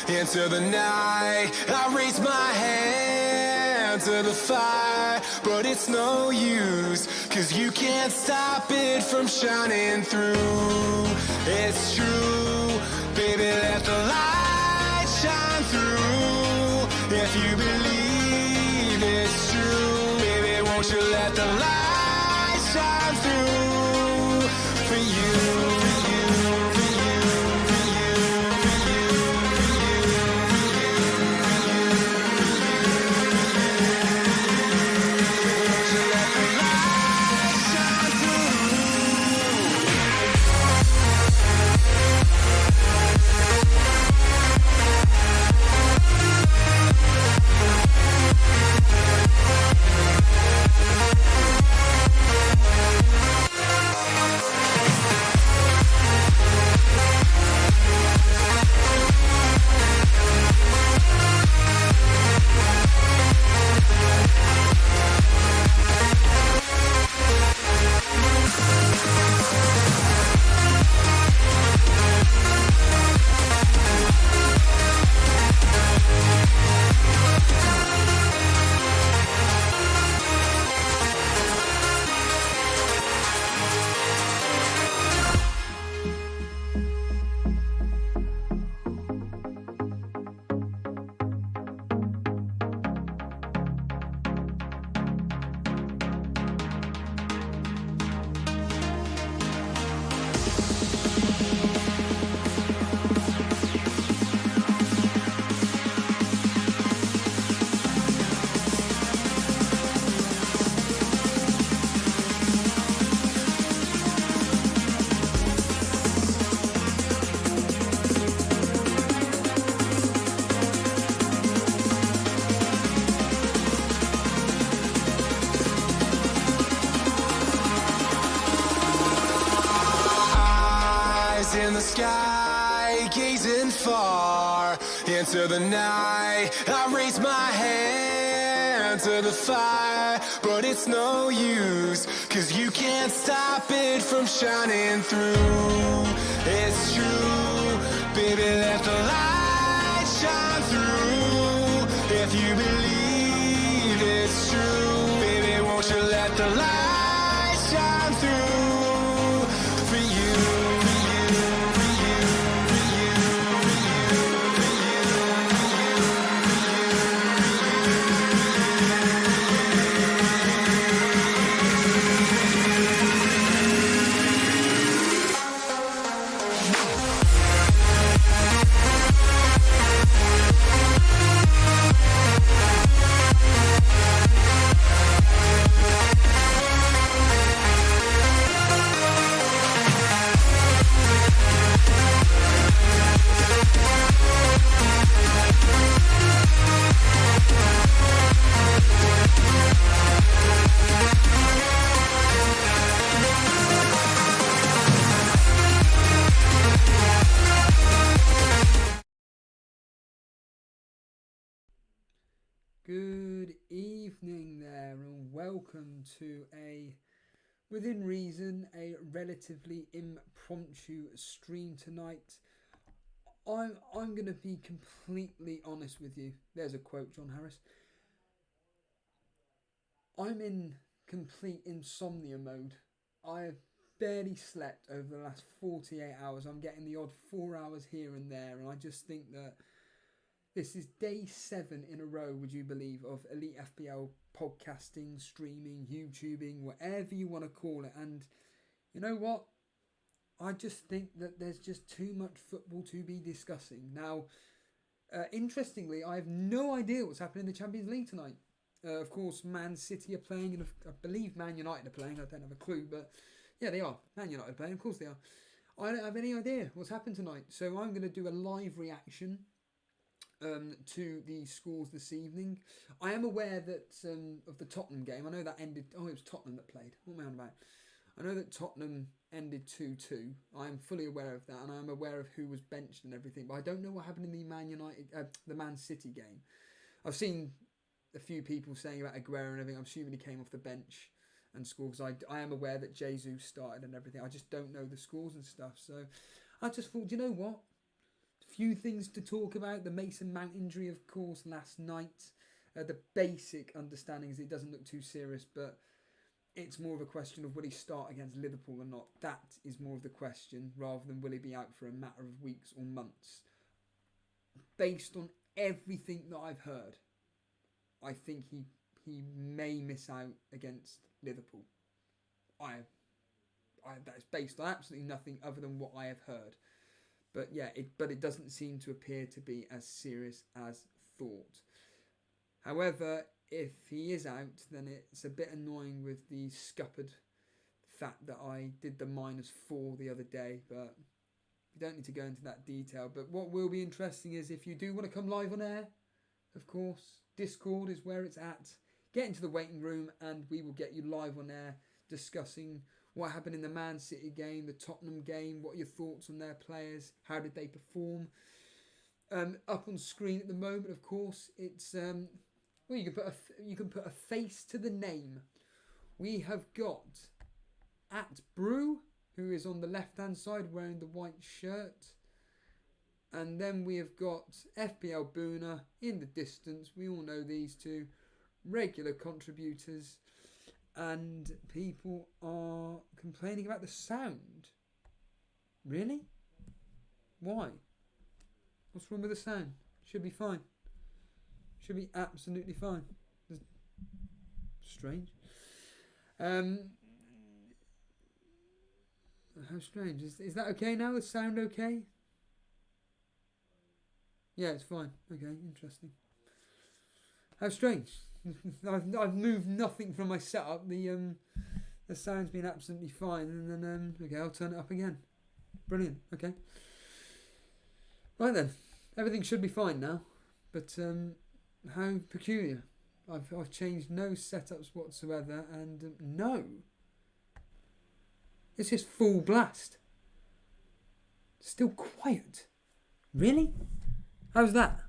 into the night. I raise my hand to the fire, but it's no use, 'cause you can't stop it from shining through. It's true, baby, let the light shine through. If you believe it's true, baby, won't you let the light shine through for you. In the sky, gazing far into the night. I raise my hand to the fire, but it's no use, 'cause you can't stop it from shining through. It's true, baby, let the light shine through. If you believe it's true, baby, won't you let the light shine through for you. Good evening there, and welcome to within reason, a relatively impromptu stream tonight. I'm going to be completely honest with you. There's a quote, John Harris. I'm in complete insomnia mode. I've barely slept over the last 48 hours. I'm getting the odd 4 hours here and there, and I just think that this is day 7 in a row, would you believe, of Elite FPL podcasting, streaming, YouTubing, whatever you want to call it. And you know what? I just think that there's just too much football to be discussing. Now, interestingly, I have no idea what's happening in the Champions League tonight. Of course, Man City are playing, and I believe Man United are playing. I don't have a clue, but yeah, they are. Man United are playing, of course they are. I don't have any idea what's happened tonight. So I'm going to do a live reaction to the scores this evening. I am aware that of the Tottenham game. I know that ended. Oh, it was Tottenham that played. What am I on about? I know that Tottenham ended 2-2. I am fully aware of that, and I am aware of who was benched and everything. But I don't know what happened in the Man City game. I've seen a few people saying about Aguero and everything. I'm assuming he came off the bench and scored, because I am aware that Jesus started and everything. I just don't know the scores and stuff. So I just thought, you know what? few things to talk about. The Mason Mount injury, of course, last night. The basic understanding is it doesn't look too serious, but it's more of a question of will he start against Liverpool or not. That is more of the question, rather than will he be out for a matter of weeks or months. Based on everything that I've heard, I think he may miss out against Liverpool. That's based on absolutely nothing other than what I have heard. But yeah, it doesn't seem to appear to be as serious as thought. However, if he is out, then it's a bit annoying with the scuppered fact that I did the -4 the other day, but we don't need to go into that detail. But what will be interesting is if you do want to come live on air, of course, Discord is where it's at. Get into the waiting room and we will get you live on air discussing what happened in the Man City game, the Tottenham game, what are your thoughts on their players, how did they perform. Up on screen at the moment, of course, it's well, you can put a face to the name. We have got @Brew, who is on the left-hand side wearing the white shirt. And then we have got FPL Buna in the distance. We all know these two. Regular contributors. And people are complaining about the sound. Really? Why? What's wrong with the sound? Should be fine. Should be absolutely fine. Strange. How strange. Is that okay now? The sound okay? Yeah, it's fine. Okay, interesting. How strange. I've moved nothing from my setup. The sound's been absolutely fine. And then, okay, I'll turn it up again. Brilliant. Okay. Right then. Everything should be fine now. But, how peculiar. I've changed no setups whatsoever, and no. It's just full blast. Still quiet. Really? How's that?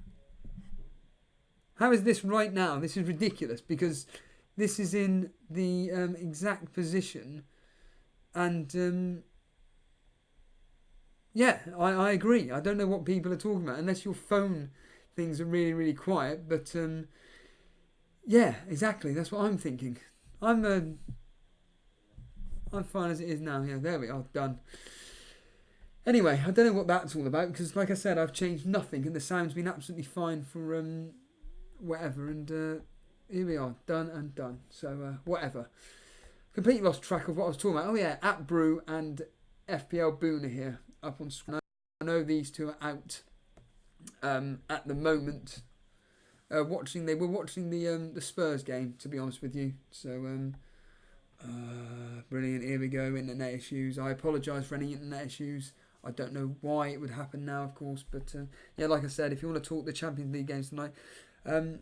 How is this right now? This is ridiculous because this is in the exact position, and yeah, I agree. I don't know what people are talking about unless your phone things are really, really quiet, but yeah, exactly. That's what I'm thinking. I'm fine as it is now. Yeah, there we are. Done. Anyway, I don't know what that's all about because, like I said, I've changed nothing and the sound's been absolutely fine for whatever. And here we are, done and done. So whatever. Completely lost track of what I was talking about. Oh yeah, @Brew and FPL Buna here up on screen. I know these two are out. At the moment, they were watching the Spurs game, to be honest with you. So brilliant. Here we go. Internet issues. I apologise for any internet issues. I don't know why it would happen now, of course, but yeah, like I said, if you want to talk the Champions League games tonight, by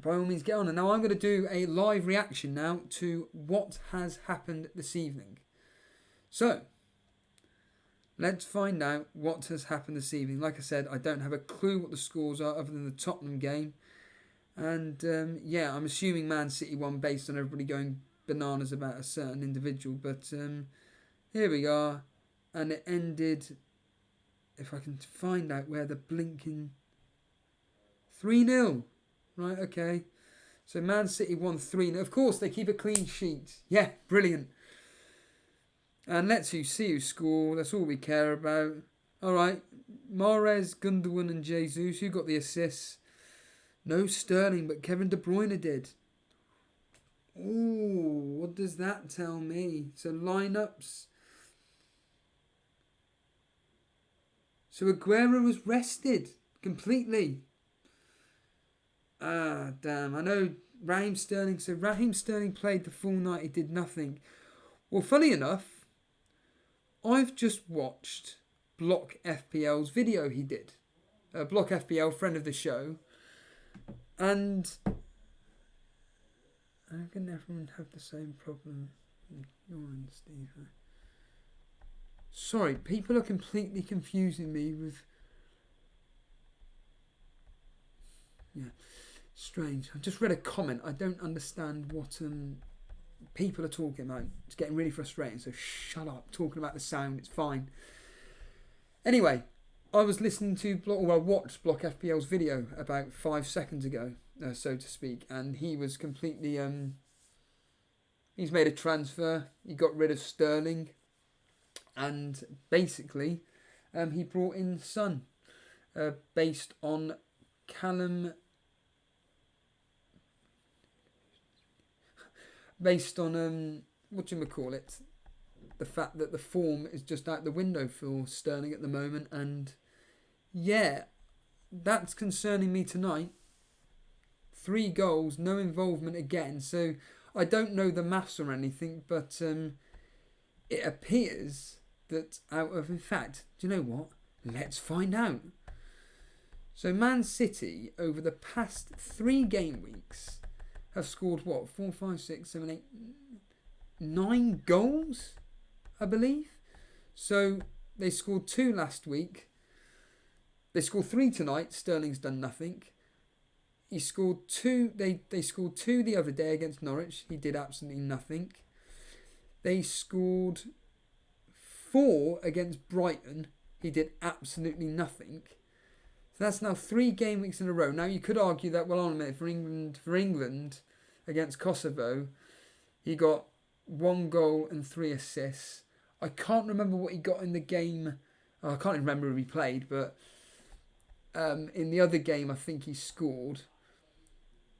all means get on. And now I'm going to do a live reaction now to what has happened this evening. So let's find out what has happened this evening. Like I said, I don't have a clue what the scores are other than the Tottenham game. And yeah, I'm assuming Man City won based on everybody going bananas about a certain individual. But here we are. And it ended, if I can find out where the blinking 3-0. Right, okay. So Man City won 3-0. Of course, they keep a clean sheet. Yeah, brilliant. And let's see who scored. That's all we care about. All right. Mahrez, Gundogan and Jesus. Who got the assists? No Sterling, but Kevin De Bruyne did. Ooh, what does that tell me? So lineups. So Aguero was rested completely. Ah, damn. I know Raheem Sterling. So Raheem Sterling played the full night. He did nothing. Well, funny enough, I've just watched Block FPL's video he did. Block FPL, friend of the show. And how can everyone have the same problem? Steve. Sorry, people are completely confusing me with... Yeah, strange. I just read a comment. I don't understand what people are talking about. It's getting really frustrating, so shut up. Talking about the sound, it's fine. Anyway, I was listening to I watched Block FPL's video about 5 seconds ago, so to speak, and he was completely he's made a transfer. He got rid of Sterling, and basically, he brought in Son, based on Callum. Based on the fact that the form is just out the window for Sterling at the moment, and yeah, that's concerning me tonight. 3 goals, no involvement again. So I don't know the maths or anything, but it appears that in fact, do you know what? Let's find out. So Man City, over the past 3 game weeks, have scored 4, 5, 6, 7, 8, 9 goals, I believe. So they scored 2 last week. They scored 3 tonight. Sterling's done nothing. He scored 2. They scored 2 the other day against Norwich. He did absolutely nothing. They scored 4 against Brighton. He did absolutely nothing. So that's now 3 game weeks in a row. Now you could argue that, well, on a minute, for England against Kosovo, he got 1 goal and 3 assists. I can't remember what he got in the game. I can't even remember who he played, but in the other game I think he scored.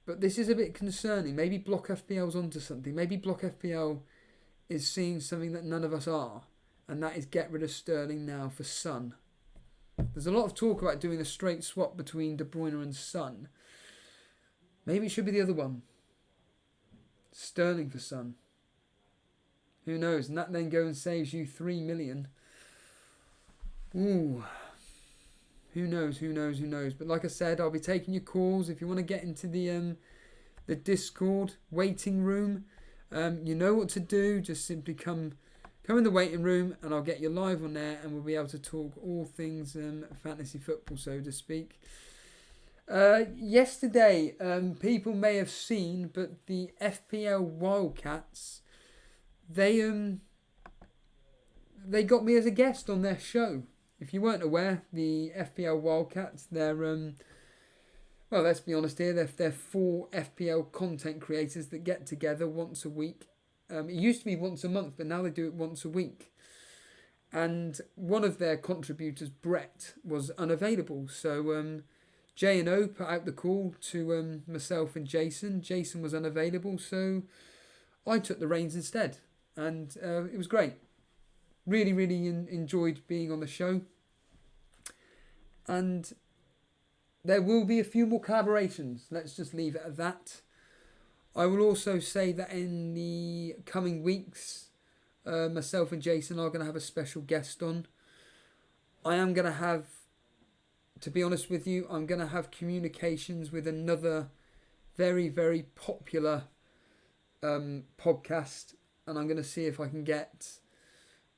But this is a bit concerning. Maybe Block FPL's onto something. Maybe Block FPL is seeing something that none of us are, and that is get rid of Sterling now for Son. There's a lot of talk about doing a straight swap between De Bruyne and Son. Maybe it should be the other one. Sterling for Son. Who knows? And that then goes and saves you 3 million. Ooh. Who knows? But like I said, I'll be taking your calls. If you want to get into the Discord waiting room, you know what to do. Just simply come in the waiting room and I'll get you live on there, and we'll be able to talk all things fantasy football, so to speak. Yesterday, people may have seen, but the FPL Wildcats, they got me as a guest on their show. If you weren't aware, the FPL Wildcats, they're well, let's be honest here, they're 4 FPL content creators that get together once a week. It used to be once a month, but now they do it once a week. And one of their contributors, Brett, was unavailable. So J&O put out the call to myself and Jason. Jason was unavailable, so I took the reins instead. And it was great. Really, really enjoyed being on the show. And there will be a few more collaborations. Let's just leave it at that. I will also say that in the coming weeks, myself and Jason are going to have a special guest on. I am going to have, to be honest with you, I'm going to have communications with another very, very popular podcast. And I'm going to see if I can get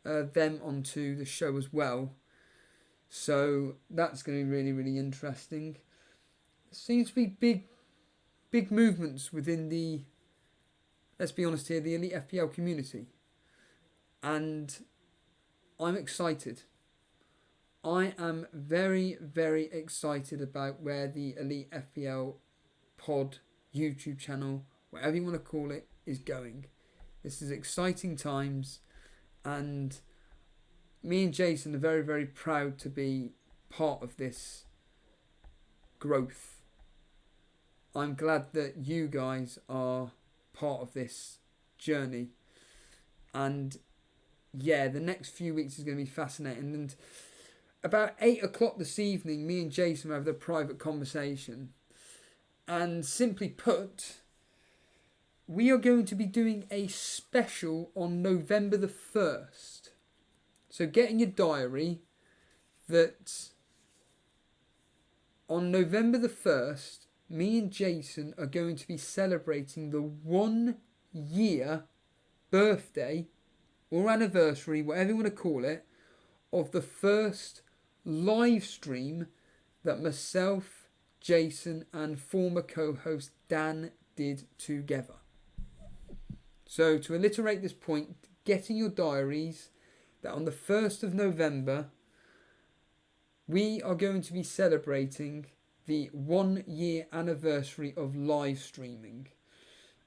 them onto the show as well. So that's going to be really, really interesting. Seems to be big movements within the, let's be honest here, the Elite FPL community. And I'm excited. I am very, very excited about where the Elite FPL pod, YouTube channel, whatever you want to call it, is going. This is exciting times, and me and Jason are very, very proud to be part of this growth. I'm glad that you guys are part of this journey. And yeah, the next few weeks is going to be fascinating. And about 8 o'clock this evening, me and Jason have a private conversation. And simply put, we are going to be doing a special on November the 1st. So get in your diary that on November the 1st, me and Jason are going to be celebrating the 1 year birthday or anniversary, whatever you want to call it, of the first live stream that myself, Jason, and former co-host Dan did together. So to alliterate this point, get in your diaries that on the 1st of November, we are going to be celebrating the 1 year anniversary of live streaming.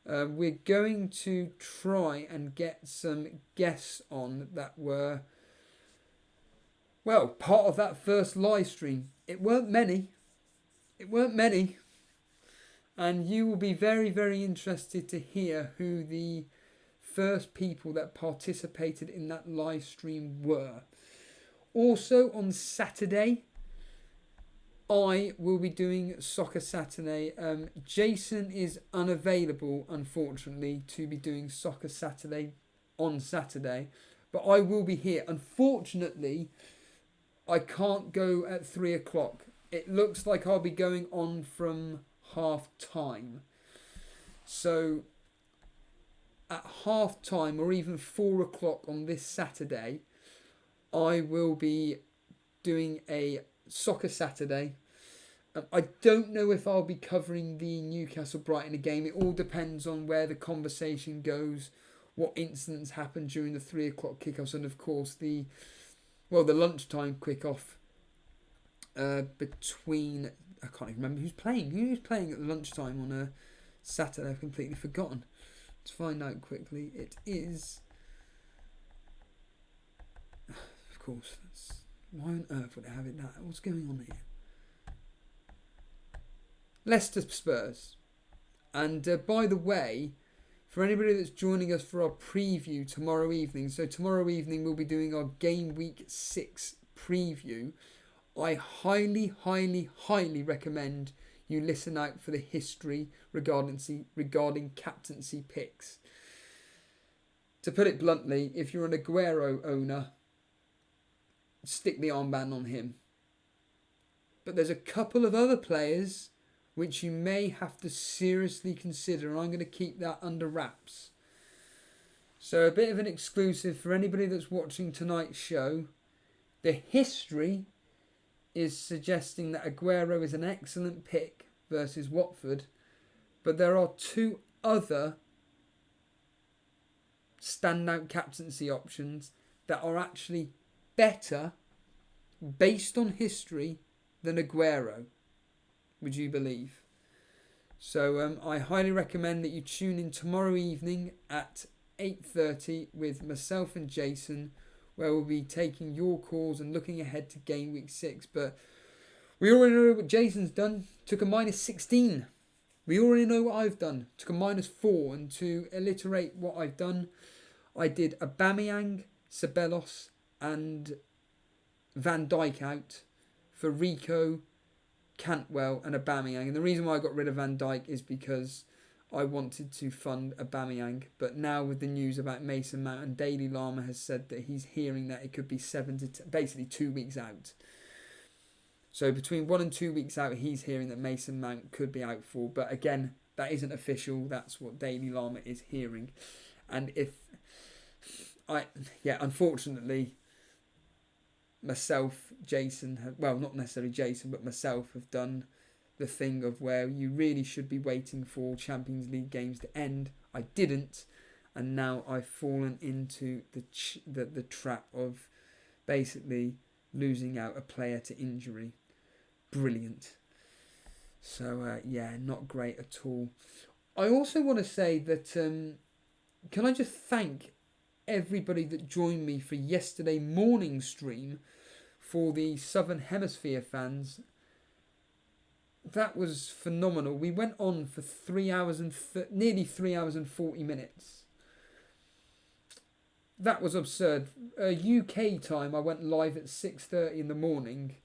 We're going to try and get some guests on that were, well, part of that first live stream. It weren't many. And you will be very, very interested to hear who the first people that participated in that live stream were. Also on Saturday, I will be doing Soccer Saturday. Jason is unavailable, unfortunately, to be doing Soccer Saturday on Saturday. But I will be here. Unfortunately, I can't go at 3 o'clock. It looks like I'll be going on from half time. So at half time or even 4 o'clock on this Saturday, I will be doing a Soccer Saturday. I don't know if I'll be covering the Newcastle-Brighton game. It all depends on where the conversation goes, what incidents happen during the 3 o'clock kickoffs, and of course the lunchtime kickoff between, I can't even remember who's playing. Who was playing at lunchtime on a Saturday? I've completely forgotten. Let's find out quickly. It is, of course, why on earth would I have it that? What's going on here? Leicester Spurs. And by the way, for anybody that's joining us for our preview tomorrow evening, so tomorrow evening we'll be doing our Gameweek 6 preview. I highly, highly, highly recommend you listen out for the history regarding captaincy picks. To put it bluntly, if you're an Aguero owner, stick the armband on him. But there's a couple of other players which you may have to seriously consider, and I'm going to keep that under wraps. So a bit of an exclusive for anybody that's watching tonight's show. The history is suggesting that Aguero is an excellent pick versus Watford, but there are two other standout captaincy options that are actually better based on history than Aguero. Would you believe? So I highly recommend that you tune in tomorrow evening at 8:30 with myself and Jason, where we'll be taking your calls and looking ahead to Game Week 6. But we already know what Jason's done. Took a -16. We already know what I've done. Took a -4. And to alliterate what I've done, I did Aubameyang, Ceballos and Van Dijk out for Rico, Cantwell and Aubameyang. And the reason why I got rid of Van Dijk is because I wanted to fund Aubameyang. But now with the news about Mason Mount, and Daily Llama has said that he's hearing that it could be basically 2 weeks out. So between 1 and 2 weeks out, he's hearing that Mason Mount could be out for. But again, that isn't official. That's what Daily Llama is hearing. And unfortunately, myself, Jason, not necessarily Jason, but myself have done the thing of where you really should be waiting for Champions League games to end. I didn't, and now I've fallen into the trap of basically losing out a player to injury. Brilliant. So not great at all. I also want to say that can I just thank everybody that joined me for yesterday morning stream for the Southern Hemisphere fans. That was phenomenal. We went on for 3 hours and nearly 3 hours and 40 minutes. That was absurd. UK time, I went live at 6:30 in the morning.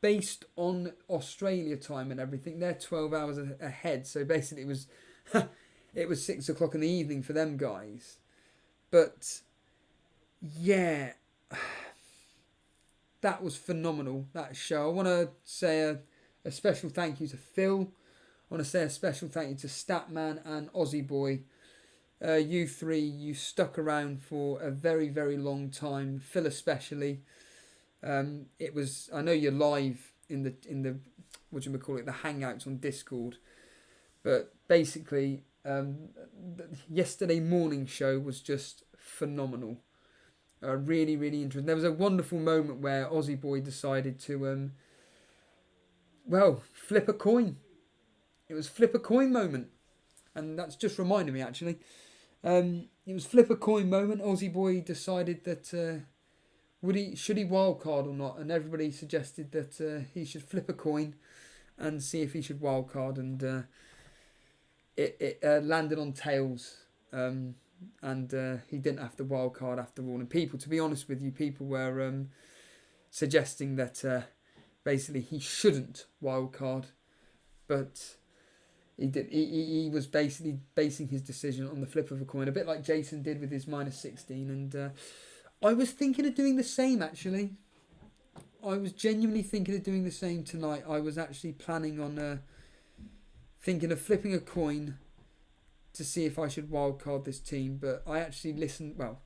Based on Australia time and everything, they're 12 hours ahead. So basically it was 6 o'clock in the evening for them guys. But yeah, that was phenomenal, that show. I want to say a special thank you to Phil. I want to say a special thank you to Statman and Aussie Boy. You three, you stuck around for a very, very long time. Phil especially. It was, I know you're live in the the Hangouts on Discord. But basically, the yesterday morning show was just phenomenal. Really, really interesting. There was a wonderful moment where Aussie Boy decided to, flip a coin. It was flip a coin moment. And that's just reminded me, actually. It was flip a coin moment. Aussie Boy decided that should he wildcard or not, and everybody suggested that he should flip a coin and see if he should wildcard, and it landed on tails, and he didn't have to wildcard after all. And people, to be honest with you, people were suggesting that basically he shouldn't wildcard, but he did. He was basically basing his decision on the flip of a coin, a bit like Jason did with his -16. And I was thinking of doing the same, actually. I was genuinely thinking of doing the same tonight. I was actually planning on thinking of flipping a coin to see if I should wildcard this team. But I actually listened. Well,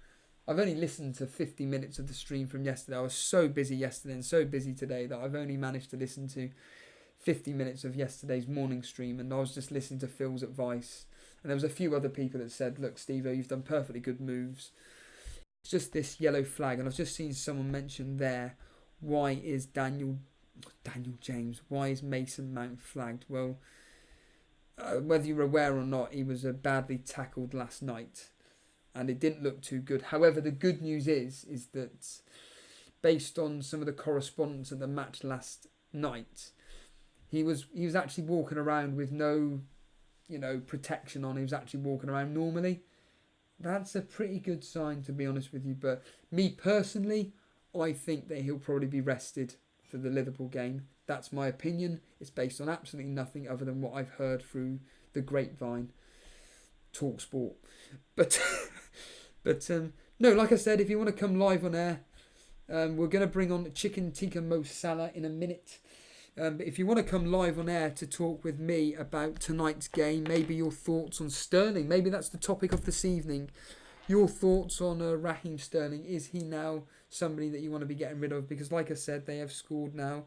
I've only listened to 50 minutes of the stream from yesterday. I was so busy yesterday and so busy today that I've only managed to listen to 50 minutes of yesterday's morning stream, and I was just listening to Phil's advice. And there was a few other people that said, look, Steve-O, you've done perfectly good moves. It's just this yellow flag. And I've just seen someone mention there, why is Daniel James, why is Mason Mount flagged? Well, whether you're aware or not, he was badly tackled last night, and it didn't look too good. However, the good news is that based on some of the correspondence at the match last night, he was actually walking around with no, protection on. He was actually walking around normally. That's a pretty good sign, to be honest with you. But me personally, I think that he'll probably be rested for the Liverpool game. That's my opinion. It's based on absolutely nothing other than what I've heard through the grapevine, TalkSport. But no, like I said, if you want to come live on air, we're going to bring on Chicken Tikka Mo Salah in a minute. But if you want to come live on air to talk with me about tonight's game, maybe your thoughts on Sterling, maybe that's the topic of this evening. Your thoughts on Raheem Sterling. Is he now somebody that you want to be getting rid of? Because like I said, they have scored now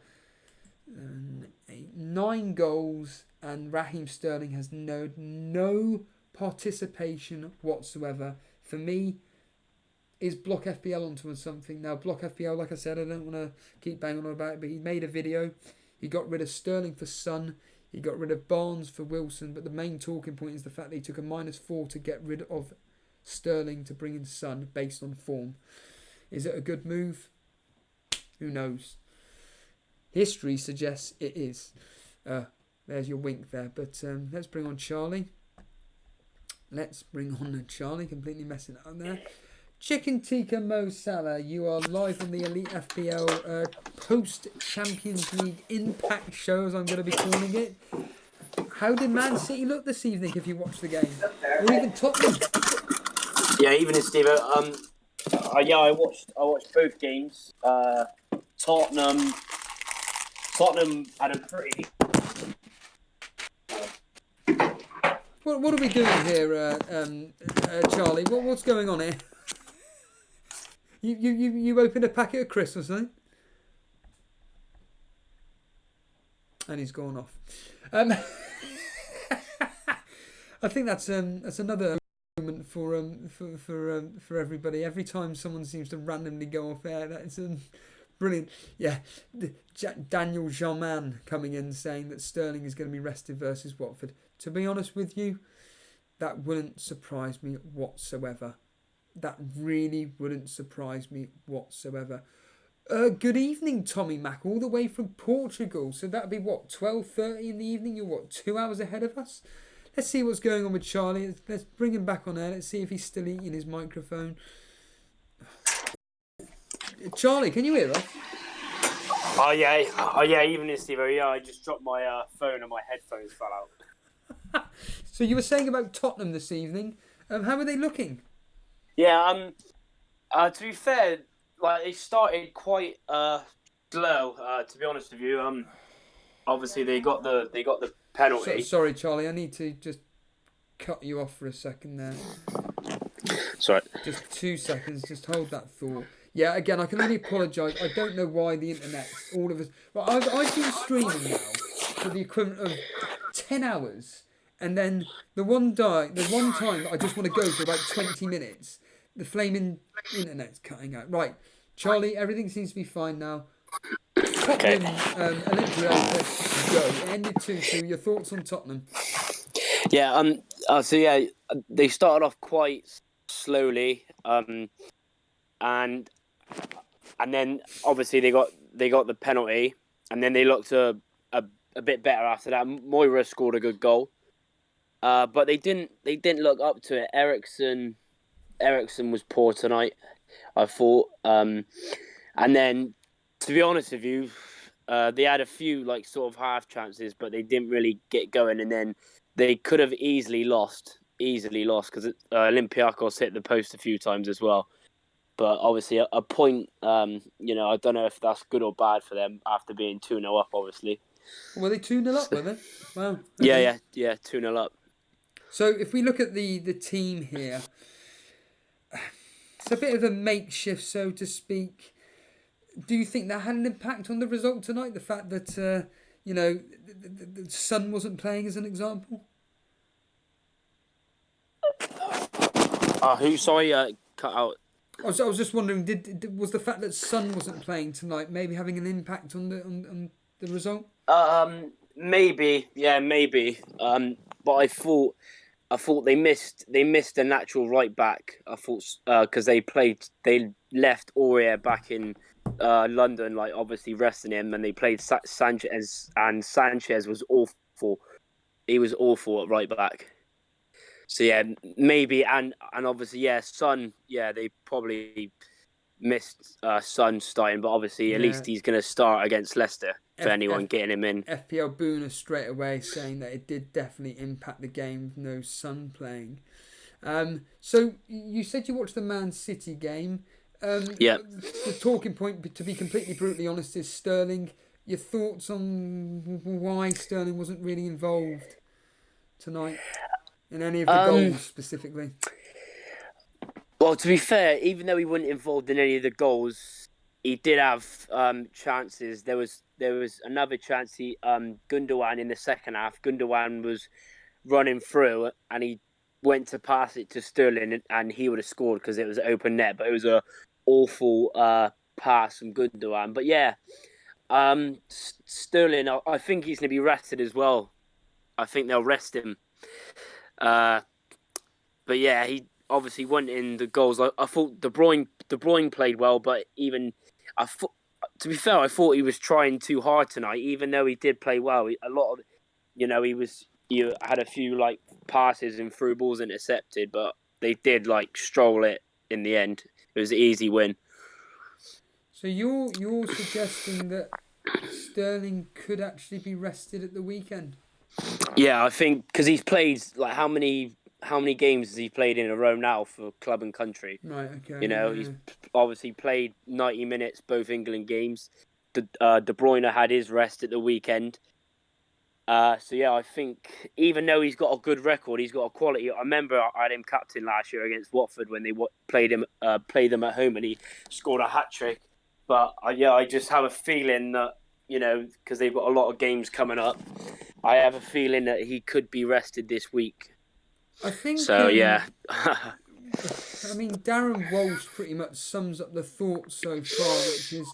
9 goals, and Raheem Sterling has no participation whatsoever. For me, is Block FPL onto something? Now, Block FPL, like I said, I don't want to keep banging on about it, but he made a video. He got rid of Sterling for Son. He got rid of Barnes for Wilson. But the main talking point is the fact that he took a -4 to get rid of Sterling to bring in Son based on form. Is it a good move? Who knows? History suggests it is. There's your wink there. But let's bring on Charlie. Completely messing it up there. Chicken Tikka Mo Salah, you are live on the Elite FPL post-Champions League Impact show, as I'm going to be calling it. How did Man City look this evening, if you watched the game? Or even Tottenham? Yeah, even in Steve. I watched both games. Tottenham had a pretty. What are we doing here, Charlie? What's going on here? You opened a packet of crisps or something? And he's gone off. I think that's another moment for everybody. Every time someone seems to randomly go off air, that's brilliant. Yeah, Daniel Jaman coming in saying that Sterling is going to be rested versus Watford. To be honest with you, that wouldn't surprise me whatsoever. That really wouldn't surprise me whatsoever. Good evening, Tommy Mack, all the way from Portugal. So that'd be what, 12:30 in the evening? You're what, 2 hours ahead of us? Let's see what's going on with Charlie. Let's bring him back on air. Let's see if he's still eating his microphone. Charlie, can you hear us? Oh yeah, even in Steve. Yeah, I just dropped my phone and my headphones fell out. So you were saying about Tottenham this evening. How are they looking? Yeah, to be fair, like they started quite slow. To be honest with you, obviously they got the penalty. Sorry, Charlie, I need to just cut you off for a second there. Sorry. Just 2 seconds. Just hold that thought. Yeah, again, I can only apologise. I don't know why the internet, all of us. Well, I've been streaming now for the equivalent of 10 hours, and then the one time that I just want to go for about 20 minutes. The flaming internet's cutting out. Right, Charlie, everything seems to be fine now. Okay. Tottenham, Olympiacos, go. It ended 2-2. Your thoughts on Tottenham? Yeah. So yeah, they started off quite slowly. And then obviously they got the penalty, and then they looked a bit better after that. Moira scored a good goal. But they didn't look up to it. Ericsson was poor tonight, I thought. And then, to be honest with you, they had a few like sort of half chances, but they didn't really get going. And then they could have easily lost because Olympiacos hit the post a few times as well. But obviously, a point, I don't know if that's good or bad for them after being 2-0 up, obviously. Were they 2-0 up, were they? Wow. Okay. Yeah, 2-0 up. So if we look at the team here, it's a bit of a makeshift, so to speak. Do you think that had an impact on the result tonight? The fact that, the Sun wasn't playing as an example? Who? Sorry, cut out. I was just wondering, was the fact that Sun wasn't playing tonight maybe having an impact on the result? Maybe, yeah, maybe. But I thought they missed a natural right back. I thought because they left Aurier back in London, like obviously resting him, and they played Sanchez, and Sanchez was awful. He was awful at right back. So yeah, maybe, and obviously Son. Yeah, they probably missed Son starting, but obviously at least he's going to start against Leicester for anyone getting him in. FPL Buna straight away saying that it did definitely impact the game with no Son playing. So you said you watched the Man City game. Yeah. The talking point, to be completely brutally honest, is Sterling. Your thoughts on why Sterling wasn't really involved tonight in any of the goals specifically? Well, to be fair, even though he wasn't involved in any of the goals, he did have chances. There was another chance. Gundogan in the second half. Gundogan was running through, and he went to pass it to Sterling, and he would have scored because it was open net. But it was a awful pass from Gundogan. But yeah, Sterling, I think he's going to be rested as well. I think they'll rest him. But yeah, he obviously went in the goals. I thought De Bruyne played well, but to be fair, I thought he was trying too hard tonight. Even though he did play well, he had a few like passes and through balls intercepted, but they did like stroll it in the end. It was an easy win. So you're suggesting that Sterling could actually be rested at the weekend? Yeah, I think because he's played like how many games has he played in a row now for club and country? Right, okay. He's obviously played 90 minutes both England games. De Bruyne had his rest at the weekend. So yeah, I think even though he's got a good record, he's got a quality. I remember I had him captain last year against Watford when they played them at home, and he scored a hat trick. But I just have a feeling that because they've got a lot of games coming up, I have a feeling that he could be rested this week. I think so. Yeah. I mean, Darren Walsh pretty much sums up the thought so far, which is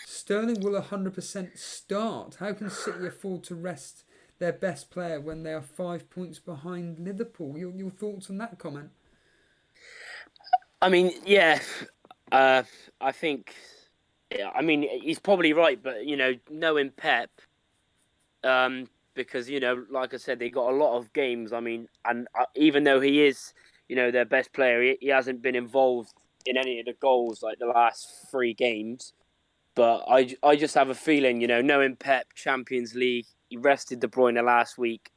Sterling will 100% start. How can City afford to rest their best player when they are 5 points behind Liverpool? Your thoughts on that comment? I mean, yeah, I think. I mean, he's probably right, but knowing Pep, because like I said, they got a lot of games. I mean, and even though he is, their best player, he hasn't been involved in any of the goals like the last 3 games. But I just have a feeling, knowing Pep, Champions League, he rested De Bruyne last week,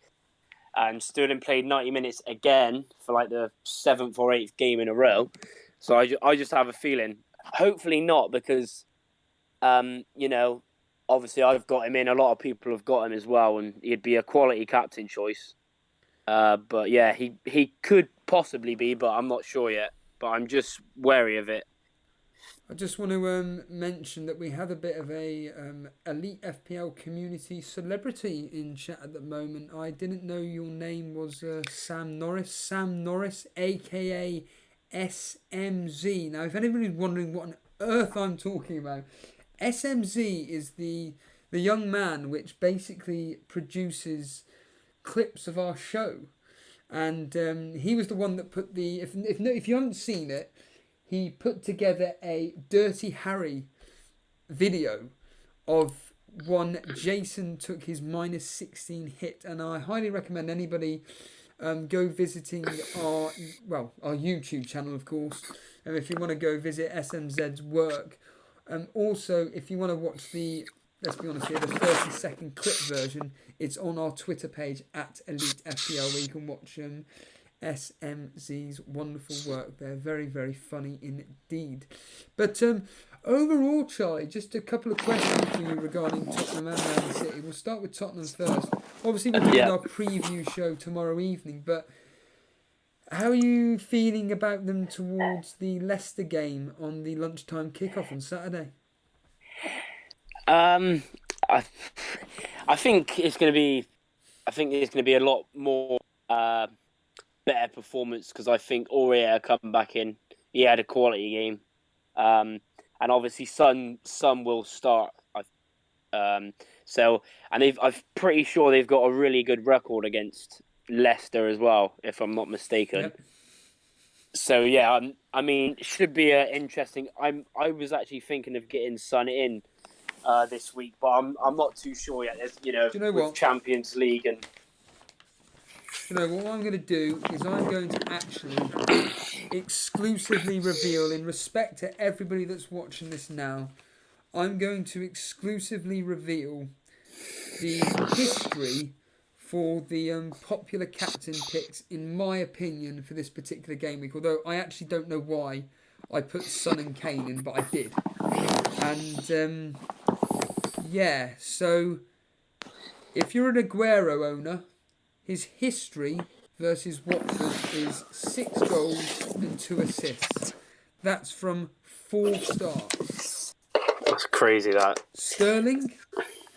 and Sterling played 90 minutes again for like the 7th or 8th game in a row. So I just have a feeling. Hopefully not, because obviously I've got him in. A lot of people have got him as well, and he'd be a quality captain choice. But yeah, he could possibly be, but I'm not sure yet. But I'm just wary of it. I just want to mention that we have a bit of a Elite FPL community celebrity in chat at the moment. I didn't know your name was Sam Norris. Sam Norris, a.k.a. SMZ. Now, if anybody's wondering what on earth I'm talking about, SMZ is the young man which basically produces clips of our show. And he was the one that put the... If you haven't seen it, he put together a Dirty Harry video of one Jason took his minus 16 hit. And I highly recommend anybody go visiting our YouTube channel, of course. And if you want to go visit SMZ's work. Also, if you want to watch the... Let's be honest here, the 30-second clip version, it's on our Twitter page at Elite FPL, where you can watch SMZ's wonderful work. They're very, very funny indeed. But overall, Charlie, just a couple of questions for you regarding Tottenham and Man City. We'll start with Tottenham first. Obviously, we're doing our preview show tomorrow evening, but how are you feeling about them towards the Leicester game on the lunchtime kickoff on Saturday? I think it's going to be. I think there's going to be a lot more better performance because I think Aurier come back in. He had a quality game, and obviously Son will start. I'm pretty sure they've got a really good record against Leicester as well, if I'm not mistaken. Yep. So yeah, I mean, it should be interesting. I was actually thinking of getting Son in this week, but I'm not too sure yet. There's, Do you know with what? Champions League and... What I'm going to do is I'm going to actually exclusively reveal, in respect to everybody that's watching this now, I'm going to exclusively reveal the history for the popular captain picks, in my opinion, for this particular game week. Although I actually don't know why I put Son and Kane in, but I did. And so if you're an Aguero owner, his history versus Watford is 6 goals and 2 assists. That's from 4 starts. That's crazy, that. Sterling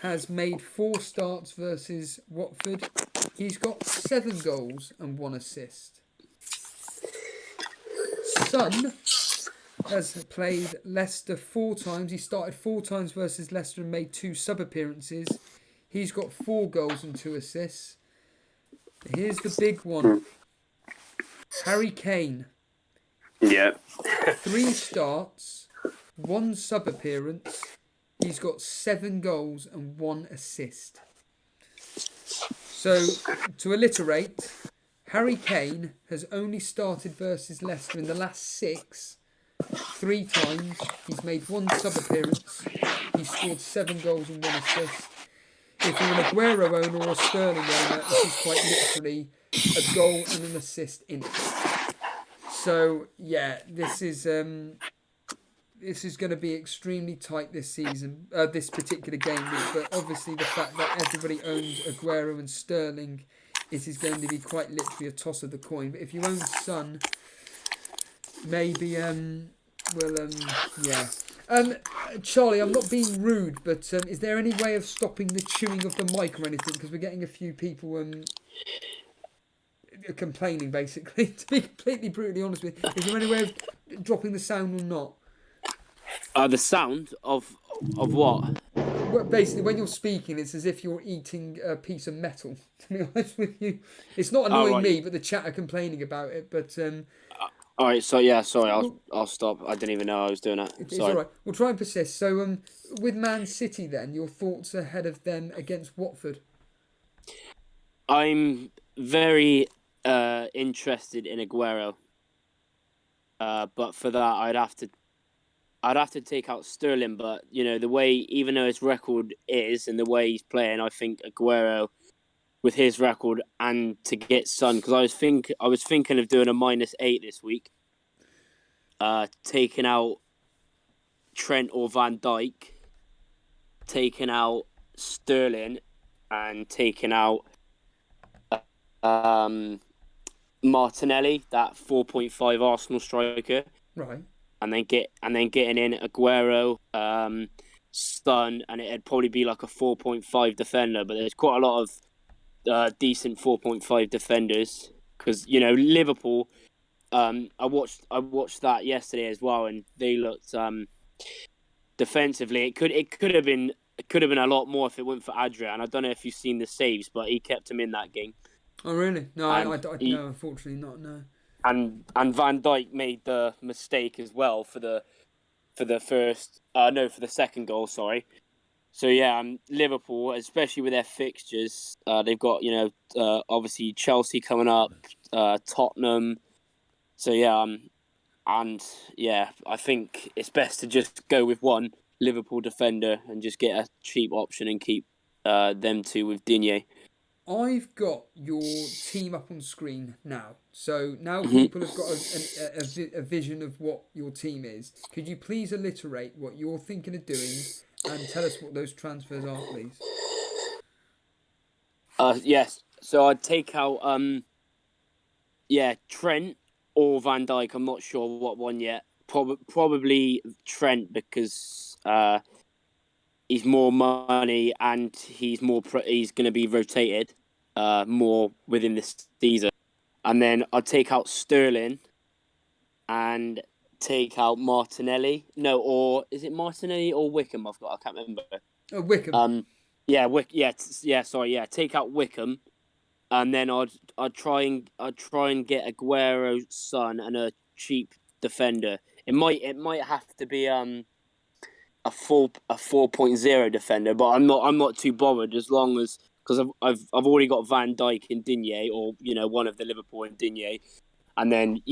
has made 4 starts versus Watford. He's got 7 goals and 1 assist. Son has played Leicester 4 times. He started 4 times versus Leicester and made 2 sub-appearances. He's got 4 goals and 2 assists. Here's the big one. Harry Kane. Yeah. 3 starts, 1 sub-appearance. He's got 7 goals and 1 assist. So, to alliterate, Harry Kane has only started versus Leicester in the last 6. 3 times. He's made 1 sub-appearance. He's scored 7 goals and 1 assist. If you're an Aguero owner or a Sterling owner, this is quite literally a goal and an assist in it. So, yeah, this is going to be extremely tight this season, this particular game week. But obviously the fact that everybody owns Aguero and Sterling, it is going to be quite literally a toss of the coin. But if you own Son, maybe, Charlie, I'm not being rude, but is there any way of stopping the chewing of the mic or anything? Because we're getting a few people complaining, basically. To be completely brutally honest with you, is there any way of dropping the sound or not? The sound of what? Well, basically, when you're speaking, it's as if you're eating a piece of metal. To be honest with you, it's not annoying me, but the chat are complaining about it. But all right, so yeah, sorry, I'll stop. I didn't even know I was doing that. It's all right. We'll try and persist. So, with Man City, then, your thoughts ahead of them against Watford? I'm very interested in Aguero, but for that, I'd have to take out Sterling. But the way, even though his record is and the way he's playing, I think Aguero, with his record, and to get Son, because I was thinking of doing a -8 this week, taking out Trent or Van Dijk, taking out Sterling, and taking out Martinelli, that 4.5 Arsenal striker, right? And then getting in Aguero, Son, and it'd probably be like a 4.5 defender. But there's quite a lot of decent 4.5 defenders because Liverpool, I watched that yesterday as well, and they looked defensively. It could have been a lot more if it weren't for Adrian. I don't know if you've seen the saves, but he kept him in that game. Oh, really? No, And no, unfortunately not, no. and Van Dijk made the mistake as well for the second goal. Sorry. So yeah, Liverpool, especially with their fixtures, they've got obviously Chelsea coming up, Tottenham. So yeah, and yeah, I think it's best to just go with one Liverpool defender and just get a cheap option and keep them two with Digne. I've got your team up on screen now. So now Mhm. people have got a vision of what your team is. Could you please alliterate what you're thinking of doing and tell us what those transfers are, please? Yes. So I'd take out Trent or Van Dijk. I'm not sure what one yet. Probably Trent because he's more money and he's going to be rotated more within this season. And then I'd take out Sterling and take out Martinelli. No, or is it Martinelli or Wickham? I can't remember. Oh, Wickham. Take out Wickham, and then I'd try and get Aguero's son and a cheap defender. It might have to be a 4.0 defender, but I'm not too bothered as long as because I've already got Van Dijk and Digne, or one of the Liverpool and Digne, and then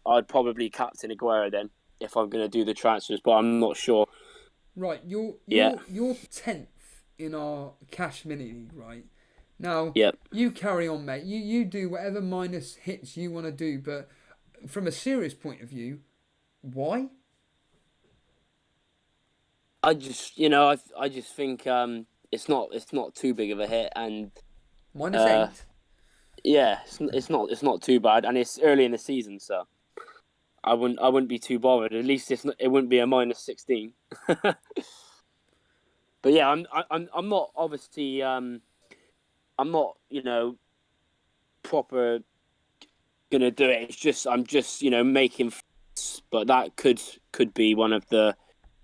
I'd probably captain Aguero then if I'm going to do the transfers, but I'm not sure. Right, you're 10th in our cash mini league, right? Now, Yep. you carry on, mate. You do whatever minus hits you want to do, but from a serious point of view, why? I just I just think it's not too big of a hit, and -8. yeah, it's not too bad, and it's early in the season, so I wouldn't be too bothered. At least it wouldn't be a -16. But yeah, I'm not obviously I'm not proper gonna do it. It's just I'm just making, but that could be one of the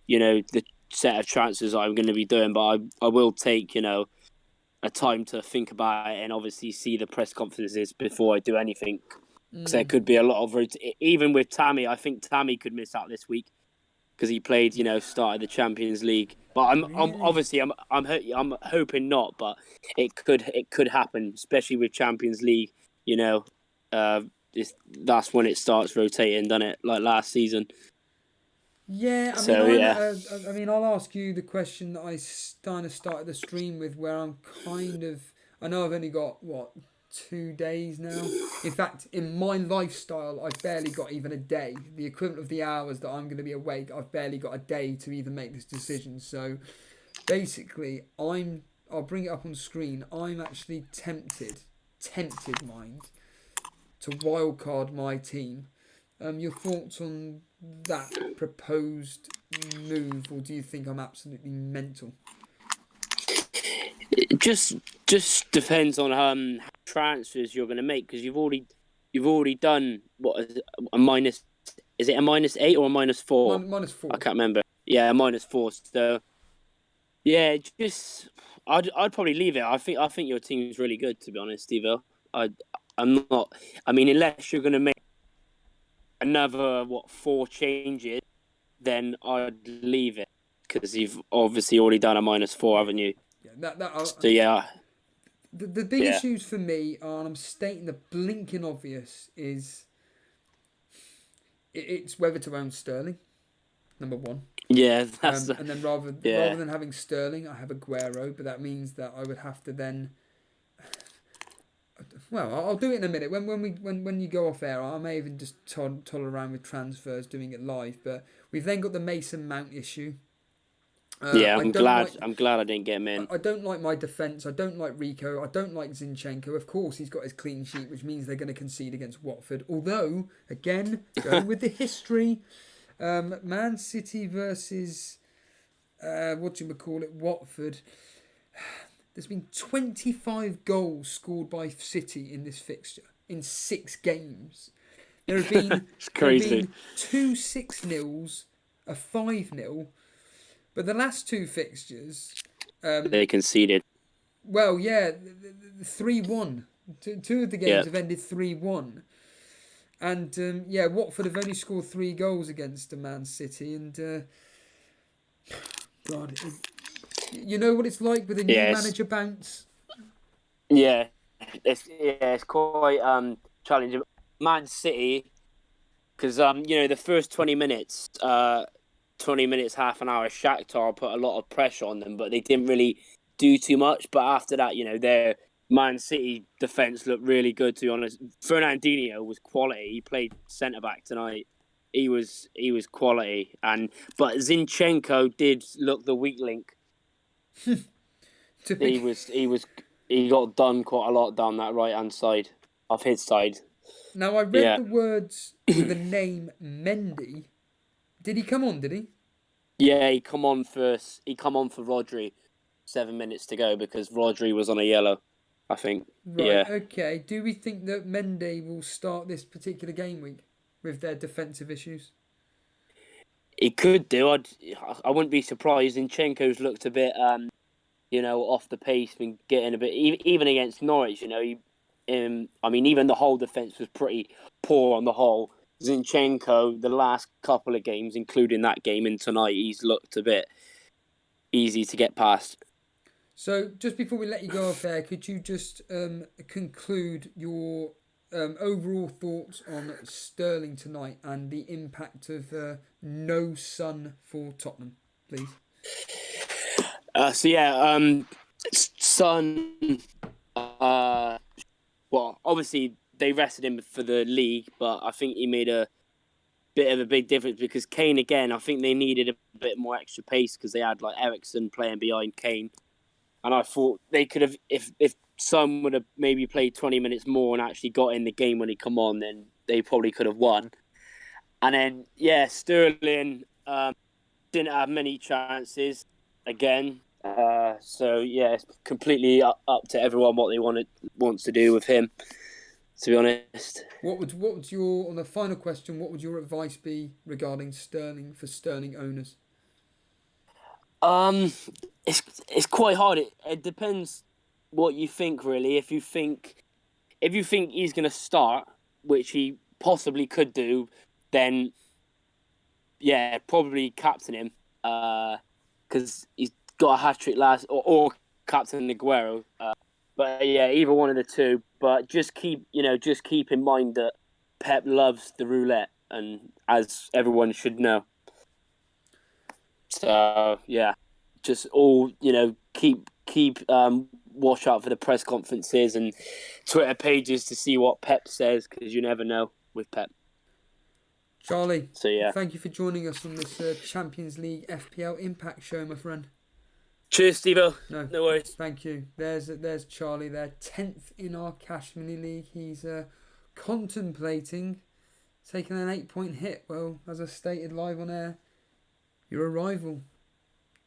the set of transfers I'm going to be doing. But I will take a time to think about it and obviously see the press conferences before I do anything. Because there could be a lot of even with Tammy. I think Tammy could miss out this week because he played, started the Champions League. But I'm Really? obviously I'm hoping not, but it could happen, especially with Champions League. Uh, that's when it starts rotating, doesn't it? Like last season. Yeah, I mean, So yeah, I'll ask you the question that I kind of started the stream with, where I know I've only got what 2 days now. In fact, in my lifestyle, I've barely got even a day. The equivalent of the hours that I'm going to be awake, I've barely got a day to even make this decision. So, basically, I'll bring it up on screen. I'm actually tempted, mind, to wildcard my team. Your thoughts on that proposed move, or do you think I'm absolutely mental? it just depends on how transfers you're going to make because you've already done what is it, a minus. Is it a -8 or a -4? I -4. can't remember. Yeah, a -4. So yeah, just I'd probably leave it. I think your team's really good, to be honest, Evo. I'm not. I mean, unless you're going to make another 4 changes, then I'd leave it because you've obviously already done a -4, Yeah, haven't you? yeah. So yeah, The big yeah, issues for me are, and I'm stating the blinking obvious, is it's whether to own Sterling, number one. yeah. That's And then rather yeah. than having Sterling, I have Aguero, but that means that I would have to then. Well, I'll do it in a minute. When you go off air, I may even just toddle around with transfers, doing it live. But we've then got the Mason Mount issue. Yeah, I don't like. I'm glad I didn't get him in. I don't like my defence. I don't like Rico. I don't like Zinchenko. Of course, he's got his clean sheet, which means they're going to concede against Watford. Although, again, going with the history, Man City versus Watford. There's been 25 goals scored by City in this fixture in 6 games. There have been It's crazy. There have been 2 6-0s, a 5-0, but the last 2 fixtures, They conceded. well, yeah, 3-1. Two of the games Yeah. have ended 3-1. And yeah, Watford have only scored 3 goals against Man City, and God, you know what it's like with a new Yes. manager bounce. Yeah, it's quite challenging. Man City, because the first 20 minutes, half an hour, Shakhtar put a lot of pressure on them, but they didn't really do too much. But after that, their Man City defense looked really good. To be honest, Fernandinho was quality. He played centre back tonight. He was quality, but Zinchenko did look the weak link. He got done quite a lot down that right hand side of his side. Now, I read the words with the name Mendy. Did he come on, did he? Yeah, he come on for Rodri 7 minutes to go because Rodri was on a yellow, I think. Right, Yeah. okay. Do we think that Mendy will start this particular game week with their defensive issues? He could do. I wouldn't be surprised. Zinchenko's looked a bit off the pace and getting a bit even against Norwich, even the whole defence was pretty poor on the whole. Zinchenko, the last couple of games, including that game and tonight, he's looked a bit easy to get past. So, just before we let you go off air, could you just conclude your overall thoughts on Sterling tonight and the impact of no sun for Tottenham, please? Son. Well, obviously they rested him for the league, but I think he made a bit of a big difference because Kane again. I think they needed a bit more extra pace because they had like Ericsson playing behind Kane, and I thought they could have if Son would have maybe played 20 minutes more and actually got in the game when he come on, then they probably could have won. And then Sterling didn't have many chances again. So it's completely up to everyone what they wants to do with him. To be honest, what would your on the final question? What would your advice be regarding Sterling for Sterling owners? It's quite hard. It depends what you think really. If you think he's going to start, which he possibly could do, then probably captain him. Because he's got a hat-trick last, or captain Aguero. But either one of the two. But just keep in mind that Pep loves the roulette, and as everyone should know. So just all keep watch out for the press conferences and Twitter pages to see what Pep says because you never know with Pep. Charlie, so thank you for joining us on this Champions League FPL Impact show, my friend. Cheers, Steve-O. No worries. Thank you. There's Charlie there, 10th in our Cash Mini League. He's contemplating taking an 8-point hit. Well, as I stated live on air, you're a rival.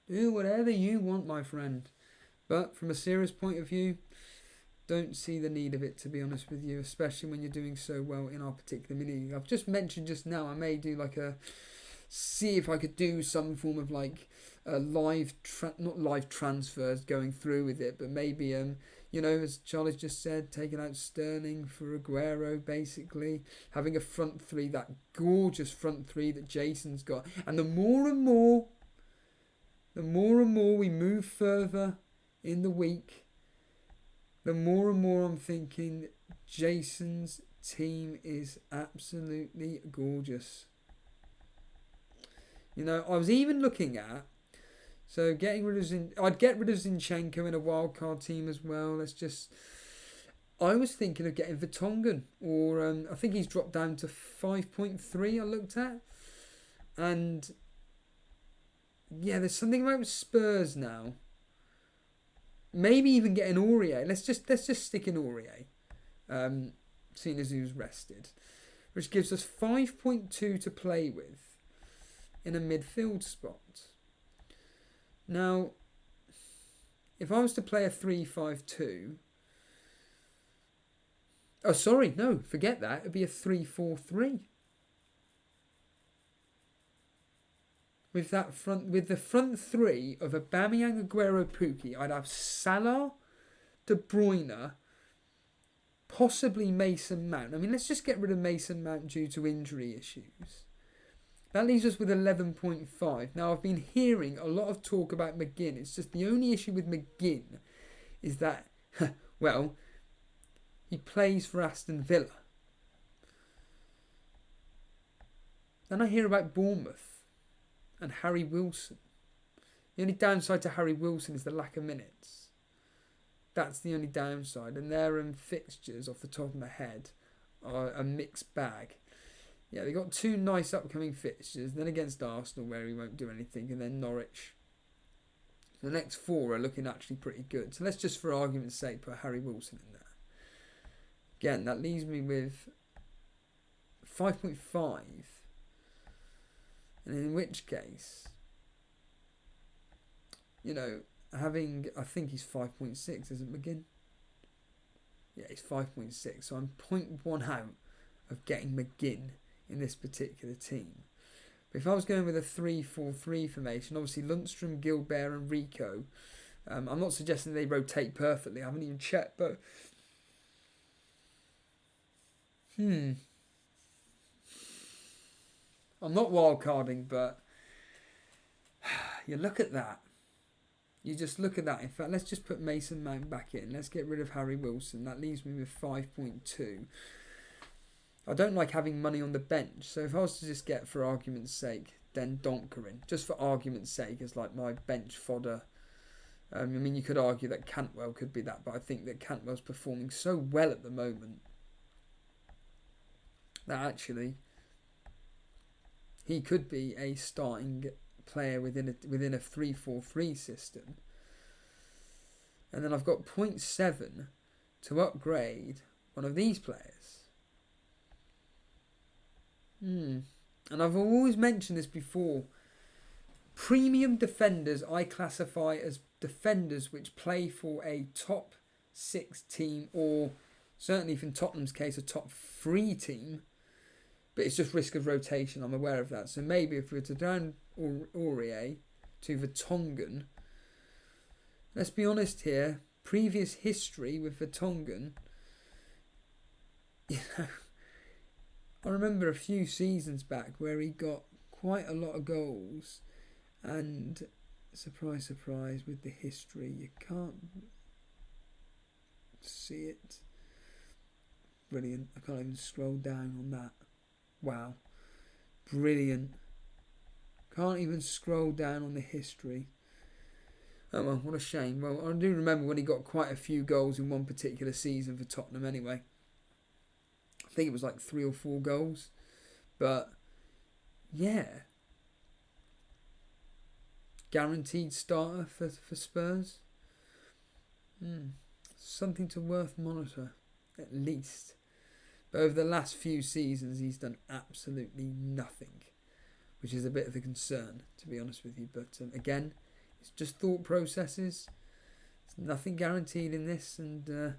Do whatever you want, my friend. But from a serious point of view, don't see the need of it, to be honest with you, especially when you're doing so well in our particular mini league. I've just mentioned just now I may do see if I could do some form of not live transfers going through with it, but maybe as Charlie's just said, taking out Sterling for Aguero, basically having a front three, that gorgeous front three that Jason's got, and the more and more we move further in the week, the more and more I'm thinking Jason's team is absolutely gorgeous. I was even looking at I'd get rid of Zinchenko in a wildcard team as well. I was thinking of getting Vertonghen, or I think he's dropped down to 5.3 I looked at. And there's something about Spurs now. Maybe even getting Aurier. Let's just stick in Aurier, seeing as he was rested, which gives us 5.2 to play with in a midfield spot. Now, if I was to play a 3-5-2, Oh, sorry, no, forget that. It'd be a 3-4-3. With the front three of Aubameyang, Aguero, Pukki, I'd have Salah, De Bruyne, possibly Mason Mount. I mean, let's just get rid of Mason Mount due to injury issues. That leaves us with 11.5. Now, I've been hearing a lot of talk about McGinn. It's just the only issue with McGinn is that, well, he plays for Aston Villa. Then I hear about Bournemouth and Harry Wilson. The only downside to Harry Wilson is the lack of minutes. That's the only downside. And their fixtures, off the top of my head, are a mixed bag. Yeah, they got 2 nice upcoming fixtures. Then against Arsenal, where he won't do anything. And then Norwich. The next 4 are looking actually pretty good. So let's just, for argument's sake, put Harry Wilson in there. Again, that leaves me with 5.5. And in which case, you know, I think he's 5.6, isn't McGinn? Yeah, he's 5.6. So I'm 0.1 out of getting McGinn in this particular team. But if I was going with a 3-4-3 formation, obviously Lundstrom, Gilbert and Rico, I'm not suggesting they rotate perfectly. I haven't even checked, but I'm not wildcarding, but you look at that. You just look at that. In fact, let's just put Mason Mount back in. Let's get rid of Harry Wilson. That leaves me with 5.2. I don't like having money on the bench. So if I was to just get, for argument's sake, then Donker in. Just for argument's sake, as like my bench fodder. I mean, you could argue that Cantwell could be that, but I think that Cantwell's performing so well at the moment that actually he could be a starting player within a 3-4-3 system. And then I've got 0.7 to upgrade one of these players. And I've always mentioned this before. Premium defenders I classify as defenders which play for a top 6 team, or certainly in Tottenham's case a top 3 team. But it's just risk of rotation, I'm aware of that. So maybe if we were to down Aurier to Vertonghen, let's be honest here, previous history with Vertonghen, you know, I remember a few seasons back where he got quite a lot of goals, and surprise, surprise, with the history, you can't see it. Brilliant. I can't even scroll down on that. Wow. Brilliant. Can't even scroll down on the history. Oh well, what a shame. Well, I do remember when he got quite a few goals in one particular season for Tottenham anyway. I think it was like 3 or 4 goals. But, yeah. Guaranteed starter for Spurs. Something to worth monitor, at least. But over the last few seasons, he's done absolutely nothing, which is a bit of a concern, to be honest with you. But again, it's just thought processes. There's nothing guaranteed in this, and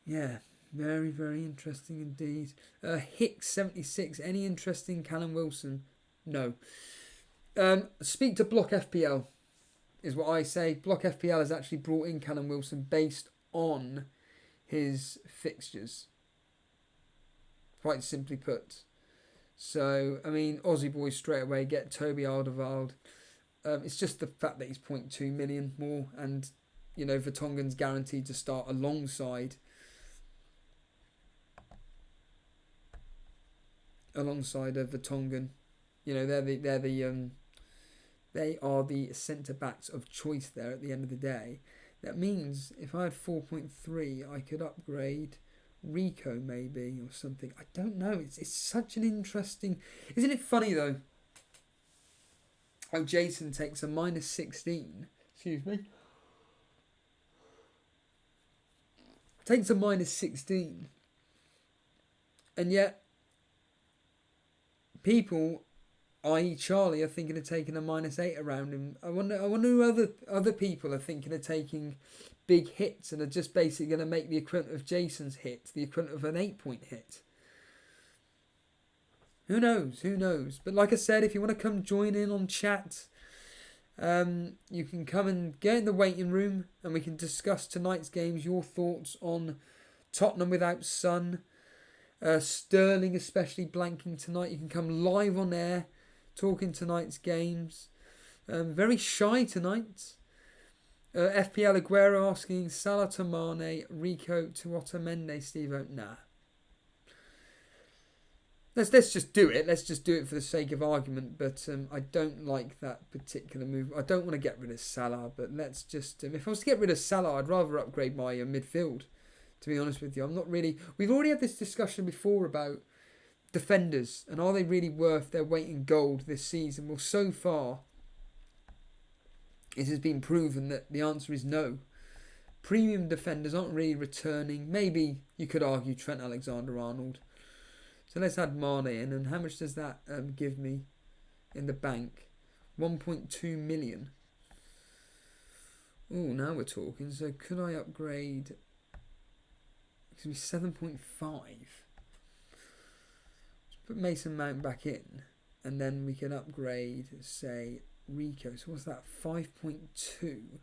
yeah, very, very interesting indeed. Hicks76, any interest in Callum Wilson? No. Speak to Block FPL, is what I say. Block FPL has actually brought in Callum Wilson based on his fixtures. Quite simply put. So, I mean, Aussie boys straight away get Toby Alderweireld. It's just the fact that he's 0.2 million more, and, you know, Vertonghen's guaranteed to start alongside Vertonghen. You know, they are the centre backs of choice there at the end of the day. That means if I had 4.3, I could upgrade Rico maybe or something. I don't know. It's such an interesting... Isn't it funny though how Jason takes a -16, excuse me, takes a -16, and yet people, i.e. Charlie, are thinking of taking a -8 around him. I wonder who other people are thinking of taking big hits and are just basically going to make the equivalent of Jason's hit, the equivalent of an 8-point hit. Who knows? Who knows? But like I said, if you want to come join in on chat, you can come and get in the waiting room and we can discuss tonight's games, your thoughts on Tottenham without Son, Sterling especially blanking tonight. You can come live on air talking tonight's games. Very shy tonight. FPL Aguero asking Salah to Mane, Rico to Otamendi, Steve-O. Nah. Let's just do it. Let's just do it for the sake of argument. But I don't like that particular move. I don't want to get rid of Salah. But let's just... if I was to get rid of Salah, I'd rather upgrade my midfield. To be honest with you. I'm not really... We've already had this discussion before about defenders. And are they really worth their weight in gold this season? Well, so far, it has been proven that the answer is no. Premium defenders aren't really returning. Maybe you could argue Trent Alexander-Arnold. So let's add Mane in. And how much does that give me in the bank? 1.2 million. Oh, now we're talking. So could I upgrade? It's going to be 7.5. Let's put Mason Mount back in. And then we can upgrade, say, Rico. So what's that? 5.2.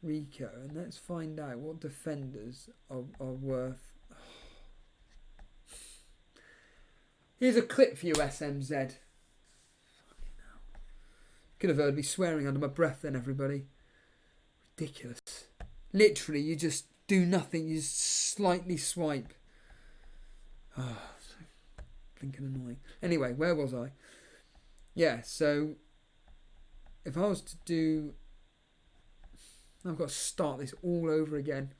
Rico. And let's find out what defenders are worth. Here's a clip for you, SMZ. Could have heard me swearing under my breath then, everybody. Ridiculous. Literally, you just do nothing. You just slightly swipe. Oh, so blinking annoying. Anyway, where was I? Yeah, so if I was to do... I've got to start this all over again.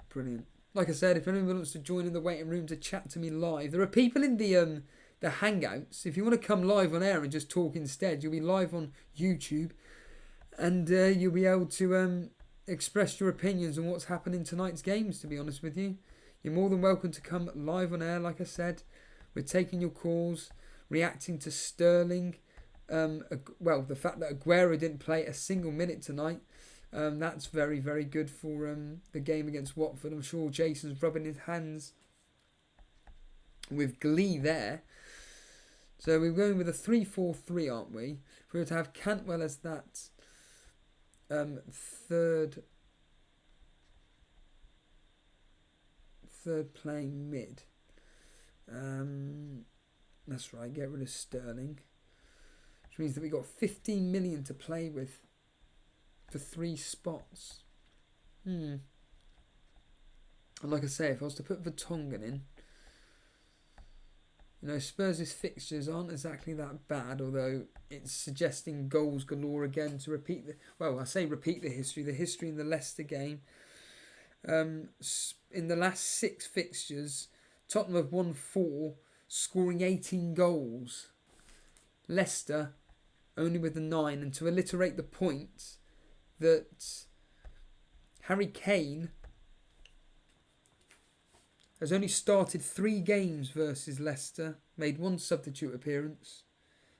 Brilliant. Like I said, if anyone wants to join in the waiting room to chat to me live, there are people in the Hangouts. If you want to come live on air and just talk instead, you'll be live on YouTube, and you'll be able to express your opinions on what's happened in tonight's games. To be honest with you, you're more than welcome to come live on air. Like I said, we're taking your calls, reacting to Sterling. Well, the fact that Aguero didn't play a single minute tonight. That's very, very good for the game against Watford. I'm sure Jason's rubbing his hands with glee there. So we're going with a 3-4-3, aren't we? If we were to have Cantwell as that third playing mid. That's right, get rid of Sterling. Which means that we've got 15 million to play with. For 3 spots. And like I say, if I was to put Vertonghen in, you know, Spurs' fixtures aren't exactly that bad, although it's suggesting goals galore again to repeat the... Well, I say repeat the history in the Leicester game. In the last 6 fixtures, Tottenham have won 4, scoring 18 goals. Leicester only with the 9, and to alliterate the points... that Harry Kane has only started 3 games versus Leicester, made 1 substitute appearance,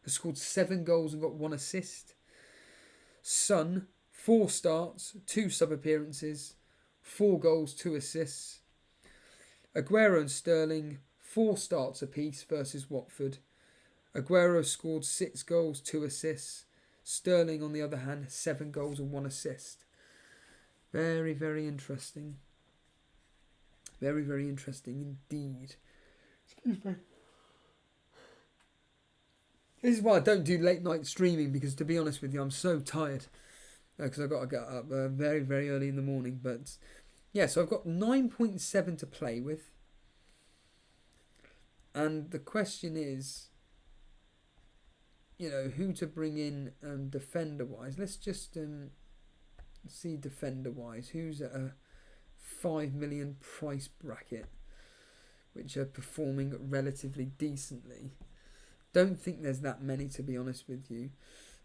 has scored 7 goals and got 1 assist. Son, 4 starts, 2 sub-appearances, 4 goals, 2 assists. Aguero and Sterling, 4 starts apiece versus Watford. Aguero scored 6 goals, 2 assists. Sterling, on the other hand, 7 goals and 1 assist. Very, very interesting. Very, very interesting indeed. Excuse me. This is why I don't do late night streaming, because to be honest with you, I'm so tired. Because I've got to get up very, very early in the morning. But yeah, so I've got 9.7 to play with. And the question is... you know, who to bring in defender-wise. Let's just see defender-wise. Who's at a 5 million price bracket, which are performing relatively decently. Don't think there's that many, to be honest with you.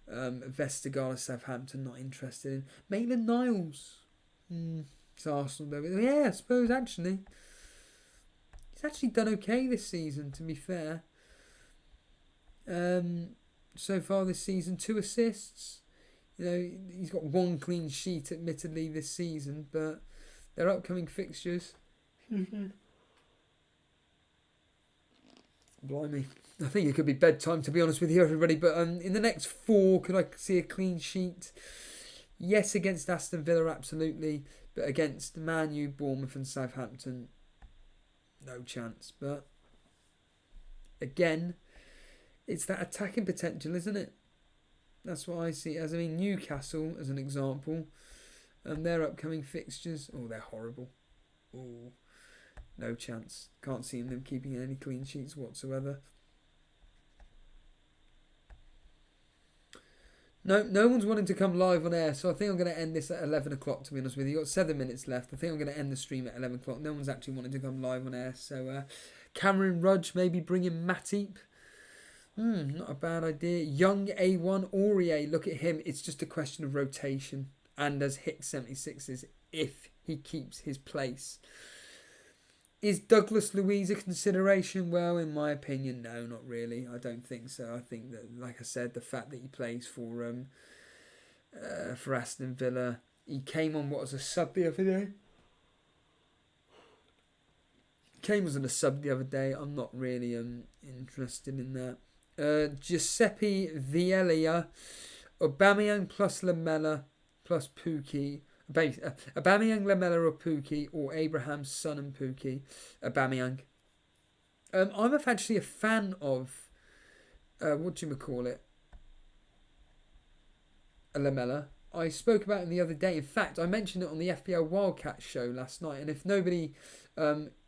Vestergaard of Southampton, not interested in. Maitland-Niles. It's Arsenal, though. Yeah, I suppose, actually. He's actually done okay this season, to be fair. so far this season, 2 assists. You know, he's got 1 clean sheet, admittedly, this season, but their upcoming fixtures. Blimey. I think it could be bedtime, to be honest with you, everybody. But in the next 4, could I see a clean sheet? Yes, against Aston Villa, absolutely. But against Man U, Bournemouth and Southampton, no chance. But again, it's that attacking potential, isn't it? That's what I see as. I mean, Newcastle, as an example, and their upcoming fixtures. Oh, they're horrible. Oh, no chance. Can't see them keeping any clean sheets whatsoever. No one's wanting to come live on air, so I think I'm going to end this at 11 o'clock, to be honest with you. You've got 7 minutes left. I think I'm going to end the stream at 11 o'clock. No one's actually wanting to come live on air. So, Cameron Rudge, maybe bring in Matip. Not a bad idea. Young A1 Aurier, look at him. It's just a question of rotation. And as Hicks 76s, if he keeps his place. Is Douglas Luiz a consideration? Well, in my opinion, no, not really. I don't think so. I think that, like I said, the fact that he plays for Aston Villa, he came on as a sub the other day. Came as a sub the other day. I'm not really interested in that. Giuseppe Vielia, Aubameyang plus Lamela plus Pukki. Aubameyang, Lamela or Pukki, or Abraham, Son and Pukki. Aubameyang. I'm actually a fan of what do you call it? A Lamela. I spoke about him the other day. In fact, I mentioned it on the FPL Wildcat show last night. And if nobody,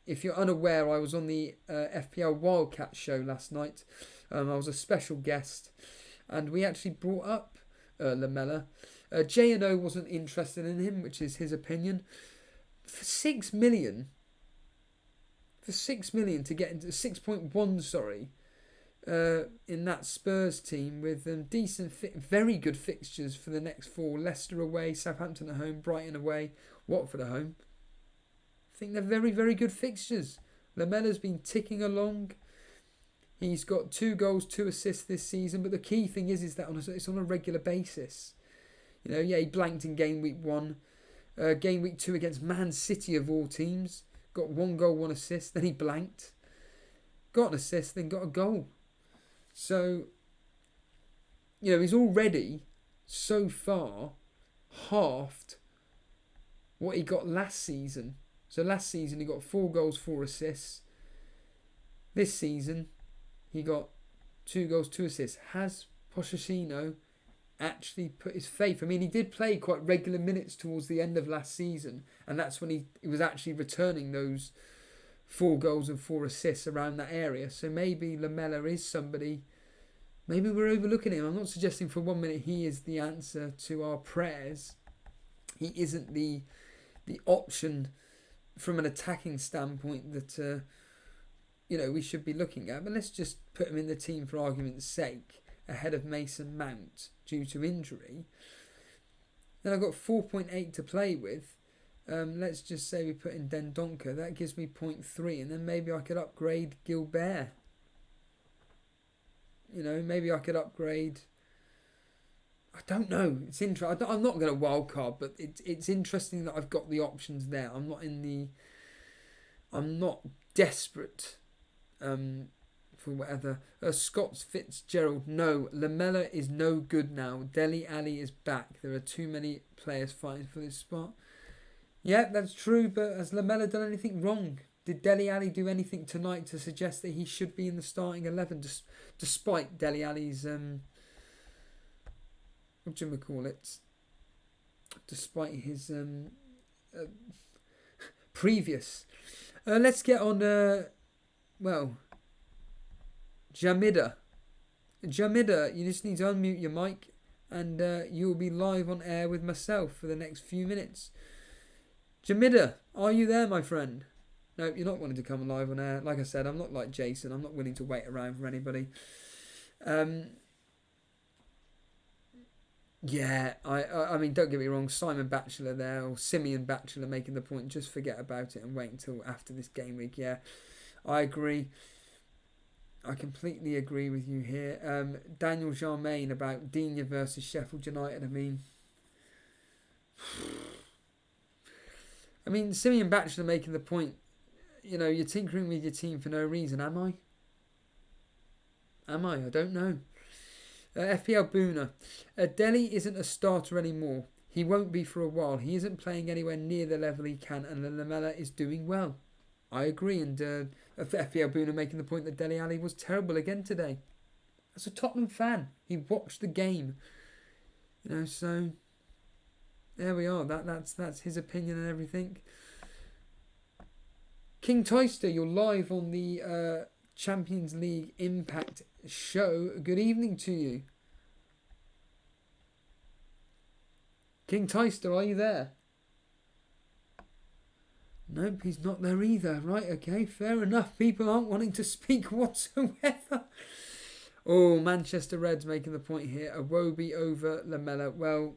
if you're unaware, I was on the FPL Wildcat show last night. I was a special guest, and we actually brought up Lamela. J&O wasn't interested in him, which is his opinion. For 6 million to get into 6.1, sorry, in that Spurs team with decent, very good fixtures for the next 4: Leicester away, Southampton at home, Brighton away, Watford at home. I think they're very, very good fixtures. Lamela's been ticking along. He's got 2 goals, 2 assists this season, but the key thing is that it's on a regular basis. You know, yeah, he blanked in game week 1. Game week 2 against Man City of all teams. Got 1 goal, 1 assist. Then he blanked. Got an assist, then got a goal. So, you know, he's already, so far, halved what he got last season. So last season he got 4 goals, 4 assists. This season he got 2 goals, 2 assists. Has Pochettino actually put his faith? I mean, he did play quite regular minutes towards the end of last season, and that's when he was actually returning those 4 goals and 4 assists around that area. So maybe Lamela is somebody, maybe we're overlooking him. I'm not suggesting for 1 minute he is the answer to our prayers. He isn't the option from an attacking standpoint that we should be looking at. But let's just put him in the team for argument's sake, ahead of Mason Mount due to injury. Then I've got 4.8 to play with. Let's just say we put in Dendonka. That gives me 0.3, and then maybe I could upgrade Gilbert. You know, maybe I could upgrade. I don't know. It's interesting. I'm not going to wildcard, but it's interesting that I've got the options there. I'm not desperate for whatever. Scott's Fitzgerald. No, Lamela is no good now. Dele Alli is back. There are too many players fighting for this spot. Yeah, that's true, but has Lamela done anything wrong? Did Dele Alli do anything tonight to suggest that he should be in the starting 11, despite Dele Alli's what do you call it? Despite his previous. Let's get on. Jamida. Jamida, you just need to unmute your mic, and you'll be live on air with myself for the next few minutes. Jamida, are you there, my friend? No, you're not wanting to come live on air. Like I said, I'm not like Jason. I'm not willing to wait around for anybody. Yeah, I mean, don't get me wrong, Simon Batchelor there, or Simeon Batchelor making the point, just forget about it and wait until after this game week. Yeah, I agree. I completely agree with you here. Daniel Germain about Digne versus Sheffield United. I mean, Simeon Batchelor making the point, you're tinkering with your team for no reason. Am I? I don't know. FPL Buna. Deli isn't a starter anymore. He won't be for a while. He isn't playing anywhere near the level he can, and Lamela is doing well. I agree, and FPL Buna making the point that Dele Alli was terrible again today. As a Tottenham fan, he watched the game. So there we are. That's his opinion and everything. King Teister, you're live on the Champions League Impact show. Good evening to you. King Teister, are you there? Nope, he's not there either. Right, okay, fair enough. People aren't wanting to speak whatsoever. Oh, Manchester Reds making the point here. Iwobi over Lamela. Well,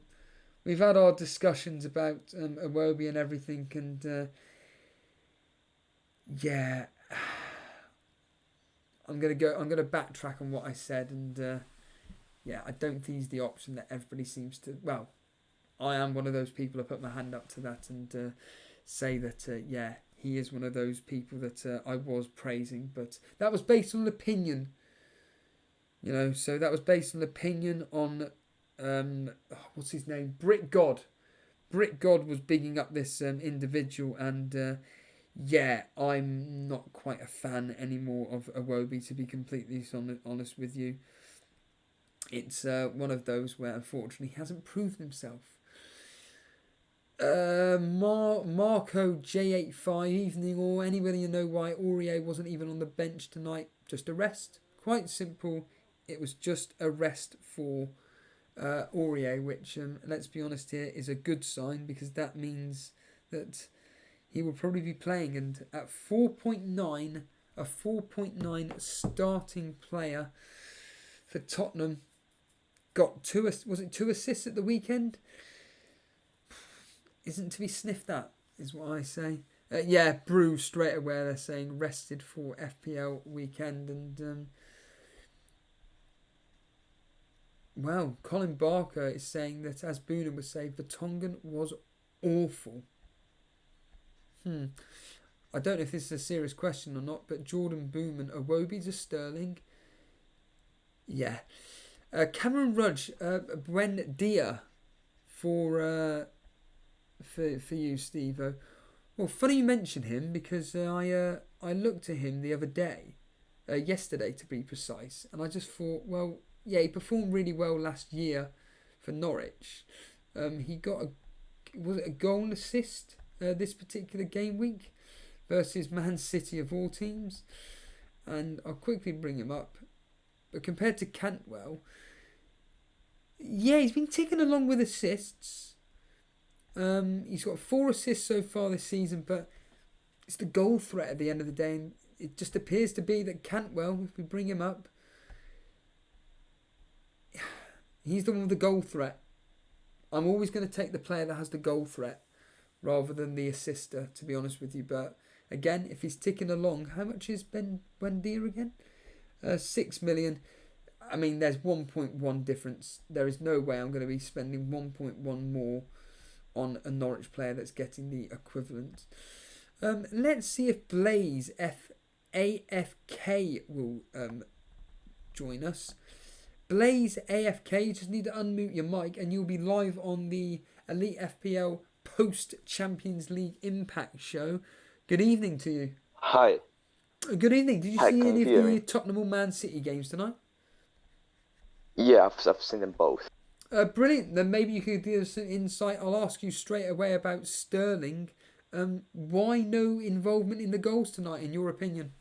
we've had our discussions about Iwobi and everything, and yeah, I'm gonna backtrack on what I said, and yeah, I don't think he's the option that everybody seems to. Well, I am one of those people. I put my hand up to that and say that yeah, he is one of those people that I was praising, but that was based on opinion. So that was based on opinion on what's his name? Brick God. Brick God was bigging up this individual, and yeah, I'm not quite a fan anymore of Iwobi, to be completely honest with you. It's one of those where unfortunately he hasn't proved himself. Marco J85, evening or anybody why Aurier wasn't even on the bench tonight? Just a rest. Quite simple. It was just a rest for Aurier, which let's be honest here is a good sign, because that means that he will probably be playing, and at 4.9, a 4.9 starting player for Tottenham, got two assists at the weekend? Isn't to be sniffed at, is what I say. Yeah, Brew straight away, they're saying rested for FPL weekend, and well, Colin Barker is saying that, as Buna would say, Vertonghen was awful. I don't know if this is a serious question or not, but Jordan Booman, Iwobi to Sterling. Yeah. Cameron Rudge, Buen Dia for you, Steve-O. Well, funny you mention him, because I looked at him the other day, yesterday to be precise, and I just thought, well, yeah, he performed really well last year for Norwich. He got was it a goal and assist this particular game week versus Man City of all teams, and I'll quickly bring him up. But compared to Cantwell, yeah, he's been ticking along with assists. He's got 4 assists so far this season, but it's the goal threat at the end of the day, and it just appears to be that Cantwell, if we bring him up, he's the one with the goal threat. I'm always going to take the player that has the goal threat rather than the assister, to be honest with you. But again, if he's ticking along, how much is Buendia again? 6 million. I mean, there's 1.1 difference. There is no way I'm going to be spending 1.1 more on a Norwich player that's getting the equivalent. Let's see if Blaze AFK will join us. Blaze AFK, you just need to unmute your mic and you'll be live on the Elite FPL post-Champions League Impact show. Good evening to you. Hi. Good evening. Did you see any of the Tottenham or Man City games tonight? Yeah, I've seen them both. Brilliant. Then maybe you could give us some insight. I'll ask you straight away about Sterling. Why no involvement in the goals tonight, in your opinion?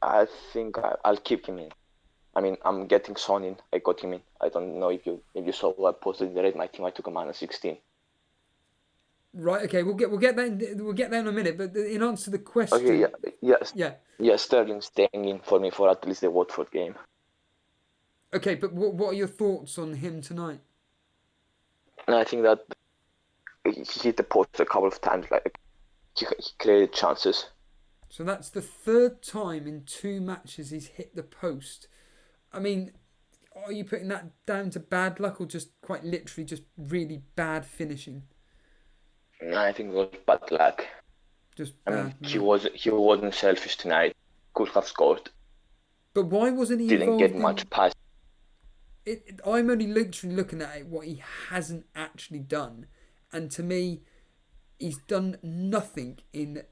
I think I'll keep him in. I mean, I'm getting Son in. I got him in. I don't know if you saw what I posted in the Rate My Team. I took a man at 16. Right. Okay. We'll get that. We'll get there in a minute. But in answer to the question. Okay. Yeah. Yeah. Sterling staying in for me for at least the Watford game. Okay, but what are your thoughts on him tonight? And I think that he hit the post a couple of times. Like he created chances. So that's the third time in 2 matches he's hit the post. I mean, are you putting that down to bad luck or just quite literally just really bad finishing? I think it was bad luck. Just I bad mean, luck. he wasn't selfish tonight. Could have scored. But why wasn't he Didn't involved get much in... pass. I'm only literally looking at it, what he hasn't actually done. And to me, he's done nothing in...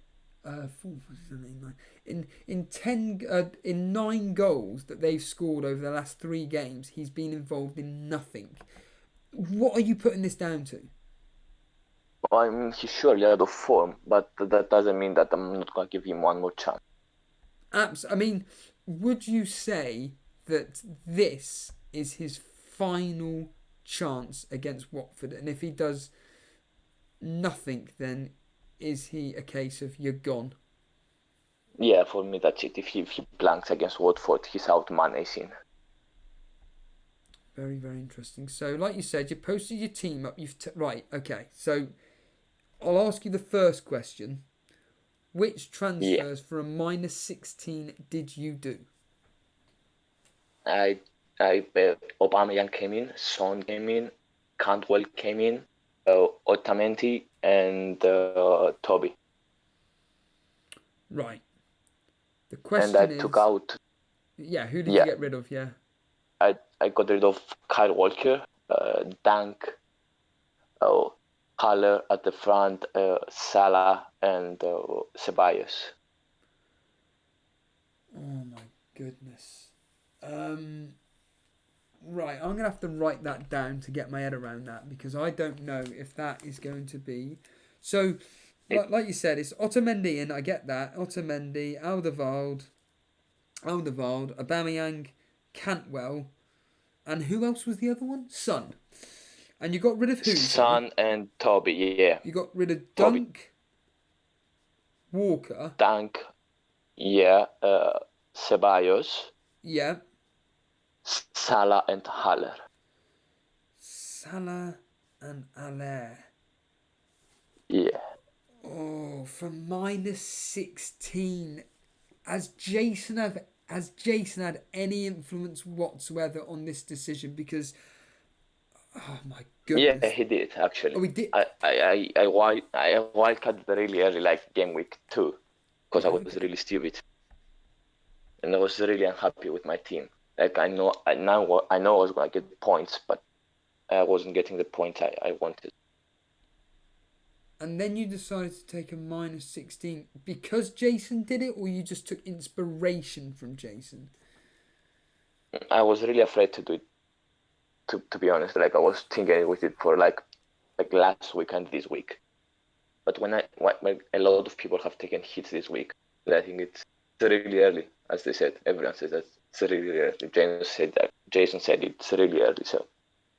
in 9 goals that they've scored over the last 3 games, he's been involved in nothing. What are you putting this down to? Well, I mean, he's surely out of form, but that doesn't mean that I'm not going to give him one more chance. I mean, would you say that this is his final chance against Watford? And if he does nothing, then is he a case of you're gone? Yeah, for me that's it. If he blanks against Watford, he's out. Mane's in. Very, very interesting. So, like you said, you posted your team up. Right, okay. So, I'll ask you the first question. Which transfers for a -16 did you do? I Aubameyang came in, Son came in, Cantwell came in, Otamendi and Toby. Right. The question and I is... took out. Yeah, who did you get rid of? Yeah. I got rid of Kyle Walker, Dunk, Haller at the front, Salah and Ceballos. Oh my goodness. Right, I'm going to have to write that down to get my head around that because I don't know if that is going to be... So, like you said, it's Otamendi and I get that. Otamendi, Alderweireld, Aubameyang, Cantwell, and who else was the other one? Son. And you got rid of who? Son and Toby, yeah. You got rid of Toby. Dunk, Walker. Dunk, yeah. Ceballos. Yeah. Salah and Haller. Salah and Haller. Yeah. Oh, for -16. Has Jason had any influence whatsoever on this decision? Because, oh my goodness. Yeah, he did actually. Oh, he did. I wildcarded really early, like game week 2, because I was really stupid, and I was really unhappy with my team. Like I know I was gonna get points, but I wasn't getting the points I wanted. And then you decided to take a -16 because Jason did it, or you just took inspiration from Jason? I was really afraid to do it. To be honest, like I was thinking with it for like last week and this week, but when a lot of people have taken hits this week, I think it's really early, as they said. Everyone says that it's really early. Jason said it's really early. So,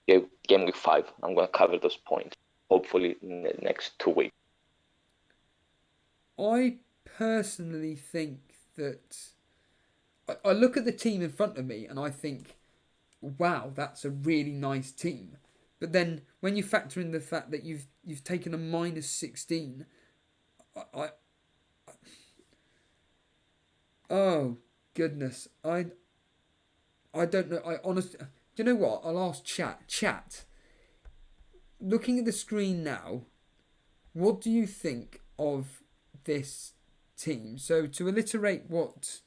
yeah, game week 5, I'm gonna cover those points. Hopefully in the next 2 weeks. I personally think that I look at the team in front of me and I think, wow, that's a really nice team. But then when you factor in the fact that you've taken a -16, oh goodness, I don't know. I honestly, do you know what? I'll ask chat. Looking at the screen now, what do you think of this team? So to alliterate what's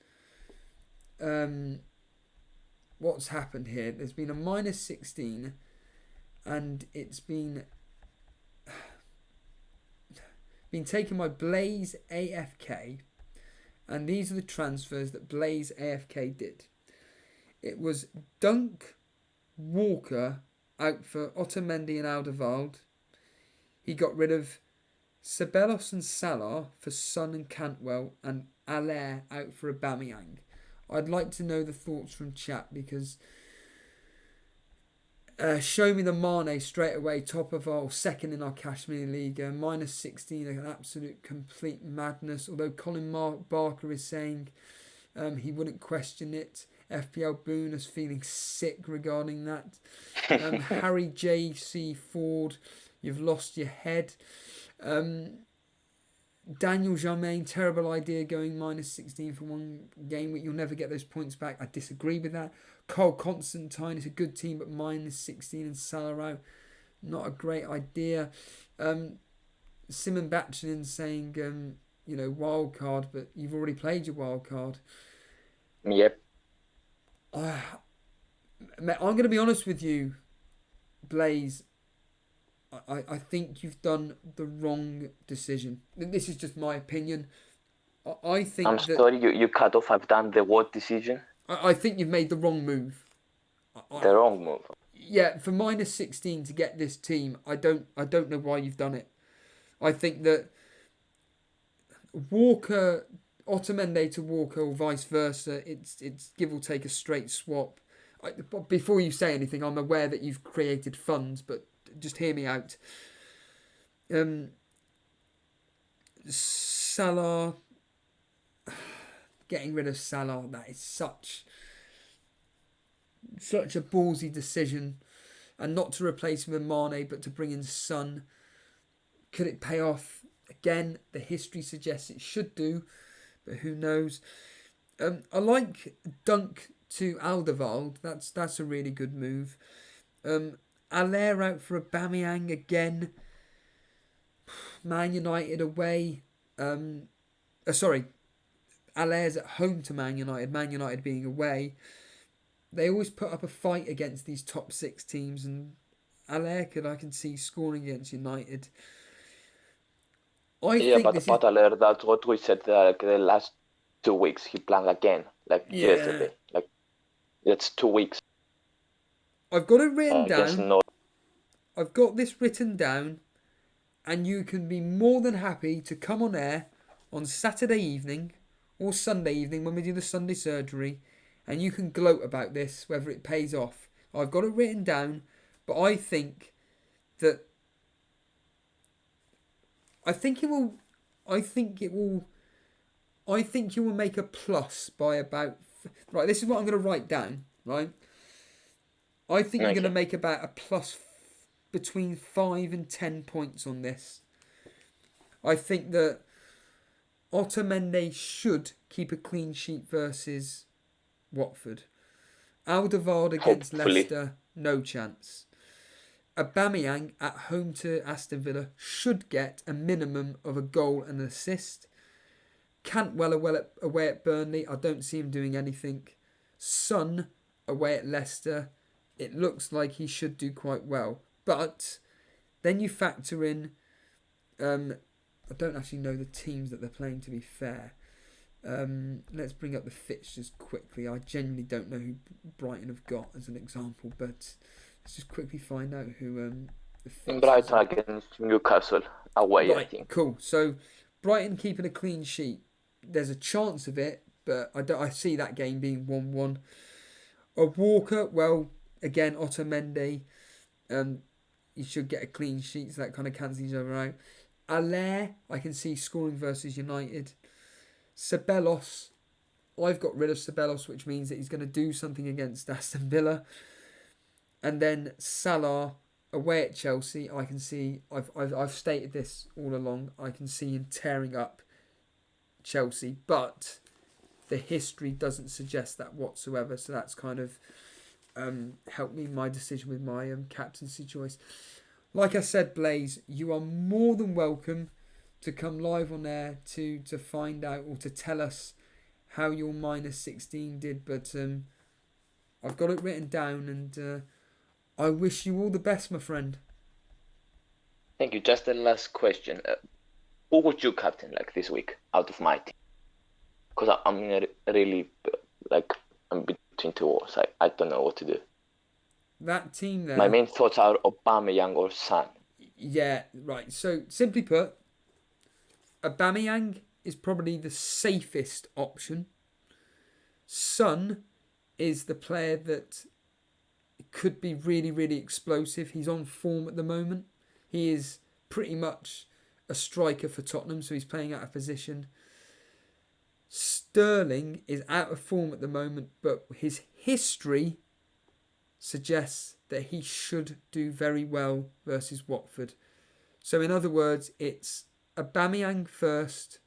happened here, there's been a -16 and it's been taken by Blaze AFK, and these are the transfers that Blaze AFK did. It was Dunk, Walker out for Otamendi and Alderweireld. He got rid of Ceballos and Salah for Son and Cantwell, and Haller out for Aubameyang. I'd like to know the thoughts from chat because show me the Mane straight away, top of our second in our Kashmir League, -16, an absolute complete madness. Although Colin Barker is saying he wouldn't question it. FPL Buna's feeling sick regarding that. Harry J.C. Ford, you've lost your head. Daniel Germain, terrible idea going -16 for one game week. You'll never get those points back. I disagree with that. Cole Constantine is a good team, but -16 and Salah out. Not a great idea. Simon Batchelin saying, wild card, but you've already played your wild card. Yep. I'm going to be honest with you, Blaze. I think you've done the wrong decision. This is just my opinion. I think sorry, you cut off. I've done the what decision? I think you've made the wrong move. The wrong move. Yeah, for -16 to get this team, I don't know why you've done it. I think that Walker, Otamendi to Walker, or vice versa, it's give or take a straight swap. Before you say anything, I'm aware that you've created funds, but just hear me out. Salah, getting rid of Salah, that is such a ballsy decision, and not to replace him with Mane, but to bring in Son. Could it pay off? Again, the history suggests it should do, but who knows? I like Dunk to Alderweireld. That's a really good move. Allaire out for Aubameyang again. Man United away. Allaire's at home to Man United. Man United being away. They always put up a fight against these top 6 teams, and Allaire I can see scoring against United. But Allaire, that's what we said the last 2 weeks. He played again, yesterday. That's 2 weeks. I've got it written down. I've got this written down, and you can be more than happy to come on air on Saturday evening or Sunday evening when we do the Sunday surgery, and you can gloat about this, whether it pays off. I've got it written down, but I think that you will make a plus by about... Right, this is what I'm going to write down, right? I think you're going to make about a plus between 5 and 10 points on this. I think that Otamendi should keep a clean sheet versus Watford. Alderweireld against Leicester, no chance. Aubameyang at home to Aston Villa should get a minimum of a goal and an assist. Cantwell away at Burnley, I don't see him doing anything. Son away at Leicester, it looks like he should do quite well. But then you factor in, I don't actually know the teams that they're playing, to be fair. Let's bring up the fixtures quickly. I genuinely don't know who Brighton have got as an example, but let's just quickly find out who the fixtures Brighton against Newcastle away, right, I think. Cool. So Brighton keeping a clean sheet. There's a chance of it, but I see that game being 1-1. A Walker, well, again, Otamendi, he should get a clean sheet, so that kind of cancels each other out. Allaire, I can see scoring versus United. Ceballos, I've got rid of Ceballos, which means that he's going to do something against Aston Villa. And then Salah away at Chelsea, I can see, I've stated this all along, I can see him tearing up Chelsea, but the history doesn't suggest that whatsoever, so that's kind of helped me in my decision with my captaincy choice. Like I said, Blaze, you are more than welcome to come live on air to find out or to tell us how your -16 did, but I've got it written down, and I wish you all the best, my friend. Thank you. Just the last question. Who would you captain this week out of my team? Because I'm really I'm between two wars. I don't know what to do. That team there. My main thoughts are Aubameyang or Son. Yeah, right. So simply put, Aubameyang is probably the safest option. Son is the player that could be really, really explosive. He's on form at the moment. He is pretty much a striker for Tottenham, so he's playing out of position. Sterling is out of form at the moment, but his history suggests that he should do very well versus Watford. So in other words, it's Aubameyang first,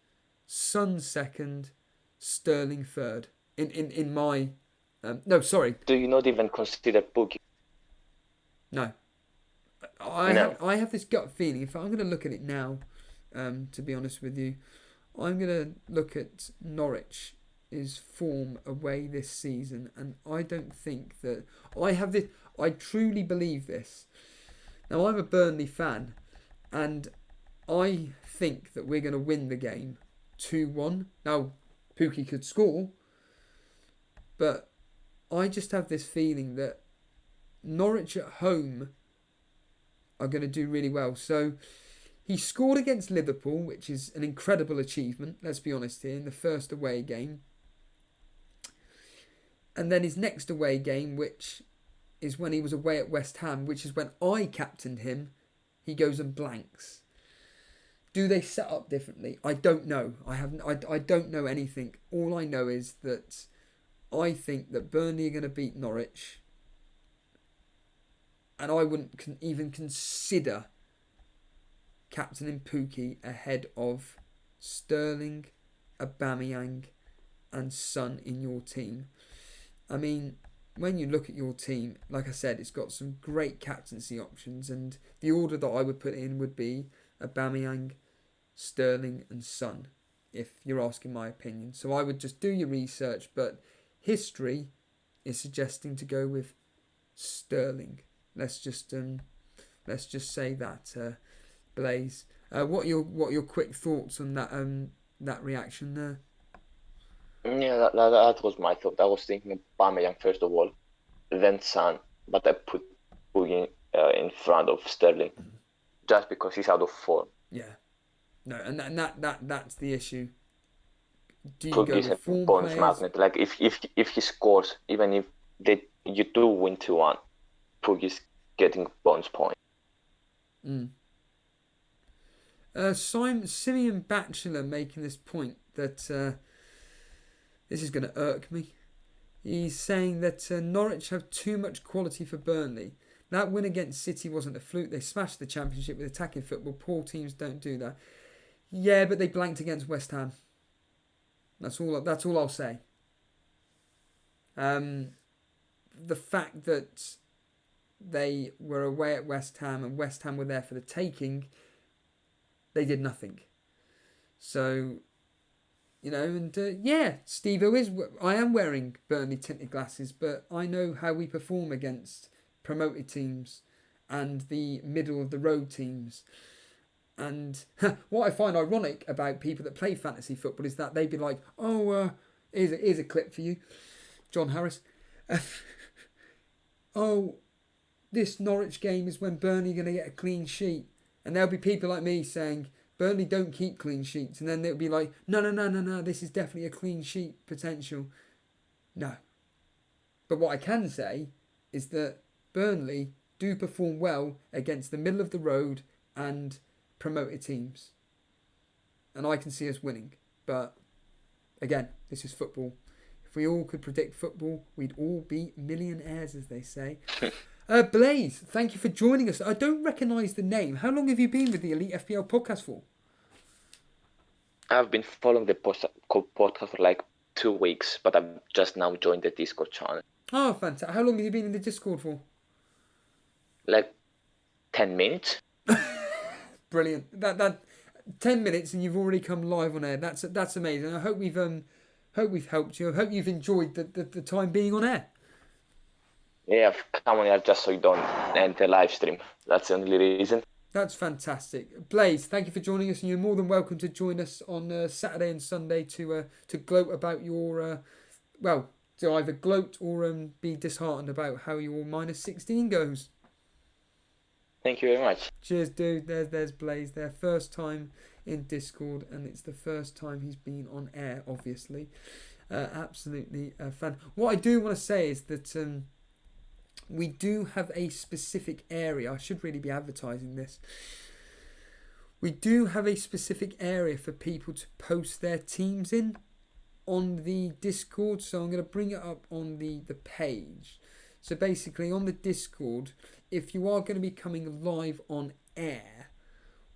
Son second, Sterling third. In my no, sorry. Do you not even consider Pookie? No. I have this gut feeling. If I'm going to look at it now, to be honest with you, I'm going to look at Norwich's form away this season, and I don't think that I have this. I truly believe this. Now, I'm a Burnley fan, and I think that we're going to win the game 2-1. Now, Pookie could score, but I just have this feeling that Norwich at home are going to do really well. So he scored against Liverpool, which is an incredible achievement, let's be honest here, in the first away game. And then his next away game, which is when he was away at West Ham, which is when I captained him, he goes and blanks. Do they set up differently? I don't know. I don't know anything. All I know is that I think that Burnley are going to beat Norwich. And I wouldn't even consider captaining Pookie ahead of Sterling, Aubameyang and Son in your team. I mean, when you look at your team, like I said, it's got some great captaincy options, and the order that I would put in would be Aubameyang, Sterling and Son, if you're asking my opinion. So I would just do your research, but history is suggesting to go with Sterling. Let's just say that, Blaze. What are your quick thoughts on that reaction there? Yeah, that was my thought. I was thinking Aubameyang first of all, then Son, but I put Pookie in front of Sterling, just because he's out of form. Yeah, no, and that's the issue. Do you Pookie go is with a form bonus players? magnet. Like if he scores, even if you do win 2-1, Pookie's getting bonus points. Simeon Batchelor making this point that this is going to irk me. He's saying that Norwich have too much quality for Burnley. That win against City wasn't a fluke. They smashed the Championship with attacking football. Poor teams don't do that. Yeah, but they blanked against West Ham. That's all I'll say. The fact that they were away at West Ham and West Ham were there for the taking, they did nothing. So, and Steve-O I am wearing Burnley tinted glasses, but I know how we perform against promoted teams and the middle of the road teams. And what I find ironic about people that play fantasy football is that they'd be like, here's a clip for you, John Harris. This Norwich game is when Burnley are going to get a clean sheet. And there'll be people like me saying, Burnley don't keep clean sheets. And then they'll be like, no, this is definitely a clean sheet potential. No. But what I can say is that Burnley do perform well against the middle of the road and promoted teams. And I can see us winning. But again, this is football. If we all could predict football, we'd all be millionaires, as they say. Blaze, thank you for joining us. I don't recognise the name. How long have you been with the Elite FPL podcast for? I've been following the podcast for like 2 weeks, but I've just now joined the Discord channel. Oh, fantastic. How long have you been in the Discord for? Like 10 minutes. Brilliant. That 10 minutes and you've already come live on air. That's amazing. I hope we've helped you. I hope you've enjoyed the time being on air. Yeah, I've come on here just so you don't end the live stream. That's the only reason. That's fantastic. Blaze, thank you for joining us, and you're more than welcome to join us on Saturday and Sunday to gloat about your, to either gloat or be disheartened about how your minus 16 goes. Thank you very much. Cheers, dude. There's Blaze. Their first time in Discord, and it's the first time he's been on air, obviously. Absolutely fan. What I do want to say is that we do have a specific area. I should really be advertising this. We do have a specific area for people to post their teams in on the Discord. So I'm going to bring it up on the page. So basically on the Discord, if you are going to be coming live on air,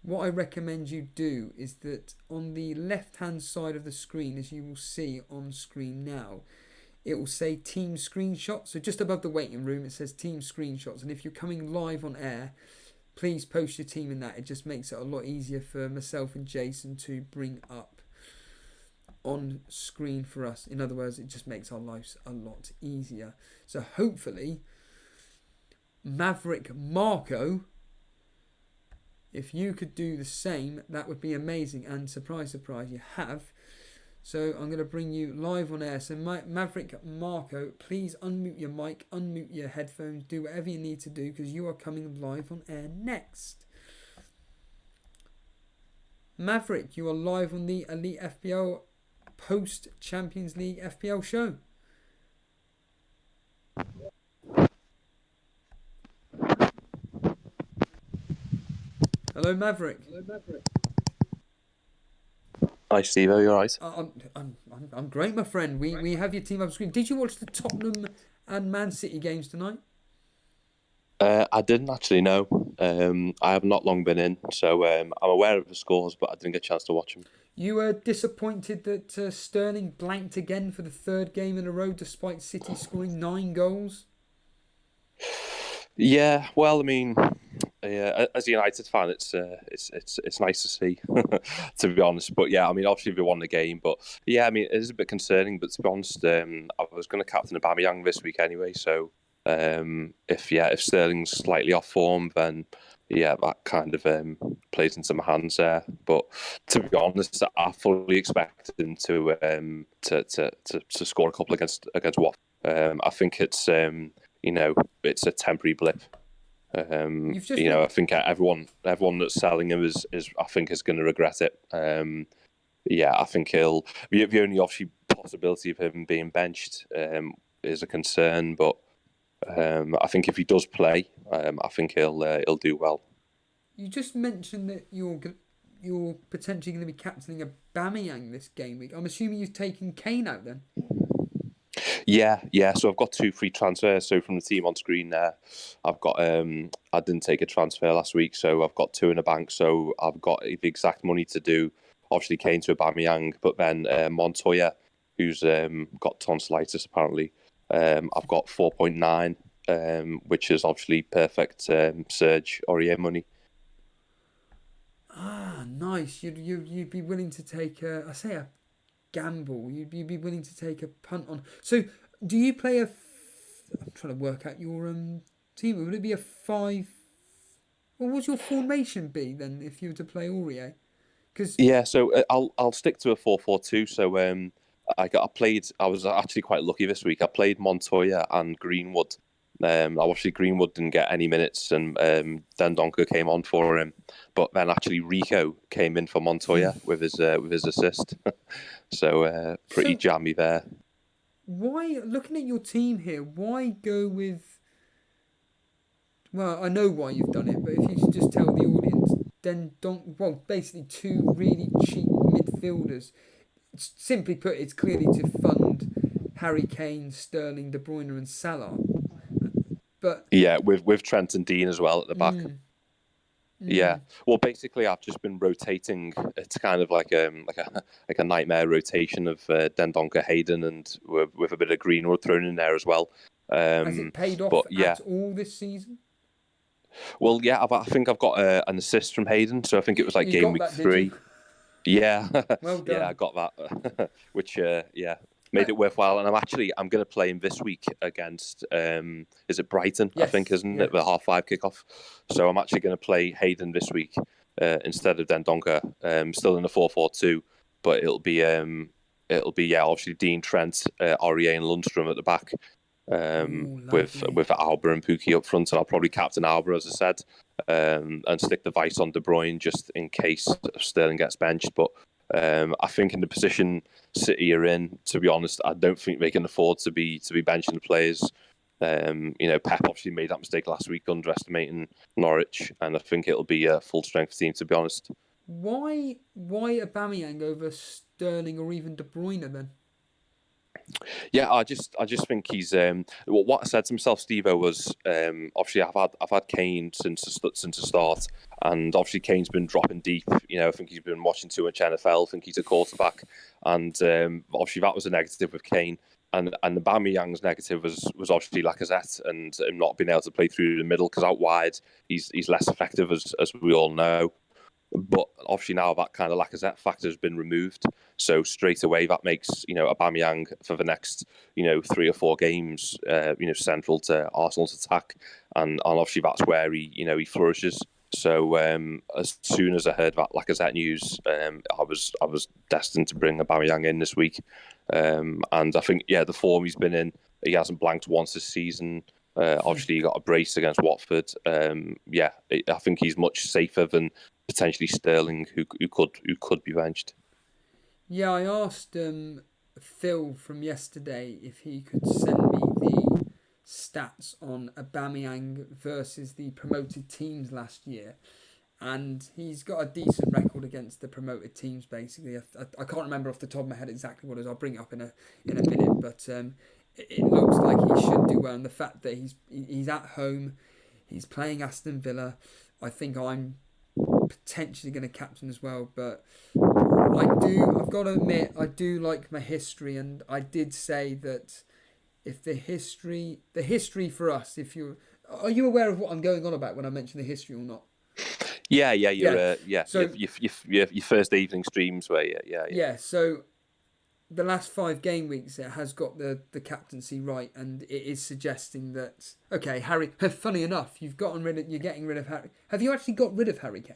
what I recommend you do is that on the left-hand side of the screen, as you will see on screen now, it will say Team Screenshots. So just above the waiting room, it says Team Screenshots. And if you're coming live on air, please post your team in that. It just makes it a lot easier for myself and Jason to bring up on screen for us. In other words, it just makes our lives a lot easier. So hopefully, Maverick Marco, if you could do the same, that would be amazing. And surprise, surprise, you have. So I'm going to bring you live on air. So Maverick Marco, please unmute your mic, unmute your headphones, do whatever you need to do because you are coming live on air next. Maverick, you are live on the Elite FPL post-Champions League FPL show. Hello, Maverick. Hi, Steve. Are you alright? I'm great, my friend. We have your team up screen. Did you watch the Tottenham and Man City games tonight? I didn't actually know. I have not long been in, so I'm aware of the scores, but I didn't get a chance to watch them. You were disappointed that Sterling blanked again for the third game in a row, despite City scoring 9 goals? Yeah, well, I mean, as a United fan, it's nice to see, to be honest. But yeah, I mean, obviously we won the game, but yeah, I mean, it is a bit concerning. But to be honest, I was going to captain Aubameyang this week anyway. So if Sterling's slightly off form, then yeah, that kind of plays into my hands there. But to be honest, I fully expect him to score a couple against Watford. I think it's it's a temporary blip. I think everyone that's selling him is I think is going to regret it. I think he'll. The only obviously possibility of him being benched is a concern, but I think if he does play, I think he'll do well. You just mentioned that you're potentially going to be captaining Aubameyang this game week. I'm assuming you've taken Kane out then. Yeah. So I've got 2 free transfers. So from the team on screen there, I've got. I didn't take a transfer last week, so I've got 2 in the bank. So I've got the exact money to do. Obviously, Kane to Aubameyang, but then Montoya, who's got tonsillitis apparently. I've got 4.9, which is obviously perfect Serge Aurier money. Ah, nice. You'd be willing to take a gamble. You'd be willing to take a punt on. So, do you play I'm trying to work out your team. Would it be a 5? What would your formation be then if you were to play Aurier? So I'll stick to a 4-4-2. So I was actually quite lucky this week. I played Montoya and Greenwood. Obviously Greenwood didn't get any minutes, and Dendoncker came on for him. But then actually Rico came in for Montoya with his assist. So pretty jammy there. Why, looking at your team here, why go with? Well, I know why you've done it, but if you could just tell the audience, basically 2 really cheap midfielders. Simply put, it's clearly to fund Harry Kane, Sterling, De Bruyne, and Salah. But yeah, with Trent and Dean as well at the back. Yeah, well, basically, I've just been rotating. It's kind of like a nightmare rotation of Dendoncker, Hayden, and with a bit of Greenwood thrown in there as well. Has it paid off at all this season? Well, yeah, I think I've got an assist from Hayden, so I think it was like game week 3. Yeah, well done. Yeah, I got that, which made it worthwhile. And I'm going to play him this week against is it Brighton? Yes, I think, isn't it, the 5:30 kickoff? So I'm actually going to play Hayden this week instead of Dendoncker. Still in the 4-4-2, but it'll be obviously Dean, Trent, Aurier, and Lundstrom at the back. With Alba and Pukki up front, and I'll probably captain Alba, as I said, and stick the vice on De Bruyne just in case Sterling gets benched. But I think in the position City are in, to be honest, I don't think they can afford to be benching the players. Pep obviously made that mistake last week, underestimating Norwich, and I think it'll be a full strength team, to be honest. Why Aubameyang over Sterling or even De Bruyne then? Yeah, I just think he's what I said to myself, Steve, was obviously I've had Kane since the start, And obviously Kane's been dropping deep. I think he's been watching too much NFL. I think he's a quarterback, and obviously that was a negative with Kane. And the Aubameyang's negative was obviously Lacazette and him not being able to play through the middle, because out wide he's less effective, as we all know. But obviously now that kind of Lacazette factor has been removed, so straight away that makes Aubameyang for the next 3 or 4 games central to Arsenal's attack, and obviously that's where he flourishes. So as soon as I heard that Lacazette news, I was destined to bring Aubameyang in this week, and I think the form he's been in, he hasn't blanked once this season. Obviously he got a brace against Watford. I think he's much safer than potentially Sterling, who could be benched. Yeah, I asked Phil from yesterday if he could send me the stats on Aubameyang versus the promoted teams last year, and he's got a decent record against the promoted teams. Basically, I can't remember off the top of my head exactly what it is. I'll bring it up in a minute, but it looks like he should do well. And the fact that he's at home, he's playing Aston Villa, I think I'm potentially going to captain as well. But I've got to admit, I do like my history, and I did say that if the history for us, are you aware of what I'm going on about when I mention the history or not? Yeah. So your first evening streams where yeah. So the last 5 game weeks, it has got the captaincy right, and it is suggesting that Harry. Funny enough, you're getting rid of Harry. Have you actually got rid of Harry Kane?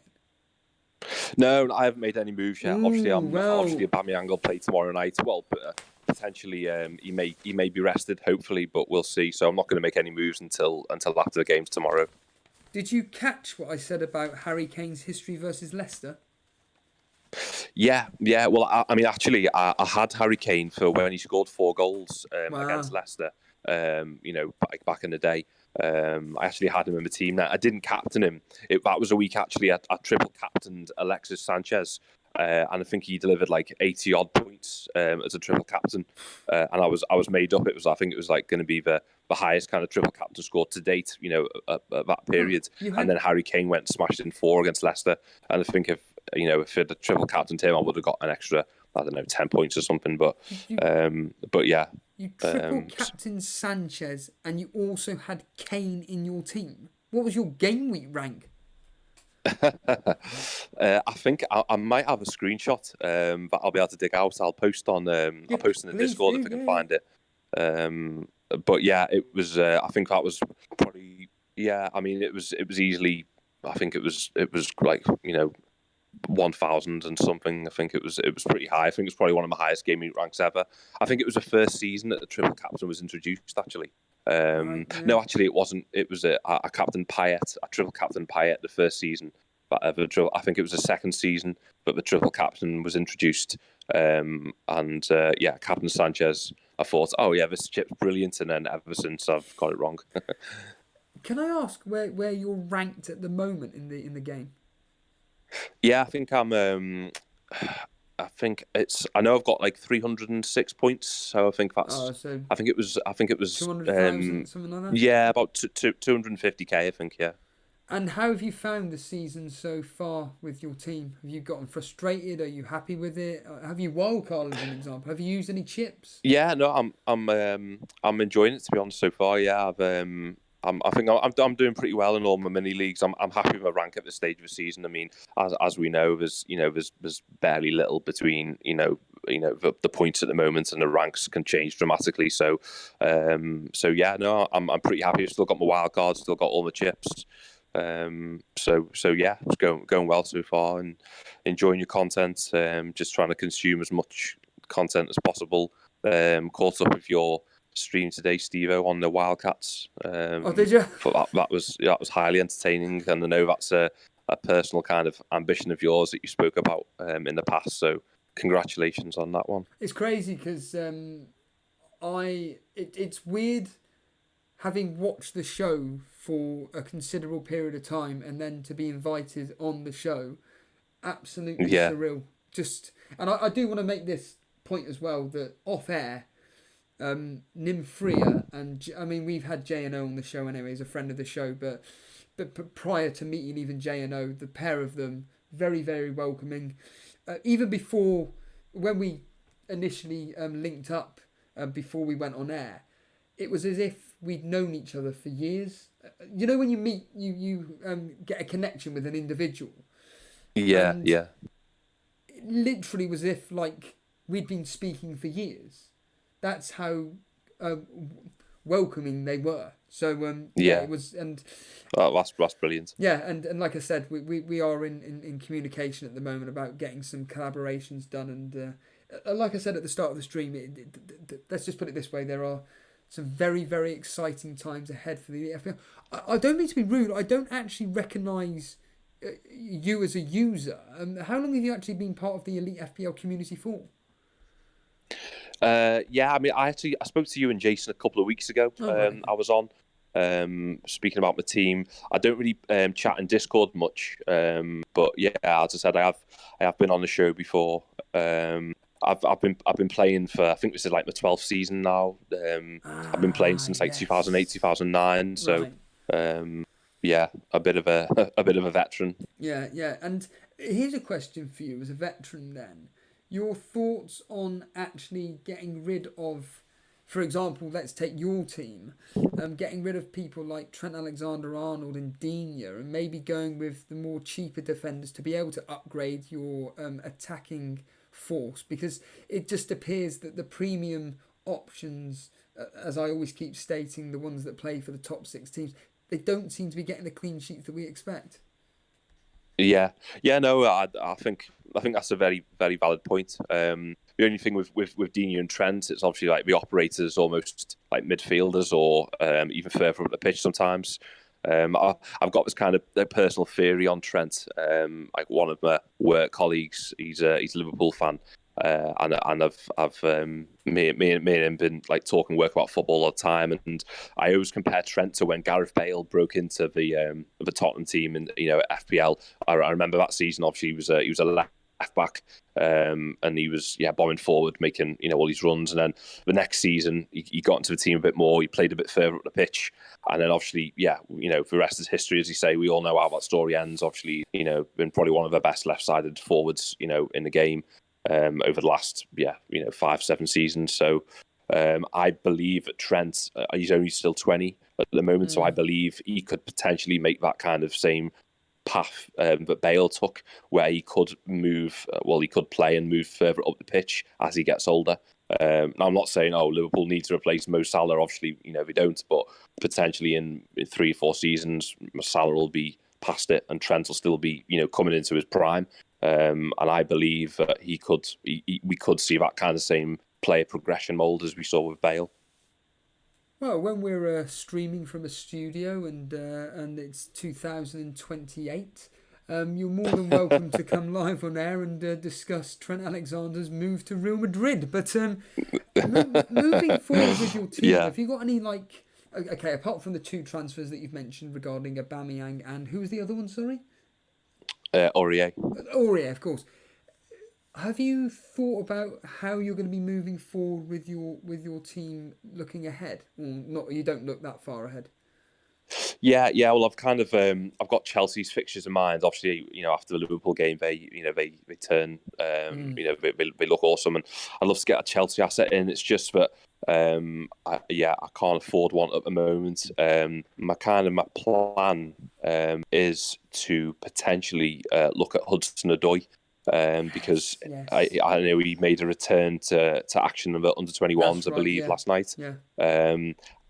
No, I haven't made any moves yet. Obviously, Obviously Aubameyang will play tomorrow night. Well, potentially he may be rested, hopefully, but we'll see. So I'm not going to make any moves until after the games tomorrow. Did you catch what I said about Harry Kane's history versus Leicester? Yeah. Well, I mean, actually, I had Harry Kane for when he scored 4 goals against Leicester. Back in the day. I actually had him in the team. Now, I didn't captain him. That was a week actually. I triple captained Alexis Sanchez, and I think he delivered like 80 odd points as a triple captain. And I was made up. I think it was like going to be the highest kind of triple captain score to date. At that period. And then Harry Kane went and smashed in 4 against Leicester. And I think if the triple captained him, I would have got an extra, I don't know, 10 points or something. But yeah. You triple captain Sanchez, and you also had Kane in your team. What was your game week rank? I think I might have a screenshot that I'll be able to dig out. I'll post on I'll post in the Discord if I can find it. But yeah, it was. I think that was probably. Yeah, I mean, it was easily. I think it was like 1,000 and something. I think it was pretty high. I think it was probably one of my highest game week ranks ever. I think it was the first season that the triple captain was introduced. Actually, no, actually it wasn't. It was a captain Payet, a triple captain Payet the first season. But I think it was the second season, but the triple captain was introduced. Captain Sanchez. I thought, oh yeah, this chip's brilliant, and then ever since I've got it wrong. Can I ask where you're ranked at the moment in the game? Yeah, I think I'm. I know I've got like 306 points, so I think that's. I think it was. 200,000, something like that. Yeah, about 250k. I think. Yeah. And how have you found the season so far with your team? Have you gotten frustrated? Are you happy with it? Have you wildcarded, as an example? Have you used any chips? Yeah, no, I'm enjoying it, to be honest, so far. Yeah, I think I'm doing pretty well in all my mini leagues. I'm happy with my rank at this stage of the season. I mean, as we know, there's barely little between the points at the moment, and the ranks can change dramatically. So yeah, no, I'm pretty happy. I've still got my wild cards, still got all my chips. So yeah, it's going well so far, and enjoying your content. Just trying to consume as much content as possible. Caught up with your stream today, Steve-O, on the Wildcats. Did you? That was highly entertaining, and I know that's a personal kind of ambition of yours that you spoke about in the past. So congratulations on that one. It's crazy because it's weird having watched the show for a considerable period of time and then to be invited on the show. Absolutely surreal. And I do want to make this point as well, that off air, Nimfria, and I mean, we've had J&O on the show anyway, he's a friend of the show, but but prior to meeting even J and O, the pair of them, very, very welcoming. Even before, when we initially linked up before we went on air, it was as if we'd known each other for years. You know, when you meet, you get a connection with an individual. Yeah, And yeah. It literally was if like we'd been speaking for years. That's how welcoming they were. So it was, and that's brilliant. yeah, and like I said, we are in communication at the moment about getting some collaborations done, and like I said at the start of the stream, let's just put it this way: there are some very, very exciting times ahead for the FPL. I don't mean to be rude. I don't actually recognise you as a user. How long have you actually been part of the Elite FPL community for? Yeah, I mean, I spoke to you and Jason a couple of weeks ago. Right. I was on speaking about my team. I don't really chat in Discord much, but yeah, as I said, I have been on the show before. I've been playing for, I think this is like my 12th season now. I've been playing since like 2008, 2009. So Right. yeah, a bit of a veteran. Yeah. And here's a question for you as a veteran then. Your thoughts on actually getting rid of, for example, let's take your team, getting rid of people like Trent Alexander-Arnold and Digne, and maybe going with the more cheaper defenders to be able to upgrade your attacking force, because it just appears that the premium options, as I always keep stating, the ones that play for the top 6 teams, they don't seem to be getting the clean sheets that we expect. Yeah, no, I think that's a very, very valid point. The only thing with Digne and Trent, it's obviously like the operators almost like midfielders or even further up the pitch sometimes. I've got this kind of personal theory on Trent. Like one of my work colleagues, he's a Liverpool fan, and I've me and him been like talking work about football all the time, and I always compare Trent to when Gareth Bale broke into the Tottenham team in FPL. I remember that season. Obviously, he was a left back, and he was bombing forward, making all these runs. And then the next season, he got into the team a bit more. He played a bit further up the pitch, and then obviously, the rest is history, as you say. We all know how that story ends. Obviously, been probably one of the best left-sided forwards, in the game. Over the last 5-7 seasons. So I believe Trent, he's only still 20 at the moment, so I believe he could potentially make that kind of same path that Bale took, where he could move, he could play and move further up the pitch as he gets older. Now, I'm not saying, Liverpool need to replace Mo Salah. Obviously, they don't, but potentially in 3 or 4 seasons, Salah will be past it and Trent will still be, coming into his prime. And I believe that we could see that kind of same player progression mould as we saw with Bale. Well, when we're streaming from a studio and it's 2028, you're more than welcome to come live on air and discuss Trent Alexander's move to Real Madrid. But moving forward with your team, have you got any okay, apart from the 2 transfers that you've mentioned regarding Aubameyang and who was the other one? Sorry. Aurier. Aurier, of course. Have you thought about how you're going to be moving forward with your team looking ahead? Well, not, you don't look that far ahead. Yeah. Well, I've kind of I've got Chelsea's fixtures in mind. Obviously, after the Liverpool game, they turn they look awesome, and I'd love to get a Chelsea asset in. It's just that I can't afford one at the moment. My plan is to potentially look at Hudson-Odoi. Because yes. I know he made a return to action of the under-21s, I believe, last night. Yeah.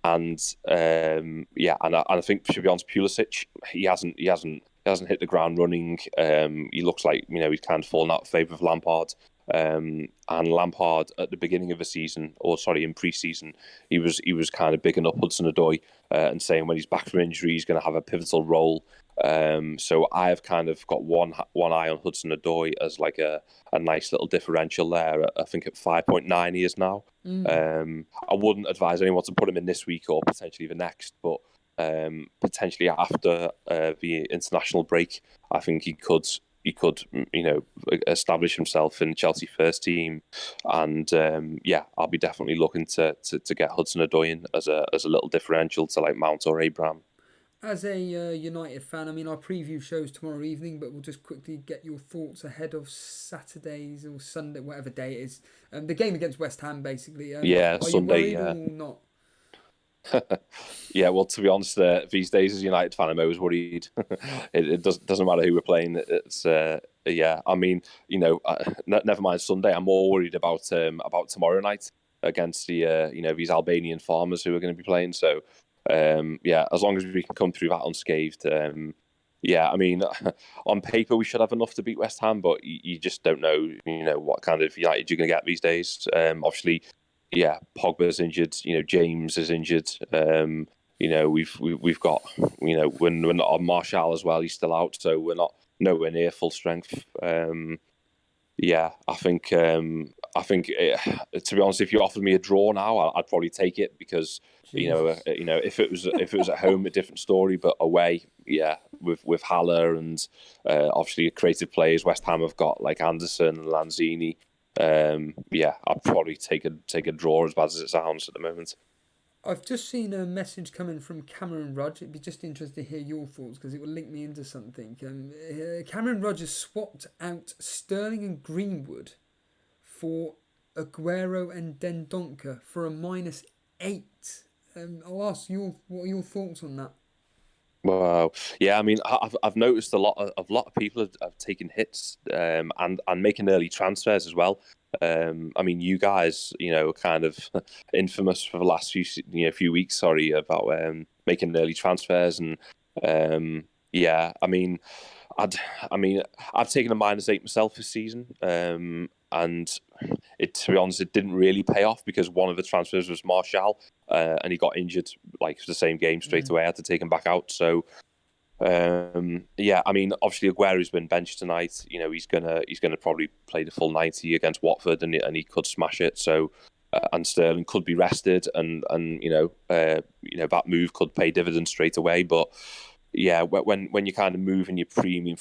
And I think, to be honest, Pulisic, he hasn't hit the ground running. He looks like he's kind of fallen out of favour of Lampard. And Lampard at the beginning of the season, in pre-season, he was kind of bigging up Hudson-Odoi and saying when he's back from injury, he's going to have a pivotal role. So I've kind of got one eye on Hudson-Odoi as like a nice little differential there. I think at 5.9 he is now. I wouldn't advise anyone to put him in this week or potentially the next, but potentially after the international break, I think he could establish himself in Chelsea first team, and I'll be definitely looking to get Hudson-Odoi in as a little differential to like Mount or Abraham. As a United fan, I mean, our preview shows tomorrow evening, but we'll just quickly get your thoughts ahead of Saturday's or Sunday, whatever day it is. The game against West Ham, basically. Yeah, Are you Sunday. worried or not? Yeah, well, to be honest, these days as a United fan, I'm always worried. It doesn't matter who we're playing. It's yeah. I mean, never mind Sunday. I'm more worried about tomorrow night against the these Albanian farmers who are going to be playing. So yeah, as long as we can come through that unscathed. Yeah, I mean, on paper we should have enough to beat West Ham, but you just don't know, what kind of United you're going to get these days. Obviously, yeah, Pogba's injured. James is injured. We've got we're not on Martial as well. He's still out, so we're not nowhere near full strength. Yeah, I think to be honest, if you offered me a draw now, I'd probably take it because if it was at home, a different story, but away, yeah, with Haller and obviously creative players, West Ham have got like Anderson and Lanzini. Yeah, I'd probably take a draw, as bad as it sounds at the moment. I've just seen a message coming from Cameron Rudge. It'd be just interesting to hear your thoughts because it will link me into something. Cameron Rudge has swapped out Sterling and Greenwood for Aguero and Dendonka for a -8. I'll ask what are your thoughts on that? Wow. Yeah, I mean, I've noticed a lot of people have taken hits and making early transfers as well. I mean, you guys, kind of infamous for the last few weeks. Sorry about making early transfers and yeah. I mean, I've taken a -8 myself this season, and to be honest, it didn't really pay off because one of the transfers was Martial, and he got injured like the same game straight away. I had to take him back out. So yeah, I mean, obviously Aguero's been benched tonight. He's gonna probably play the full 90 against Watford, and he could smash it. So and Sterling could be rested, and that move could pay dividends straight away. But yeah, when you're kind of moving your premium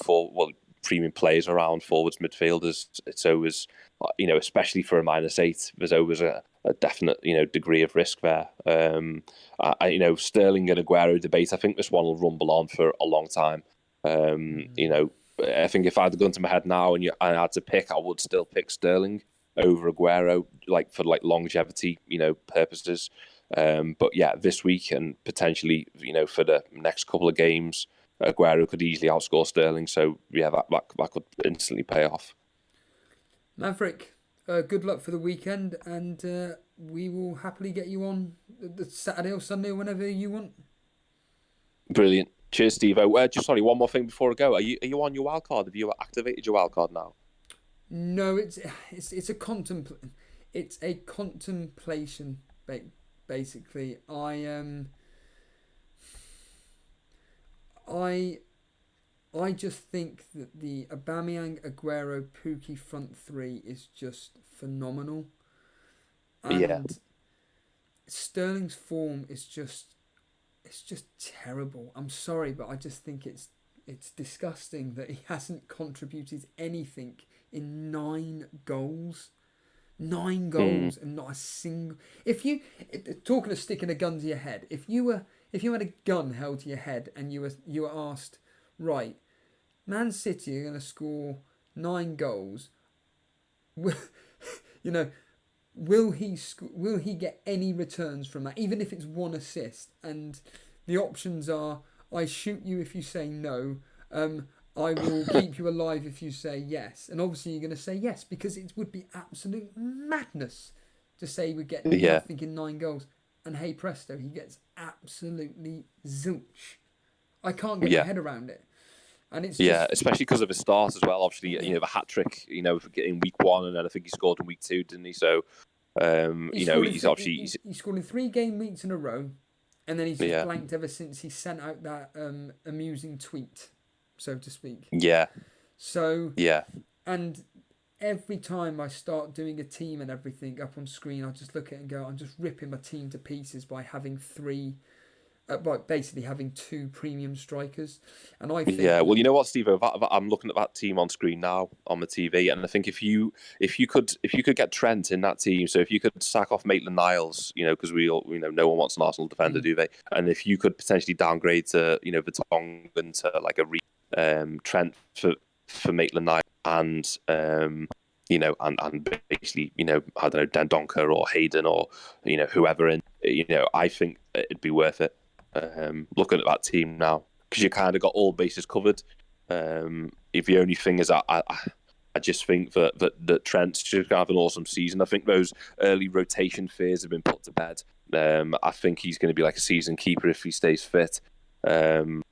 players around forwards, midfielders, it's always, especially for a -8, there's always a definite, degree of risk there. Sterling and Aguero debate, I think this one will rumble on for a long time. I think if I'd gone to my head now and I had to pick, I would still pick Sterling over Aguero, for longevity, purposes. But yeah, this week and potentially, for the next couple of games, Aguero could easily outscore Sterling. So yeah, that could instantly pay off. Maverick, good luck for the weekend, and we will happily get you on the Saturday or Sunday or whenever you want. Brilliant. Cheers, Steve. Just sorry, one more thing before I go. Are you on your wild card? Have you activated your wild card now? No, it's a contemplation. Basically, I just think that the Aubameyang, Aguero, Pukki front three is just phenomenal. And Yeah. Sterling's form is just terrible. I'm sorry, but I just think it's disgusting that he hasn't contributed anything in 9 goals. 9 goals and not a single. Talking of sticking a gun to your head, if you had a gun held to your head and you were asked, right, Man City are going to score 9 goals, will he get any returns from that, even if it's 1 assist? And the options are: I shoot you if you say no. I will keep you alive if you say yes. And obviously you're going to say yes because it would be absolute madness to say we get nothing in 9 goals. And hey presto, he gets absolutely zilch. I can't get my head around it. And it's especially because of his start as well. Obviously, the hat trick, in week 1, and then I think he scored in week 2, didn't he? So, he scored in 3 game weeks in a row, and then he's just blanked ever since he sent out that amusing tweet, so to speak. Yeah. So yeah, and every time I start doing a team and everything up on screen, I just look at it and go, I'm just ripping my team to pieces by having 3 basically having 2 premium strikers, and I think Well, you know what, Steve? I'm looking at that team on screen now on the TV, and I think if you could get Trent in that team, so if you could sack off Maitland-Niles, because no one wants an Arsenal defender, do they? And if you could potentially downgrade to Vertonghen to like a Trent for Maitland-Niles, and and basically I don't know, Dendoncker or Hayden or whoever in, I think it'd be worth it. Looking at that team now, because you kind of got all bases covered. If the only thing is, I just think that Trent's just going to have an awesome season. I think those early rotation fears have been put to bed. I think he's going to be like a season keeper if he stays fit. And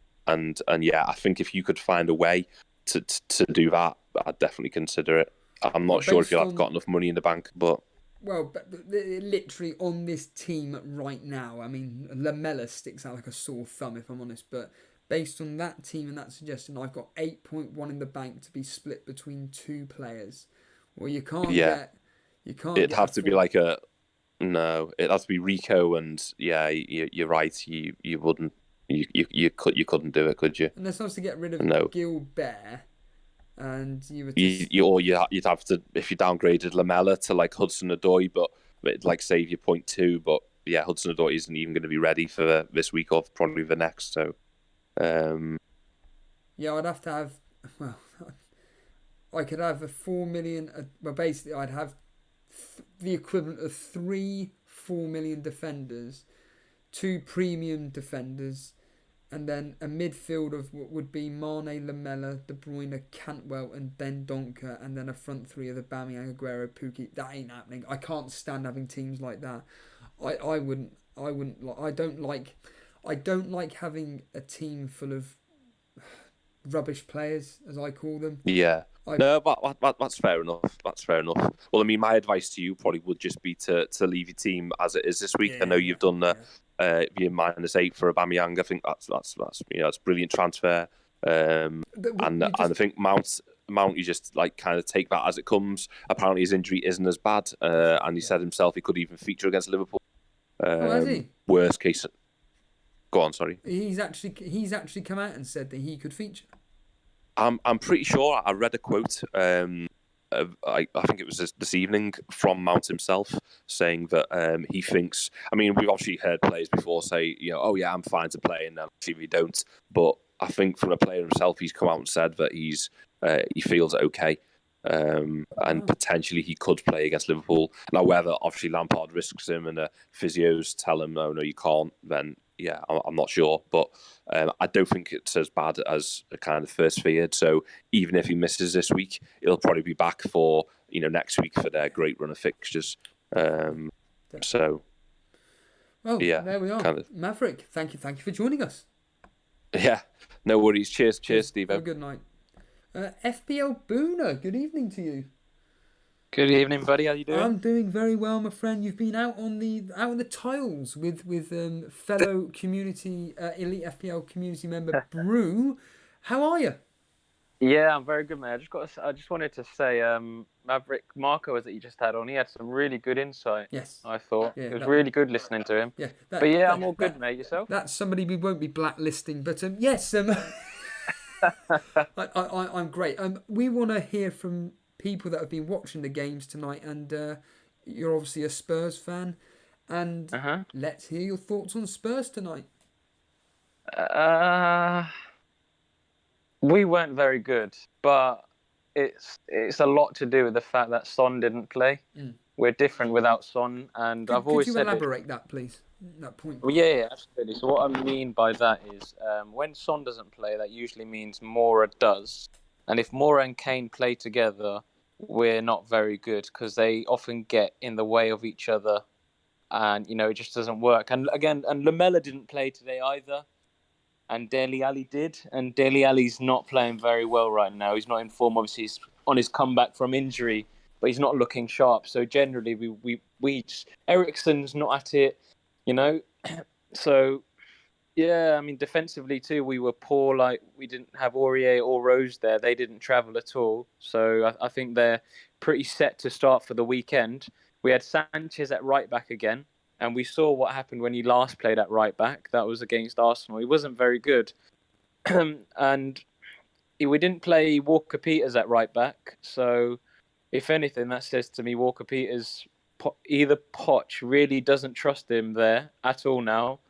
yeah, I think if you could find a way to do that, I'd definitely consider it. I'm not sure if you'll have got enough money in the bank, but. Well, but literally on this team right now, I mean, Lamella sticks out like a sore thumb, if I'm honest. But based on that team and that suggestion, I've got 8.1 in the bank to be split between 2 players. Well, you can't get. It'd have to be like a. No, it has to be Rico, and yeah, you're right. You wouldn't. You couldn't do it, could you? And there's to get rid of Gilbert. And you'd have to, if you downgraded Lamella to like Hudson-Odoi, but it'd like save you 0.2. But yeah, Hudson-Odoi isn't even going to be ready for this week or probably the next. So, yeah, I'd have to have. Well, I could have a 4 million. Well, basically, I'd have the equivalent of 3 4 million defenders, 2 premium defenders. And then a midfield of what would be Mane, Lamella, De Bruyne, Cantwell, and Dendoncker, and then a front 3 of the Aubameyang, Aguero, Pukki. That ain't happening. I can't stand having teams like that. I wouldn't. I don't like having a team full of rubbish players, as I call them. Yeah. No, but that's fair enough. That's fair enough. Well, I mean, my advice to you probably would just be to leave your team as it is this week. I know you've done the your -8 for Aubameyang. I think that's a brilliant transfer. And I think Mount, you just like kind of take that as it comes. Apparently, his injury isn't as bad, and he said himself he could even feature against Liverpool. Has he? Worst case. Go on, sorry. He's actually come out and said that he could feature. I'm pretty sure I read a quote. I think it was this evening from Mount himself saying that he thinks. I mean, we've obviously heard players before say, oh yeah, I'm fine to play, and then actually we don't. But I think from a player himself, he's come out and said that he feels okay, and potentially he could play against Liverpool. Now, whether obviously Lampard risks him and the physios tell him no, you can't, then yeah, I'm not sure, but I don't think it's as bad as a kind of first feared. So even if he misses this week, he'll probably be back for next week for their great run of fixtures. So, well, yeah, there we are. Kind of. Maverick, thank you for joining us. Yeah, no worries. Cheers, Steve. Have a good night. FPL Buna, good evening to you. Good evening, buddy. How you doing? I'm doing very well, my friend. You've been out on the tiles with fellow community Elite FPL community member Brew. How are you? Yeah, I'm very good, man. I just wanted to say, Maverick Marco that you just had on, he had some really good insight. Yes, I thought it was really good listening to him. Yeah, I'm all good, mate. Yourself? That's somebody we won't be blacklisting, but yes, I'm great. We want to hear from people that have been watching the games tonight, and you're obviously a Spurs fan, and let's hear your thoughts on Spurs tonight. We weren't very good, but it's a lot to do with the fact that Son didn't play. We're different without Son, and I've always said. Could you elaborate that, please? That point. Well, yeah, absolutely. So what I mean by that is, when Son doesn't play, that usually means Moura does, and if Moura and Kane play together, we're not very good because they often get in the way of each other, and it just doesn't work. And again, Lamella didn't play today either, and Dele Alli did, and Dele Alli's not playing very well right now. He's not in form. Obviously, he's on his comeback from injury, but he's not looking sharp. So generally, we Eriksen's not at it, So yeah, I mean defensively too, we were poor. Like we didn't have Aurier or Rose there. They didn't travel at all. So I think they're pretty set to start for the weekend. We had Sanchez at right back again, And we saw what happened when he last played at right back. That was against Arsenal. He wasn't very good. And we didn't play Walker Peters at right back. So, if anything, that says to me Walker Peters, either Poch really doesn't trust him there at all now,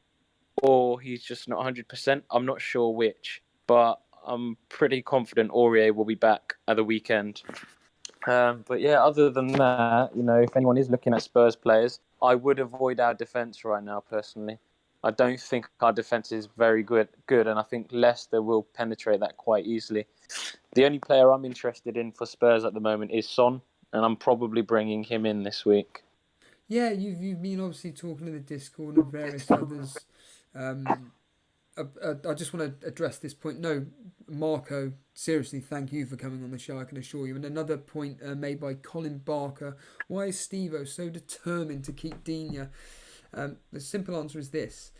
or he's just not 100%. I'm not sure which, but I'm pretty confident Aurier will be back at the weekend. But yeah, other than that, if anyone is looking at Spurs players, I would avoid our defence right now, personally. I don't think our defence is very good, and I think Leicester will penetrate that quite easily. The only player I'm interested in for Spurs at the moment is Son, and I'm probably bringing him in this week. Yeah, you've been obviously talking to the Discord and various others. I just want to address this point. No, Marco, seriously, thank you for coming on the show, I can assure you. And another point made by Colin Barker. Why is Steve-O so determined to keep Digne? The simple answer is this.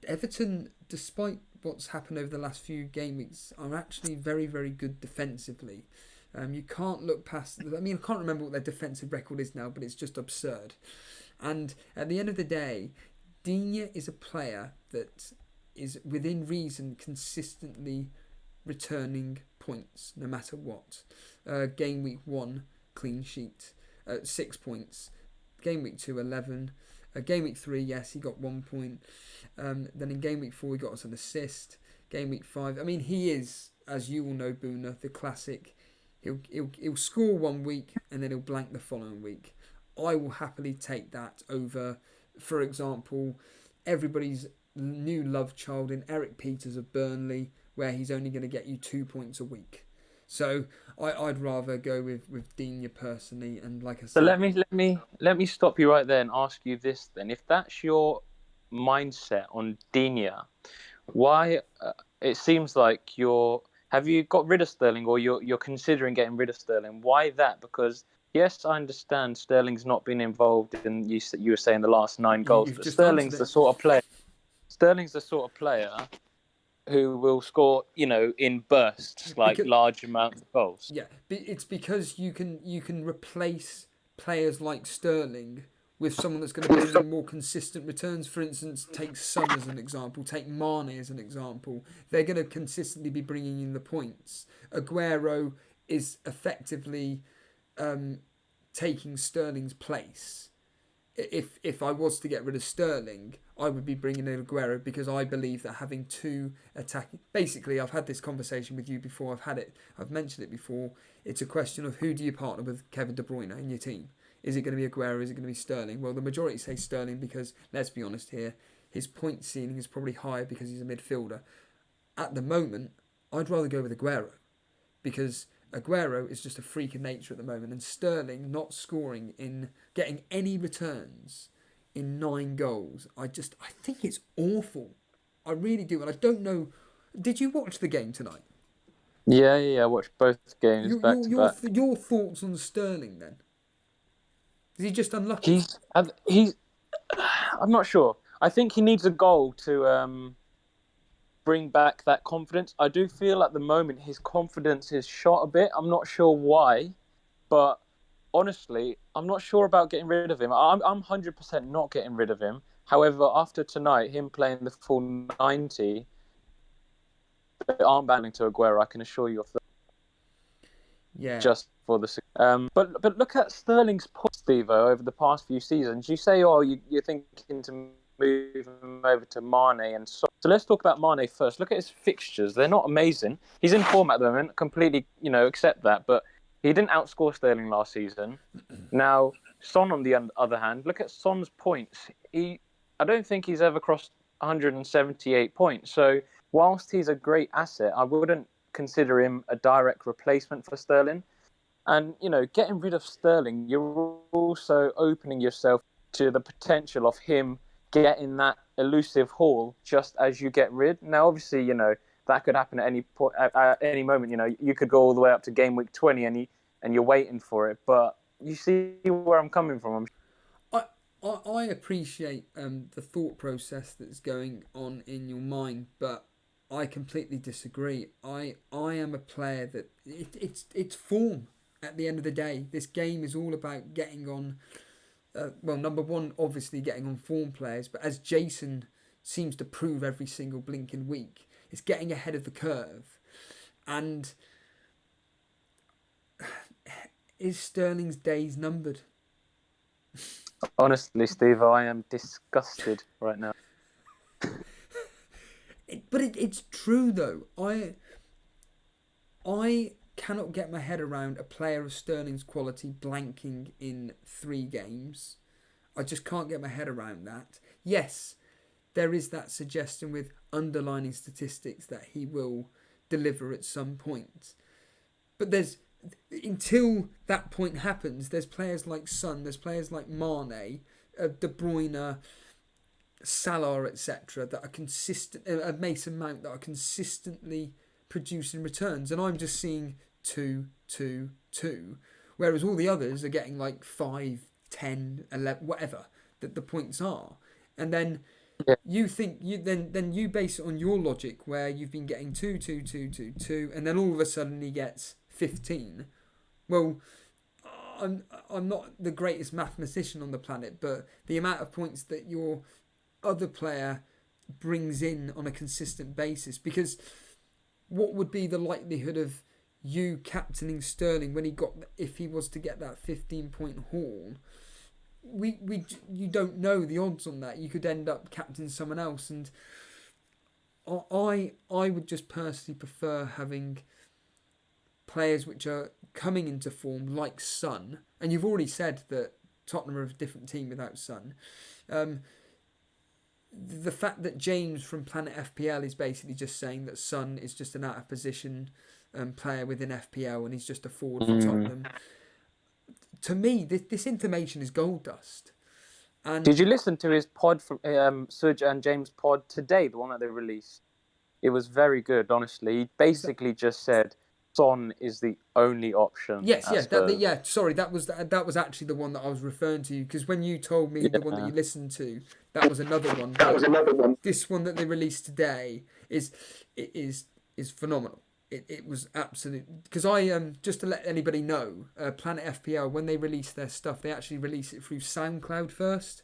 Everton, despite what's happened over the last few game weeks, are actually very, very good defensively. You can't look past... I can't remember what their defensive record is now, but it's just absurd. And at the end of the day, Digne is a player that is, within reason, consistently returning points, no matter what. Game week 1, clean sheet, 6 points. Game week 2, 11. Game week 3, yes, he got 1 point. Then in game week 4, he got us an assist. Game week 5, he is, as you all know, Buna, the classic. He'll score 1 week and then he'll blank the following week. I will happily take that over, for example, everybody's new love child in Eric Peters of Burnley, where he's only going to get you 2 points a week. So I'd rather go with Digne personally, and like I said. So let me stop you right there and ask you this then: if that's your mindset on Digne, why? It seems like have you got rid of Sterling, or you're considering getting rid of Sterling? Why that? Because yes, I understand Sterling's not been involved in you were saying the last 9 goals, but Sterling's the sort of player. Sterling's the sort of player who will score, in bursts, like large amounts of goals. Yeah, it's because you can replace players like Sterling with someone that's going to bring in more consistent returns. For instance, take Son as an example, take Mane as an example. They're going to consistently be bringing in the points. Aguero is effectively taking Sterling's place. If I was to get rid of Sterling, I would be bringing in Aguero, because I believe that having 2 attacking... Basically, I've had this conversation with you before. I've mentioned it before. It's a question of who do you partner with Kevin De Bruyne in your team? Is it going to be Aguero? Is it going to be Sterling? Well, the majority say Sterling because, let's be honest here, his point ceiling is probably higher because he's a midfielder. At the moment, I'd rather go with Aguero, because Aguero is just a freak of nature at the moment, and Sterling not scoring getting any returns in 9 goals. I think it's awful. I really do, and I don't know. Did you watch the game tonight? Yeah, I watched both games back to back. Your thoughts on Sterling then? Is he just unlucky? He's. I'm not sure. I think he needs a goal to bring back that confidence. I do feel at the moment his confidence is shot a bit. I'm not sure why, but honestly, I'm not sure about getting rid of him. I'm 100% not getting rid of him. However, after tonight, him playing the full 90, armbanding to Aguero, I can assure you of that. Yeah. Just for the but look at Sterling's points, Steve-O, over the past few seasons. You say, you're thinking to move him over to Mane and so let's talk about Mane first. Look at his fixtures; they're not amazing. He's in form at the moment. Completely, accept that, but he didn't outscore Sterling last season. Now, Son, on the other hand, look at Son's points. I don't think he's ever crossed 178 points. So, whilst he's a great asset, I wouldn't consider him a direct replacement for Sterling. And, getting rid of Sterling, you're also opening yourself to the potential of him getting that elusive haul just as you get rid. Now, obviously, that could happen at any point, at any moment. You could go all the way up to game week 20 and you're waiting for it. But you see where I'm coming from. I appreciate the thought process that's going on in your mind, but I completely disagree. I am a player that it's form. At the end of the day, this game is all about getting on number one, obviously getting on form players, but as Jason seems to prove every single blinking week, it's getting ahead of the curve. And is Sterling's days numbered? Honestly, Steve, I am disgusted right now. But it's true though. I cannot get my head around a player of Sterling's quality blanking in 3 games. I just can't get my head around that. Yes, there is that suggestion with underlining statistics that he will deliver at some point. But until that point happens, there's players like Son, there's players like Mane, De Bruyne, Salah, etc., that are consistent, Mason Mount, that are consistently producing returns, and I'm just seeing 2, 2, 2, whereas all the others are getting like 5, 10, 11, whatever that the points are, and then you think then you base it on your logic where you've been getting 2, 2, 2, 2, 2, and then all of a sudden he gets 15. Well, I'm not the greatest mathematician on the planet, but the amount of points that your other player brings in on a consistent basis, because what would be the likelihood of you captaining Sterling if he was to get that 15-point haul? You don't know the odds on that. You could end up captaining someone else, and I would just personally prefer having players which are coming into form like Son, and you've already said that Tottenham are a different team without Son. The fact that James from Planet FPL is basically just saying that Son is just an out of position player within FPL and he's just a forward for Tottenham. To me, this information is gold dust. And did you listen to his pod from Suj and James' pod today, the one that they released? It was very good, honestly. He basically just said Son is the only option. Yes, sorry, that was actually the one that I was referring to, because when you told me the one that you listened to, that was another one. This one that they released today is phenomenal. It was absolute, because I just to let anybody know, Planet FPL, when they release their stuff, they actually release it through SoundCloud first,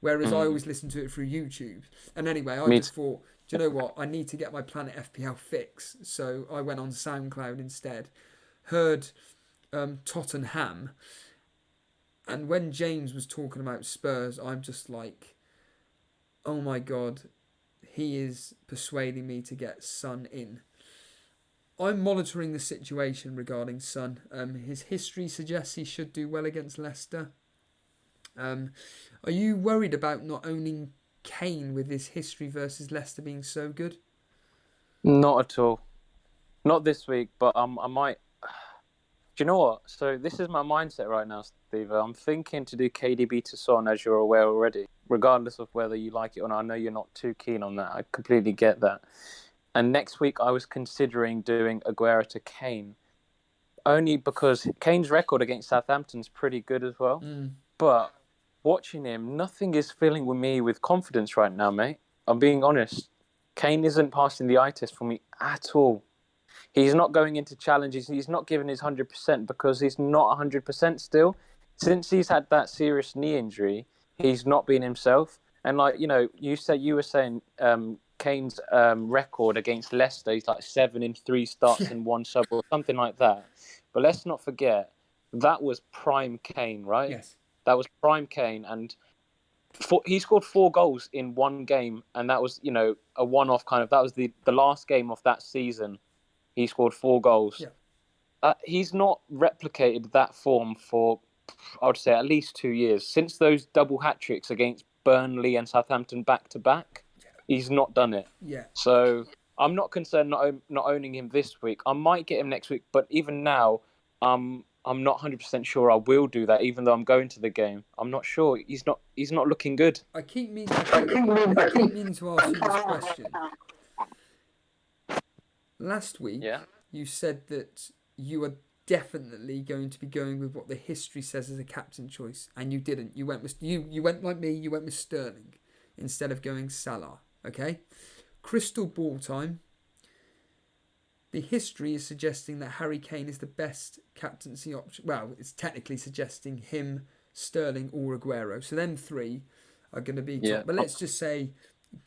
whereas I always listen to it through YouTube. And anyway, I just thought, do you know what? I need to get my Planet FPL fix. So I went on SoundCloud instead. Heard Tottenham. And when James was talking about Spurs, I'm just like, oh my God, he is persuading me to get Son in. I'm monitoring the situation regarding Son. His history suggests he should do well against Leicester. Are you worried about not owning Kane with his history versus Leicester being so good? Not at all. Not this week, but I might. Do you know what? So this is my mindset right now, Steve. I'm thinking to do KDB to Son, as you're aware already, regardless of whether you like it or not. I know you're not too keen on that. I completely get that. And next week, I was considering doing Aguero to Kane, only because Kane's record against Southampton's pretty good as well. But watching him, nothing is filling with me with confidence right now, mate. I'm being honest. Kane isn't passing the eye test for me at all. He's not going into challenges. He's not giving his 100% because he's not 100% still. Since he's had that serious knee injury, he's not been himself. And you were saying Kane's record against Leicester, he's like 7 in 3 starts and 1 sub or something like that. But let's not forget, that was prime Kane, right? Yes. That was prime Kane, and he scored 4 goals in 1 game, and that was, a one-off kind of. That was the last game of that season. He scored 4 goals. Yeah. He's not replicated that form for, I would say, at least 2 years. Since those double hat-tricks against Burnley and Southampton back-to-back, he's not done it. Yeah. So I'm not concerned not owning him this week. I might get him next week, but even now, I'm not 100% sure I will do that, even though I'm going to the game. I'm not sure. He's not looking good. I keep meaning to ask you this question. Last week, you said that you are definitely going to be going with what the history says as a captain choice, and you didn't. You went like me. You went with Sterling instead of going Salah. Okay, crystal ball time. The history is suggesting that Harry Kane is the best captaincy option. Well, it's technically suggesting him, Sterling, or Aguero. So them three are going to be top. Yeah. But let's just say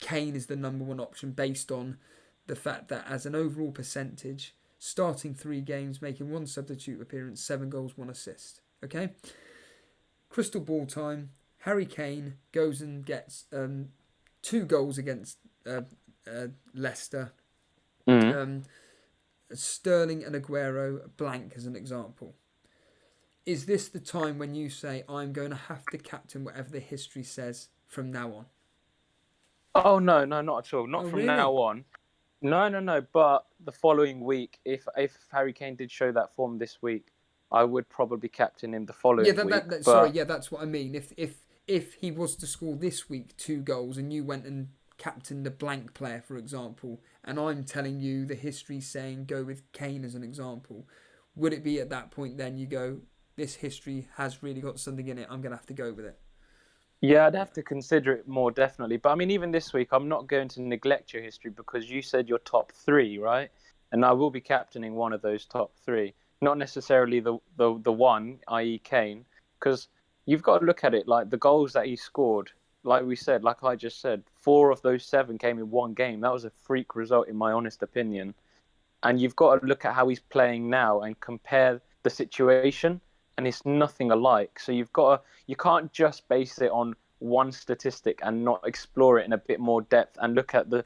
Kane is the number one option based on the fact that as an overall percentage, starting 3 games, making 1 substitute appearance, 7 goals, 1 assist. Okay? Crystal ball time. Harry Kane goes and gets 2 goals against Leicester. Sterling and Aguero blank as an example. Is this the time when you say, I'm going to have to captain whatever the history says from now on? Oh, no, not at all. Not from really? now on. No. But the following week, if Harry Kane did show that form this week, I would probably captain him the following week. Sorry, that's what I mean. If he was to score this week 2 goals and you went and captained a blank player, for example, and I'm telling you the history's saying go with Kane as an example, would it be at that point then you go, this history has really got something in it, I'm going to have to go with it? Yeah, I'd have to consider it more, definitely. But I mean, even this week, I'm not going to neglect your history because you said your top 3, right? And I will be captaining one of those top 3. Not necessarily the one, i.e. Kane, because you've got to look at it like the goals that he scored, like I just said, 4 of those 7 came in one game. That was a freak result in my honest opinion. And you've got to look at how he's playing now and compare the situation, and it's nothing alike. So you can't just base it on one statistic and not explore it in a bit more depth and look at the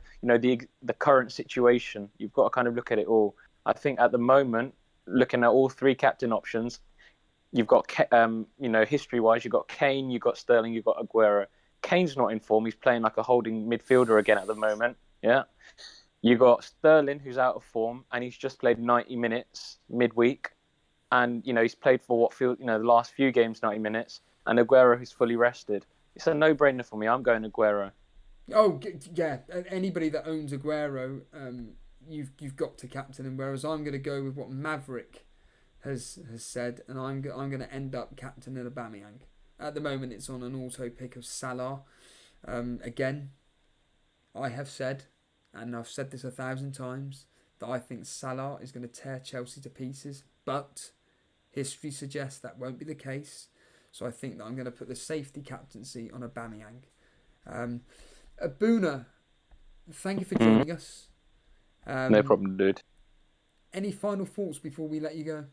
current situation. You've got to kind of look at it all. I think at the moment, looking at all 3 captain options, you've got history-wise, you've got Kane, you've got Sterling, you've got Aguero. Kane's not in form. He's playing like a holding midfielder again at the moment. Yeah. You got Sterling, who's out of form, and he's just played 90 minutes midweek. And, he's played for the last few games 90 minutes. And Aguero, who's fully rested. It's a no-brainer for me. I'm going Aguero. Oh, yeah. Anybody that owns Aguero, you've got to captain him. Whereas I'm going to go with what Maverick has said, and I'm going to end up captaining Aubameyang. At the moment, it's on an auto pick of Salah. Again, I have said, and I've said this 1,000 times, that I think Salah is going to tear Chelsea to pieces, but history suggests that won't be the case. So I think that I'm going to put the safety captaincy on Aubameyang. Buna, thank you for joining us. No problem, dude. Any final thoughts before we let you go?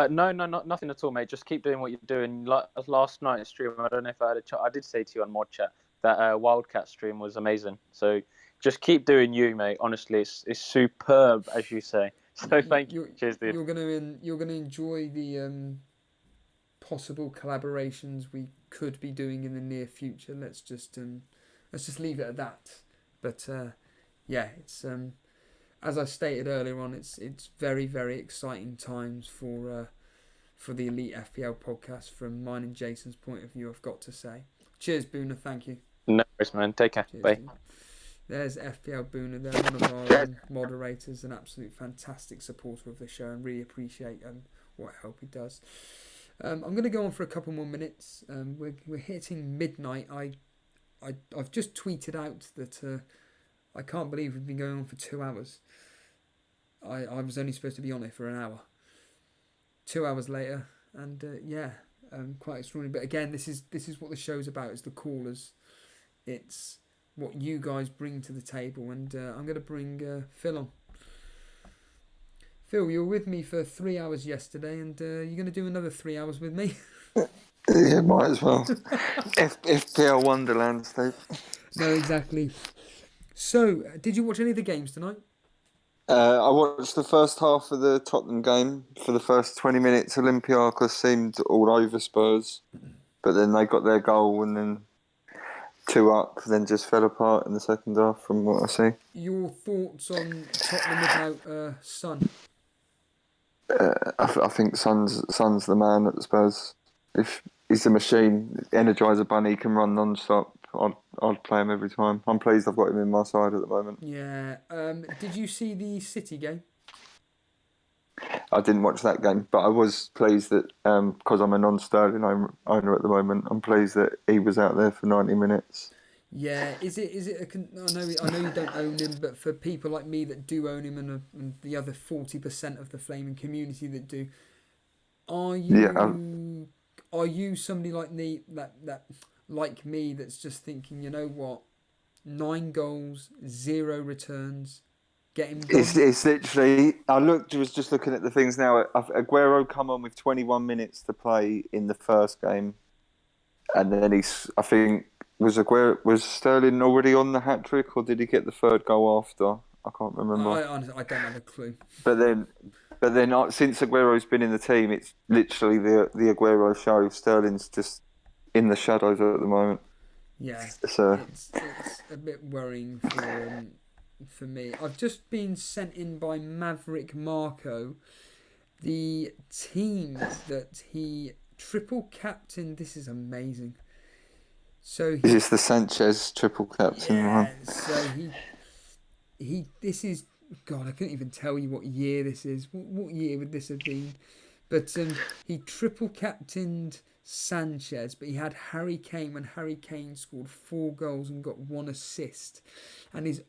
No, nothing at all, mate. Just keep doing what you're doing. Like last night's stream, I don't know if I had a chat. I did say to you on Mod Chat that Wildcat stream was amazing. So just keep doing you, mate. Honestly, it's superb, as you say. So thank you. Cheers, dude. You're gonna enjoy the possible collaborations we could be doing in the near future. Let's just leave it at that. But yeah, it's as I stated earlier on, it's very, very exciting times for the Elite FPL podcast from mine and Jason's point of view, I've got to say. Cheers, Buna. Thank you. No worries, man. Take care. Cheers, Bye. dude. There's FPL Buna. They're one of our moderators, an absolute fantastic supporter of the show, and really appreciate what help he does. I'm going to go on for a couple more minutes. We're hitting midnight. I've just tweeted out that I can't believe we've been going on for 2 hours. I was only supposed to be on it for an hour. 2 hours later, and quite extraordinary. But again, this is what the show's about. It's the callers. It's what you guys bring to the table, and I'm going to bring Phil on. Phil, you were with me for 3 hours yesterday, and you're going to do another 3 hours with me. Yeah, might as well. FPL Wonderland, Steve. No, exactly. So, did you watch any of the games tonight? I watched the first half of the Tottenham game. For the first 20 minutes, Olympiacos seemed all over Spurs. But then they got their goal and then 2 up, then just fell apart in the second half from what I see. Your thoughts on Tottenham without Son? I think Son's the man at Spurs. If he's a machine, Energizer Bunny can run non-stop. I'd play him every time. I'm pleased I've got him in my side at the moment. Yeah. Did you see the City game? I didn't watch that game, but I was pleased that because I'm a non-Sterling owner at the moment, I'm pleased that he was out there for 90 minutes. Yeah. Is it? I know you don't own him, but for people like me that do own him and the other 40% of the Flaming community that do, Are Yeah. you somebody like me like me that's just thinking, you know what, 9 goals, 0 returns, get him gone? It's literally. Was just looking at the things now. Aguero come on with 21 minutes to play in the first game, and then I think was Sterling already on the hat trick, or did he get the third goal after? I can't remember. Honestly, I don't have a clue. But then, since Aguero's been in the team, it's literally the Aguero show. Sterling's just in the shadows at the moment. Yeah, So it's a bit worrying for me. I've just been sent in by Maverick Marco the team that he triple captained. This is amazing. So is this the Sanchez triple captain one? So he this is, God, I couldn't even tell you what year this is. What year would this have been? But he triple captained Sanchez, but he had Harry Kane when Harry Kane scored 4 goals and got 1 assist. And this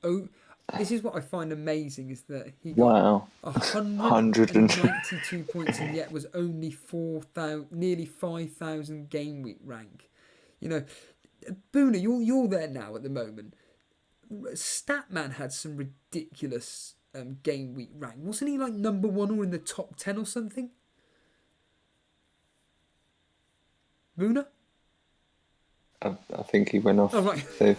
is what I find amazing, is that he got 192 points and yet was only 4,000, nearly 5,000 game week rank. You know, Buna, you're there now at the moment. Statman had some ridiculous game week rank. Wasn't he like number 1 or in the top 10 or something? Buna? I think he went off. Oh, right. So.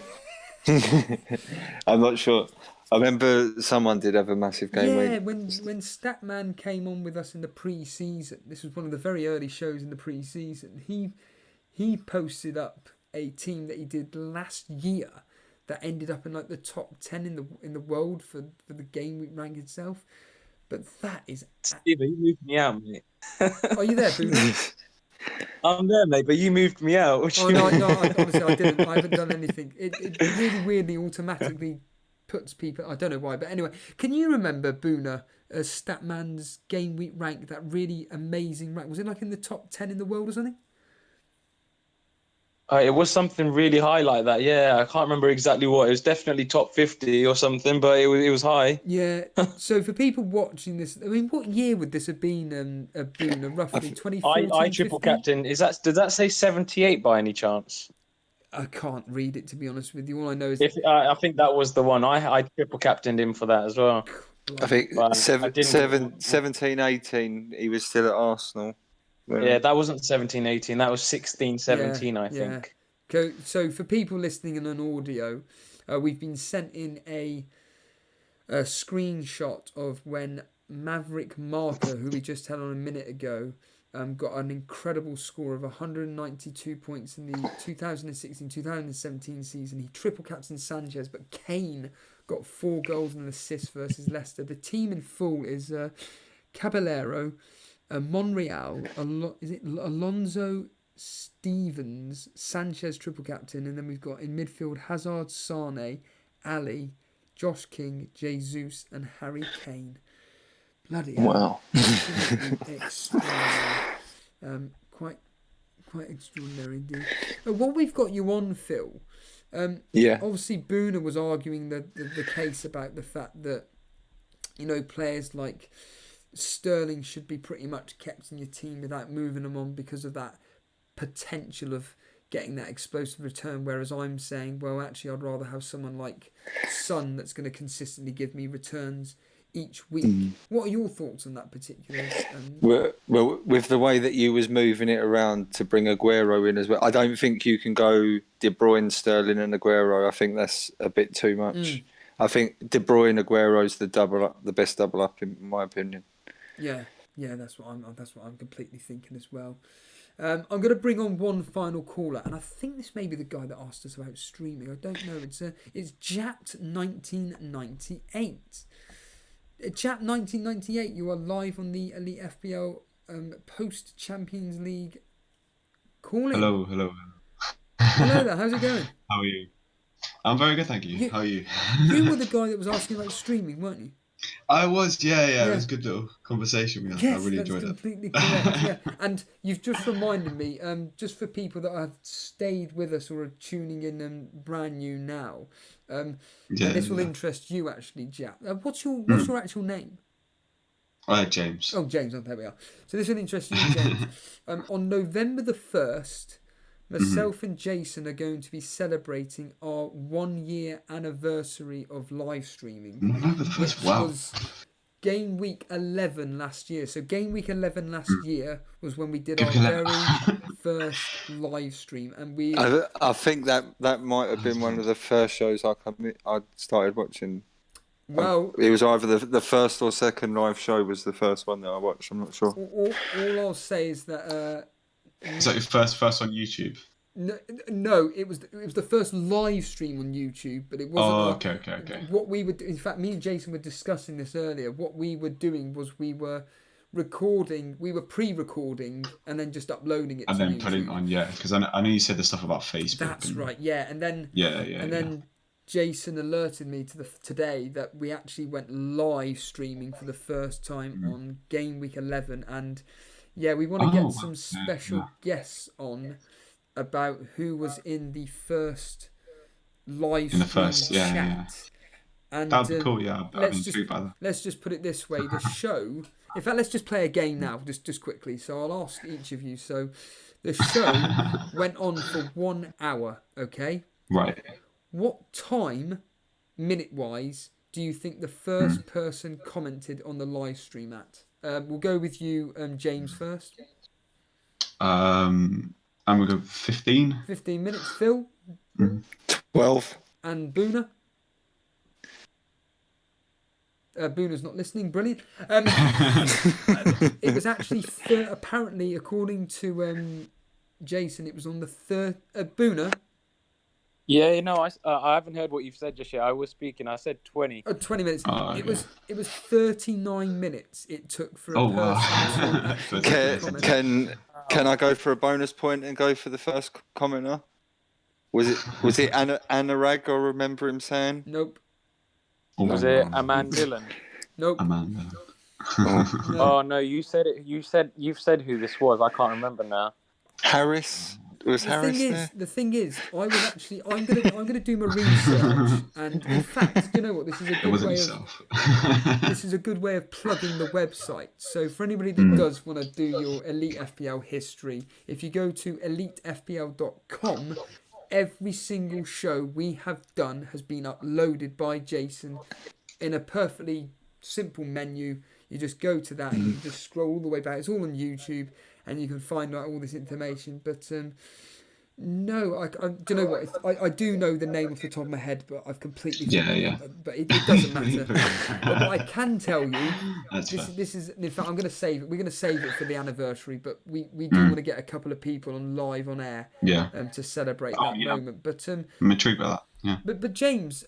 I'm not sure. I remember someone did have a massive game week. Yeah, when Statman came on with us in the pre-season, this was one of the very early shows in the pre-season, he posted up a team that he did last year that ended up in like the top 10 in the world for the game week rank itself. But that is... Steve, you moved me out, mate. Are you there, Buna? I'm there, mate, but you moved me out. Honestly, I didn't. I haven't done anything. It really weirdly automatically puts people... I don't know why, but anyway. Can you remember, Buna, Statman's game week rank, that really amazing rank? Was it like in the top 10 in the world or something? It was something really high like that, yeah. I can't remember exactly what. It was definitely top 50 or something, but it was high. Yeah. So for people watching this, I mean, what year would this have been, Buna, roughly? 2014, I triple captain. Did that say 78 by any chance? I can't read it, to be honest with you. All I know is... I think that was the one. I triple captained him for that as well. I think 17, 18, he was still at Arsenal. Yeah, that wasn't 17, 18. That was 16, 17, I think. So for people listening in an audio, we've been sent in a screenshot of when Maverick Marker, who we just had on a minute ago, got an incredible score of 192 points in the 2016-2017 season. He triple captained Sanchez, but Kane got 4 goals and an assist versus Leicester. The team in full is Caballero, Monreal, Alonso, Stevens, Sanchez triple captain, and then we've got in midfield Hazard, Sane, Ali, Josh King, Jesus, and Harry Kane. Bloody hell. Wow. Extraordinary. Quite extraordinary indeed. What we've got you on, Phil, obviously Buna was arguing the case about the fact that, you know, players like Sterling should be pretty much kept in your team without moving them on because of that potential of getting that explosive return, whereas I'm saying, well, actually I'd rather have someone like Son that's going to consistently give me returns each week. What are your thoughts on that particular? Well, with the way that you was moving it around to bring Aguero in as well, I don't think you can go De Bruyne, Sterling, and Aguero. I think that's a bit too much. I think De Bruyne, Aguero's the best double up in my opinion. Yeah, that's what I'm completely thinking as well. I'm going to bring on one final caller, and I think this may be the guy that asked us about streaming. I don't know. It's Japt1998. Jap1998, you are live on the Elite FPL post Champions League calling. Hello. Hello there. How's it going? How are you? I'm very good, thank you. How are you? You were the guy that was asking about streaming, weren't you? I was, yeah. It was a good little conversation we had. Yes, I really enjoyed that's completely correct. Yeah, and you've just reminded me, just for people that have stayed with us or are tuning in brand new now, and this will interest you actually, Jap. What's your actual name? James. Oh, James. Oh, there we are. So this will interest you, James. On November the 1st, myself and Jason are going to be celebrating our 1 year anniversary of live streaming, November the 1st. which Wow. was Game Week 11 last year. So Game Week 11 last year was when we did our very first live stream, and I think that might have been one of the first shows I started watching. well, it was either the first or second live show was the first one that I watched. I'm not sure. all I'll say is that Is that your first on YouTube? no, it was the first live stream on YouTube, but it wasn't. Okay. What we would, in fact, me and Jason were discussing this earlier. What we were doing was we were pre-recording and then just uploading it And to then YouTube. putting it on, because I know you said the stuff about Facebook. That's right, yeah. And then then Jason alerted me today that we actually went live streaming for the first time on Game Week 11, and we want to get some special guests on about who was in the first live stream chat. And that'd be cool. Yeah, let's just put it this way: the show. In fact, let's just play a game now, just quickly. So I'll ask each of you. So the show went on for 1 hour. Okay. Right. What time, minute-wise, do you think the first person commented on the live stream at? We'll go with you, James, first. I'm going to go 15. 15 minutes. Phil? 12. And Buna? Buna's not listening. Brilliant. It was actually, apparently, according to Jason, it was on the third... Buna? Yeah, I haven't heard what you've said just yet. I was speaking. I said 20. 20 minutes. Oh, okay. It was 39 minutes it took for a person to comment. Can I go for a bonus point and go for the first commenter? Was it Anurag? I remember him saying. Nope. Was it Aman Dillon? Nope. Amanda. Oh no, you said it. You've said who this was. I can't remember now. Harris. Was Harris there? The thing is, I'm gonna do my research, and in fact, you know what? This is a good way of this is a good way of plugging the website. So for anybody that does want to do your Elite FPL history, if you go to elitefpl.com, every single show we have done has been uploaded by Jason in a perfectly simple menu. You just go to that and you just scroll all the way back. It's all on YouTube, and you can find out all this information. But no, I do you know what? I do know the name off the top of my head, but I've completely forgotten. But it doesn't matter. But what I can tell you, this is in fact I'm going to save it. We're going to save it for the anniversary, but we do want to get a couple of people on live on air, to celebrate that moment. But I'm intrigued by that. Yeah. But James,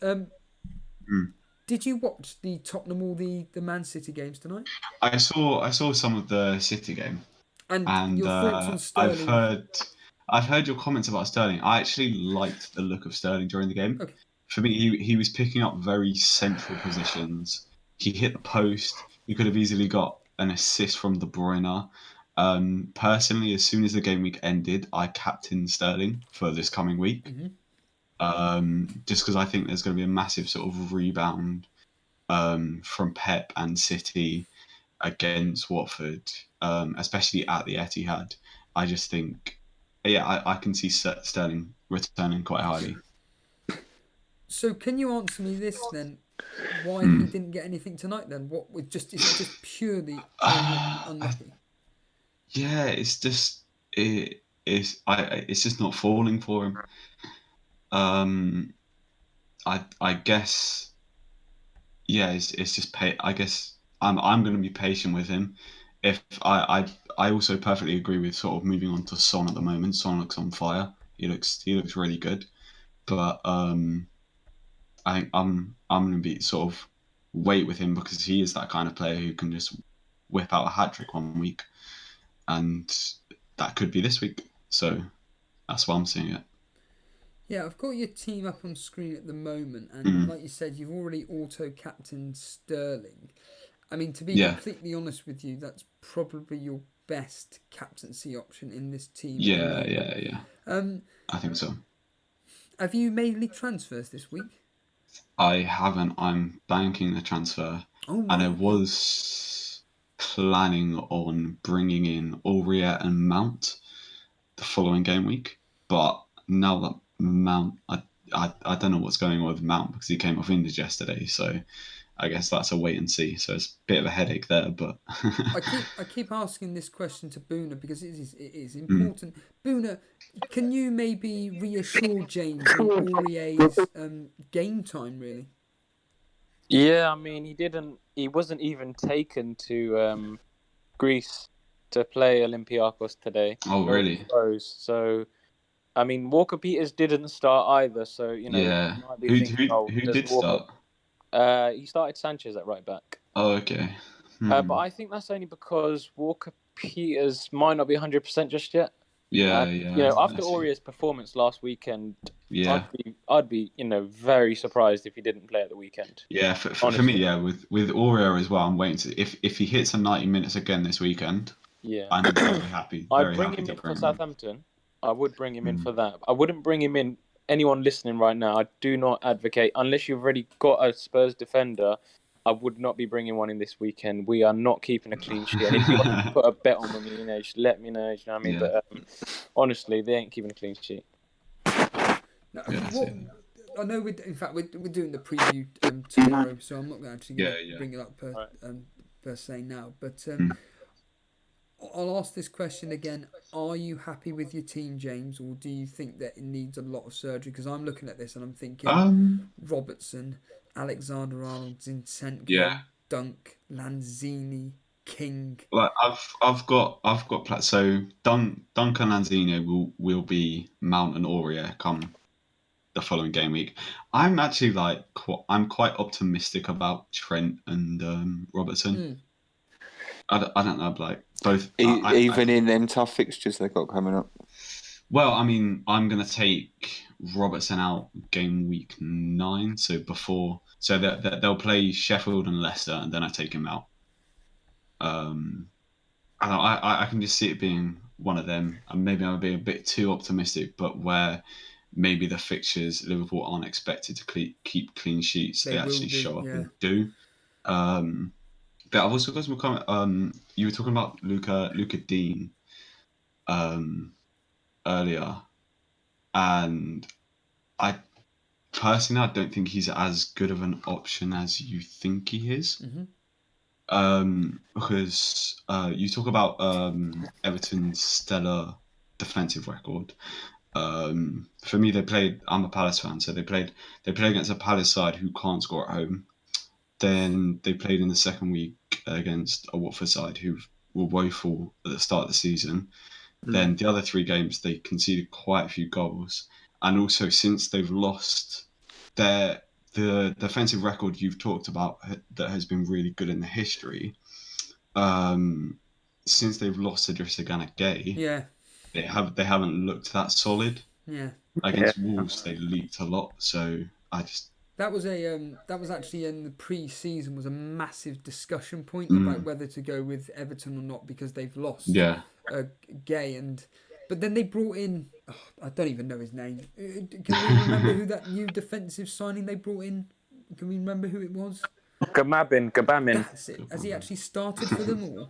did you watch the Tottenham or the Man City games tonight? I saw some of the City game, and your thoughts on Sterling. I've heard your comments about Sterling. I actually liked the look of Sterling during the game. Okay. For me, he was picking up very central positions. He hit the post. He could have easily got an assist from De Bruyne. Personally, as soon as the game week ended, I captained Sterling for this coming week. Just because I think there's going to be a massive sort of rebound from Pep and City against Watford, especially at the Etihad. I just think, I can see Sterling returning quite highly. So can you answer me this then? Why he didn't get anything tonight then? Is it just purely unlucky? Yeah, it's just it's just not falling for him. I guess, it's just I guess I'm going to be patient with him. If I also perfectly agree with sort of moving on to Son at the moment. Son looks on fire. He looks really good, but I think I'm going to be sort of wait with him because he is that kind of player who can just whip out a hat-trick one week, and that could be this week. So that's why I'm seeing it. Yeah, I've got your team up on screen at the moment, and like you said, you've already auto-captained Sterling. I mean, to be completely honest with you, that's probably your best captaincy option in this team. Yeah. I think so. Have you made any transfers this week? I haven't. I'm banking the transfer, and it was planning on bringing in Aurier and Mount the following game week, but now that Mount, I don't know what's going on with Mount because he came off injured yesterday, so I guess that's a wait and see. So it's a bit of a headache there, but I keep asking this question to Buna because it is important. Buna, can you maybe reassure James on Aurier's game time really? Yeah, I mean, he wasn't even taken to Greece to play Olympiacos today. Oh, really? Spurs. So, I mean, Walker Peters didn't start either. So, you Yeah. might be Who thinking, did does Walker... start? He started Sanchez at right back. Oh, okay. But I think that's only because Walker Peters might not be 100% just yet. Yeah. After Aurier's performance last weekend, Yeah. I'd be very surprised if he didn't play at the weekend. Yeah, for me, yeah, with Aurier as well, I'm waiting to if he hits 90 minutes again this weekend. Yeah, I'm very happy. I'd bring him in for Southampton. I would bring him in for that. I wouldn't bring him in. Anyone listening right now, I do not advocate unless you've already got a Spurs defender. I would not be bringing one in this weekend. We are not keeping a clean sheet. And if you want to put a bet on me, just let me know. You know what I mean? Yeah. But honestly, they ain't keeping a clean sheet. No, I know we're doing the preview tomorrow, so I'm not actually going to bring it up per se now. But I'll ask this question again: are you happy with your team, James, or do you think that it needs a lot of surgery? Because I'm looking at this and I'm thinking Robertson, Alexander-Arnold, Zinchenko, Dunk, Lanzini, King. Like I've got so Dunk and Lanzini will be Mount and Aurier come the following game week. I'm actually I'm quite optimistic about Trent and Robertson. I don't know, like both. Even in them tough fixtures they've got coming up. Well, I mean, I'm gonna take Robertson out game week 9, so they'll play Sheffield and Leicester, and then I take him out. I can just see it being one of them, and maybe I'm being a bit too optimistic, but where maybe the fixtures Liverpool aren't expected to keep clean sheets, they actually show up and do. But I've also got some comment. You were talking about Luca Dean earlier, and I personally don't think he's as good of an option as you think he is. Because you talk about Everton's stellar defensive record. For me, I'm a Palace fan, so they played against a Palace side who can't score at home. Then they played in the second week against a Watford side who were woeful at the start of the season. Then the other 3 games, they conceded quite a few goals. And also, since they've lost the defensive record you've talked about that has been really good in the history, since they've lost Idrissa Gana Gueye, they haven't looked that solid. Against Wolves, they leaked a lot. So I just... That was actually in the pre-season was a massive discussion point about whether to go with Everton or not because they've lost Gueye, but then they brought in I don't even know his name. Can we remember who that new defensive signing they brought in? Can we remember who it was? Gabamin. That's it. Has he actually started for them or?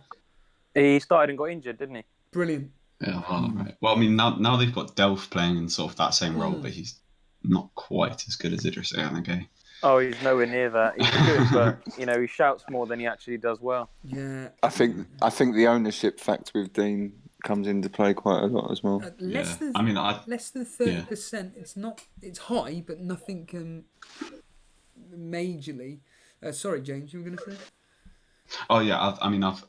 He started and got injured, didn't he? Brilliant. Yeah, right. Well, I mean, now they've got Delph playing in sort of that same role, but he's not quite as good as Idrissa Gana Gueye. Oh, he's nowhere near that. He's good, but he shouts more than he actually does well. Yeah. I think the ownership factor with Dean comes into play quite a lot as well. Less than 30%. It's not. It's high, but nothing majorly. Sorry, James, you were going to say? Oh yeah,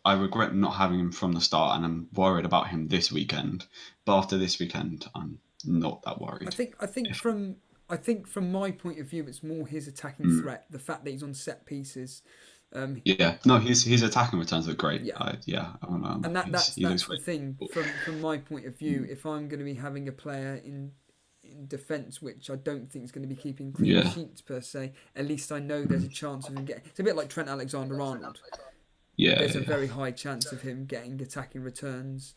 I regret not having him from the start, and I'm worried about him this weekend. But after this weekend, I'm not that worried. I think from my point of view, it's more his attacking threat. The fact that he's on set pieces. His attacking returns look great. And that's the thing. From my point of view, if I'm going to be having a player in defence, which I don't think is going to be keeping clean sheets per se, at least I know there's a chance of him getting. It's a bit like Trent Alexander-Arnold. There's a very high chance of him getting attacking returns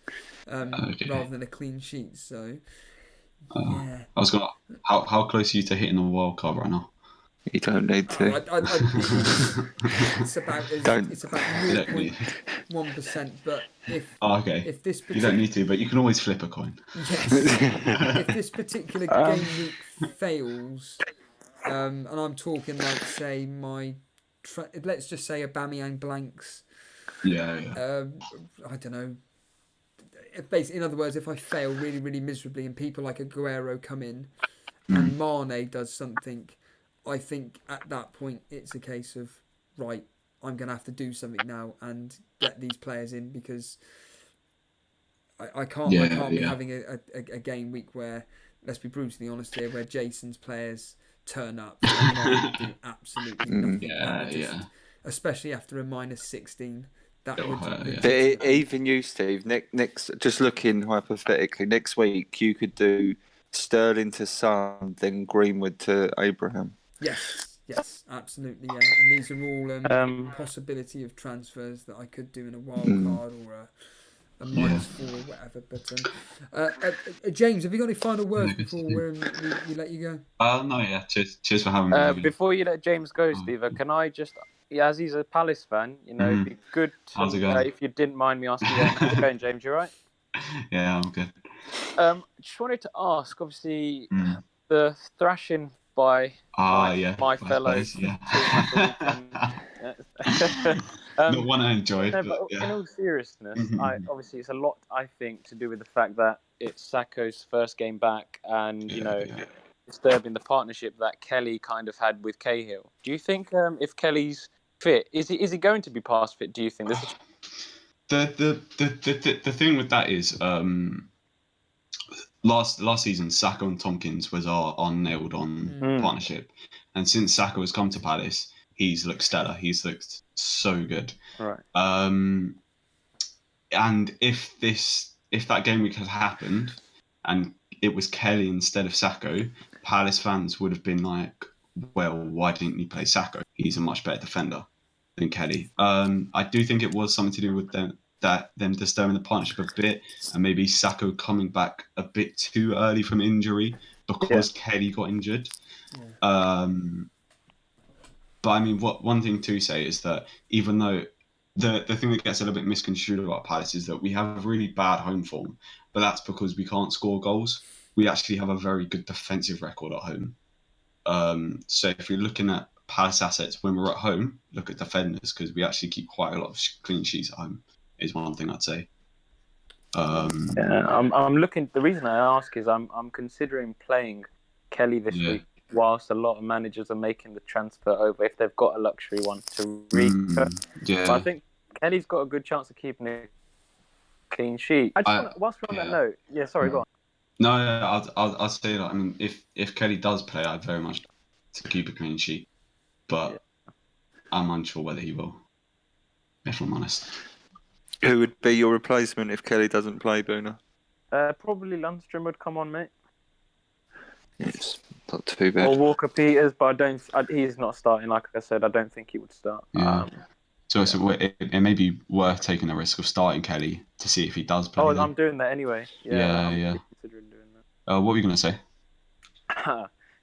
rather than a clean sheet. So, I was gonna. How close are you to hitting the wild card right now? You don't need to. It's about 0.0 1%, but okay. if this You don't need to, but you can always flip a coin. Yes. If this particular game week fails, and I'm talking like, say, let's just say Aubameyang blanks. Yeah. I don't know. In other words, if I fail really, really miserably and people like Aguero come in and Mane does something, I think at that point it's a case of, right, I'm going to have to do something now and get these players in, because I can't be having a game week where, let's be brutally honest here, where Jason's players turn up and mine do absolutely nothing. Especially after a -16. That would But even you, Steve, next, just looking hypothetically, next week you could do Sterling to Son, then Greenwood to Abraham. Yes, absolutely, yeah. And these are all possibility of transfers that I could do in a wild card or a -4 or whatever. But James, have you got any final words before we let you go? No, yeah. Cheers for having me. Before you let James go, Steve, can I just, as he's a Palace fan, it'd be good How's it going? if you didn't mind me asking. How's it going, James? You all right? Yeah, I'm good. Just wanted to ask, obviously, the thrashing by my fellows. Not one I enjoyed. No, but in all seriousness, obviously it's a lot, I think, to do with the fact that it's Sakho's first game back, and disturbing the partnership that Kelly kind of had with Cahill. Do you think if Kelly's fit, is he going to be past fit? Do you think? The thing with that is, last season, Saka and Tompkins was our nailed on partnership, and since Saka has come to Palace, he's looked stellar. He's looked so good. Right. And if that game week had happened, and it was Kelly instead of Saka, Palace fans would have been like, well, why didn't you play Saka? He's a much better defender than Kelly. I do think it was something to do with them disturbing the partnership a bit, and maybe Saka coming back a bit too early from injury because Kelly got injured. But I mean, one thing to say is that even though the thing that gets a little bit misconstrued about Palace is that we have really bad home form, but that's because we can't score goals. We actually have a very good defensive record at home. So if you're looking at Palace assets when we're at home, look at defenders, because we actually keep quite a lot of clean sheets at home, is one thing I'd say. I'm looking. The reason I ask is I'm considering playing Kelly this week, whilst a lot of managers are making the transfer over if they've got a luxury one to read. But I think Kelly's got a good chance of keeping a clean sheet. Whilst we're on that note, go on. No, I'll say that. I mean, if Kelly does play, I'd very much to keep a clean sheet, but I'm unsure whether he will, if I'm honest. Who would be your replacement if Kelly doesn't play, Buna? Probably Lundstrom would come on, mate. It's not too bad. Or Walker Peters, but he's not starting. Like I said, I don't think he would start. Yeah. So it may be worth taking the risk of starting Kelly to see if he does play. I'm doing that anyway. I'm considering doing that. What were you going to say?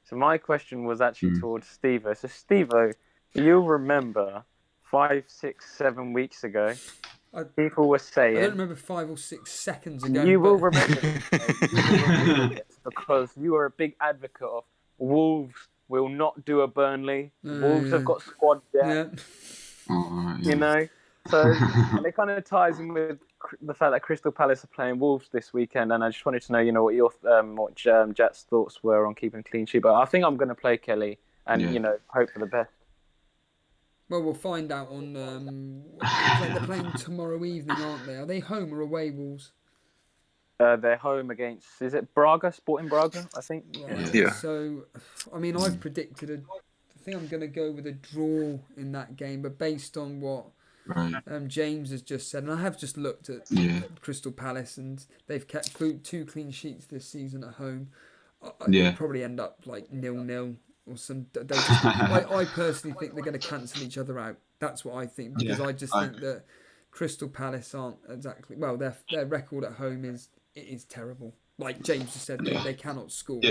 So my question was actually towards Steve-O. So Steve-O, you'll remember 5, 6, 7 weeks ago, people were saying... I don't remember 5 or 6 seconds ago. You will remember this because you are a big advocate of Wolves will not do a Burnley. Wolves have got squad depth. You know? So and it kind of ties in with the fact that Crystal Palace are playing Wolves this weekend, and I just wanted to know, what your Jat's thoughts were on keeping a clean sheet. But I think I'm going to play Kelly and hope for the best. Well, we'll find out on. They're playing tomorrow evening, aren't they? Are they home or away, Wolves? They're home against. Is it Braga? Sporting Braga, I think. Right. Yeah. So, I mean, I've predicted I think I'm going to go with a draw in that game, but based on what James has just said, and I have just looked at Crystal Palace, and they've kept 2 clean sheets this season at home. It'll probably end up like 0-0 or some. I personally think they're going to cancel each other out. That's what I think, because I just think that Crystal Palace aren't exactly their record at home is terrible. Like James just said, they cannot score.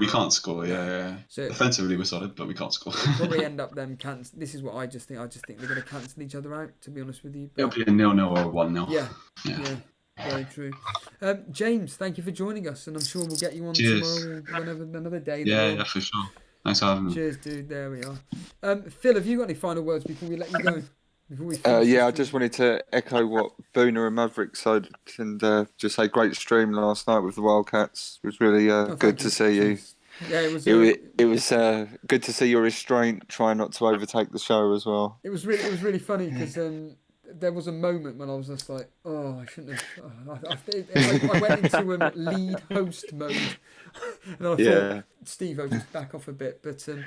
We can't score. Yeah. So Defensively, we're solid, but we can't score. probably end up them cancel. This is what I just think. I just think they're going to cancel each other out. To be honest with you, It'll but be a 0-0 or a 1-0. yeah, very true. James, thank you for joining us, and I'm sure we'll get you on Cheers. tomorrow or whenever another day. Yeah, for sure. Thanks for having me. Cheers, dude. There we are. Phil, have you got any final words before we let you go? Before we I just wanted to echo what Buna and Maverick said and just say great stream last night with the Wildcats. It was really good to see you. Yeah, it was. It was good to see your restraint, trying not to overtake the show as well. It was really funny because there was a moment when I was just like, oh, I shouldn't have. I went into lead host mode, and I thought, Steve, I'll just back off a bit. But I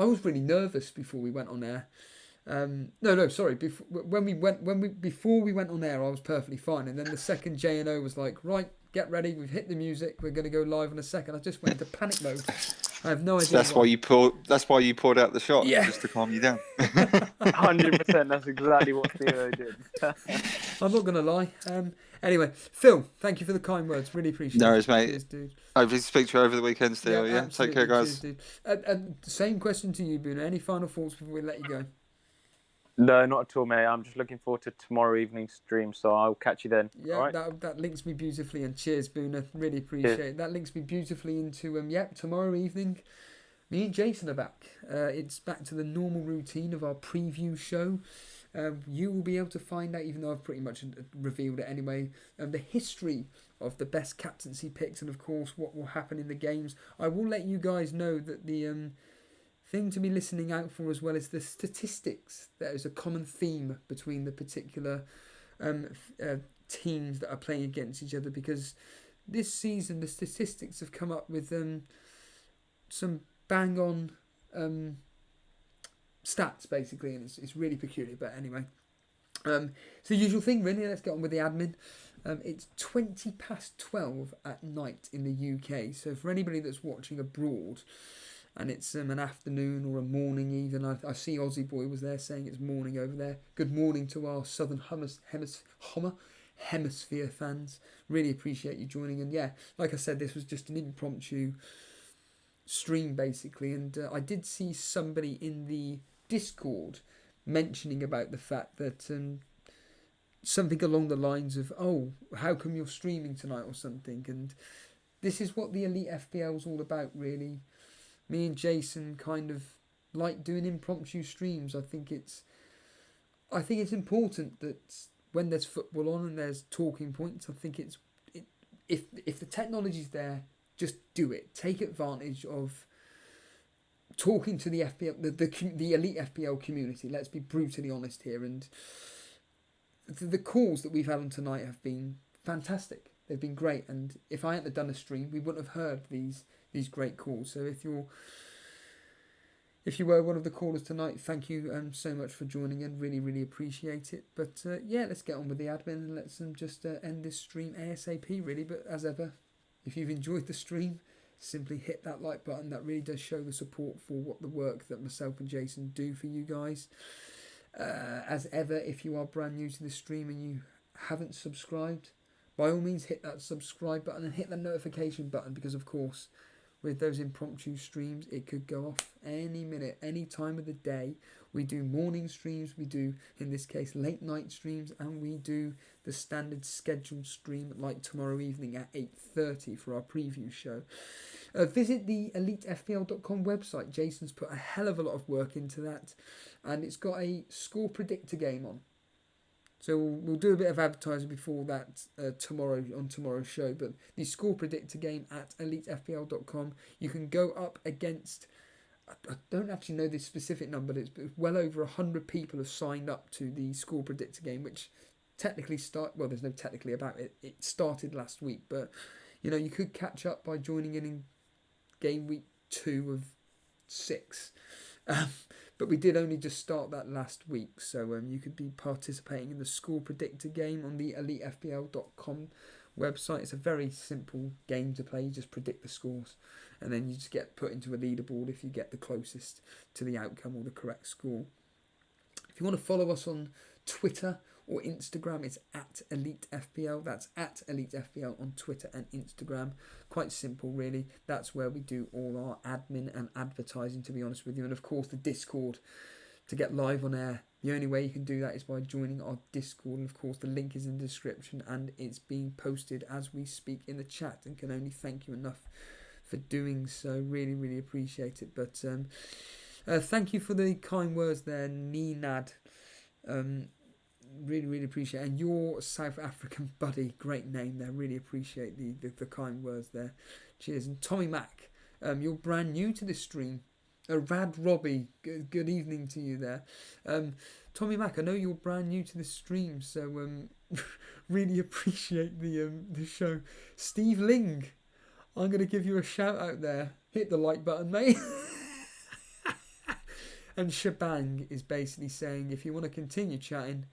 was really nervous before we went on air. Sorry. Before we went on air, I was perfectly fine, and then the second J&O was like, right, get ready, we've hit the music, we're going to go live in a second. I just went into panic mode. I have no idea. That's why you poured out the shot, just to calm you down. 100%. That's exactly what Theo did. I'm not going to lie. Anyway, Phil, thank you for the kind words. Really appreciate it. No worries, mate. Cheers, dude. Hopefully speak to you over the weekend, Theo. Yeah, take care, guys. Cheers, dude. Same question to you, Buna. Any final thoughts before we let you go? No, not at all, mate. I'm just looking forward to tomorrow evening's stream, so I'll catch you then. Yeah, all right? that links me beautifully, and cheers, Buna. Really appreciate it. That links me beautifully into tomorrow evening. Me and Jason are back. It's back to the normal routine of our preview show. You will be able to find out, even though I've pretty much revealed it anyway, the history of the best captaincy picks and, of course, what will happen in the games. I will let you guys know that the thing to be listening out for as well is the statistics. There is a common theme between the particular teams that are playing against each other, because this season the statistics have come up with some bang-on stats, basically, and it's really peculiar. But anyway, it's the usual thing, really. Let's get on with the admin. It's 12 at night in the UK, so for anybody that's watching abroad and it's an afternoon or a morning even, I see Aussie Boy was there saying it's morning over there. Good morning to our Southern Hemisphere fans. Really appreciate you joining. And yeah, like I said, this was just an impromptu stream basically, and I did see somebody in the Discord mentioning about the fact that something along the lines of, oh, how come you're streaming tonight or something, and this is what the Elite FPL is all about, really. Me and Jason kind of like doing impromptu streams. I think it's important that when there's football on and there's talking points, I think if the technology's there, just do it. Take advantage of talking to the FPL, the Elite FPL community. Let's be brutally honest here. And the calls that we've had on tonight have been fantastic. They've been great. And if I hadn't done a stream, we wouldn't have heard these great calls. So if you were one of the callers tonight, thank you so much for joining in. Really, really appreciate it. But yeah, let's get on with the admin and let's just end this stream ASAP, really. But as ever, if you've enjoyed the stream, simply hit that like button. That really does show the support for the work that myself and Jason do for you guys. As ever, if you are brand new to the stream and you haven't subscribed, by all means hit that subscribe button and hit that notification button, because of course with those impromptu streams it could go off any minute, any time of the day. We do morning streams, we do, in this case, late night streams, and we do the standard scheduled stream like tomorrow evening at 8:30 for our preview show. Visit the elitefpl.com website. Jason's put a hell of a lot of work into that, and it's got a score predictor game on. So we'll do a bit of advertising before that tomorrow on tomorrow's show. But the score predictor game at elitefpl.com, you can go up against, I don't actually know the specific number, but it's well over 100 people have signed up to the score predictor game, which technically there's no technically about it. It started last week, but you could catch up by joining in game week 2 of 6. But we did only just start that last week, so you could be participating in the score predictor game on the elitefpl.com website. It's a very simple game to play. You just predict the scores, and then you just get put into a leaderboard if you get the closest to the outcome or the correct score. If you want to follow us on Twitter or Instagram. It's at Elite FPL. That's at Elite FPL on Twitter and Instagram. Quite simple, really. That's where we do all our admin and advertising, to be honest with you. And of course, the Discord to get live on air. The only way you can do that is by joining our Discord. And of course, the link is in the description and it's being posted as we speak in the chat. And can only thank you enough for doing so. Really, really appreciate it. But thank you for the kind words there, Ninad. Really, really appreciate it. And your South African buddy, great name there. Really appreciate the kind words there. Cheers. And Tommy Mac, you're brand new to this stream. Rad Robbie, good evening to you there. Tommy Mac, I know you're brand new to the stream, so really appreciate the show. Steve Ling, I'm going to give you a shout out there. Hit the like button, mate. And Shebang is basically saying, if you want to continue chatting,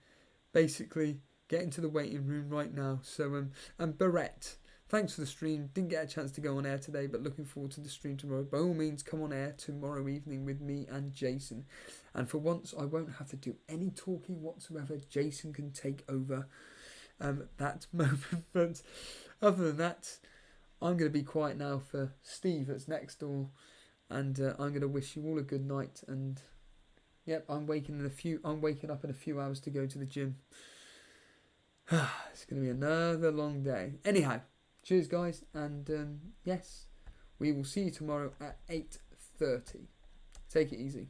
basically get into the waiting room right now. So and Barrett, thanks for the stream. Didn't get a chance to go on air today, but looking forward to the stream tomorrow. By all means, come on air tomorrow evening with me and Jason. And for once, I won't have to do any talking whatsoever. Jason can take over that moment. But other than that, I'm going to be quiet now for Steve that's next door. And I'm going to wish you all a good night. And yep, I'm waking up in a few hours to go to the gym. It's going to be another long day. Anyhow, cheers, guys, and yes, we will see you tomorrow at 8:30. Take it easy.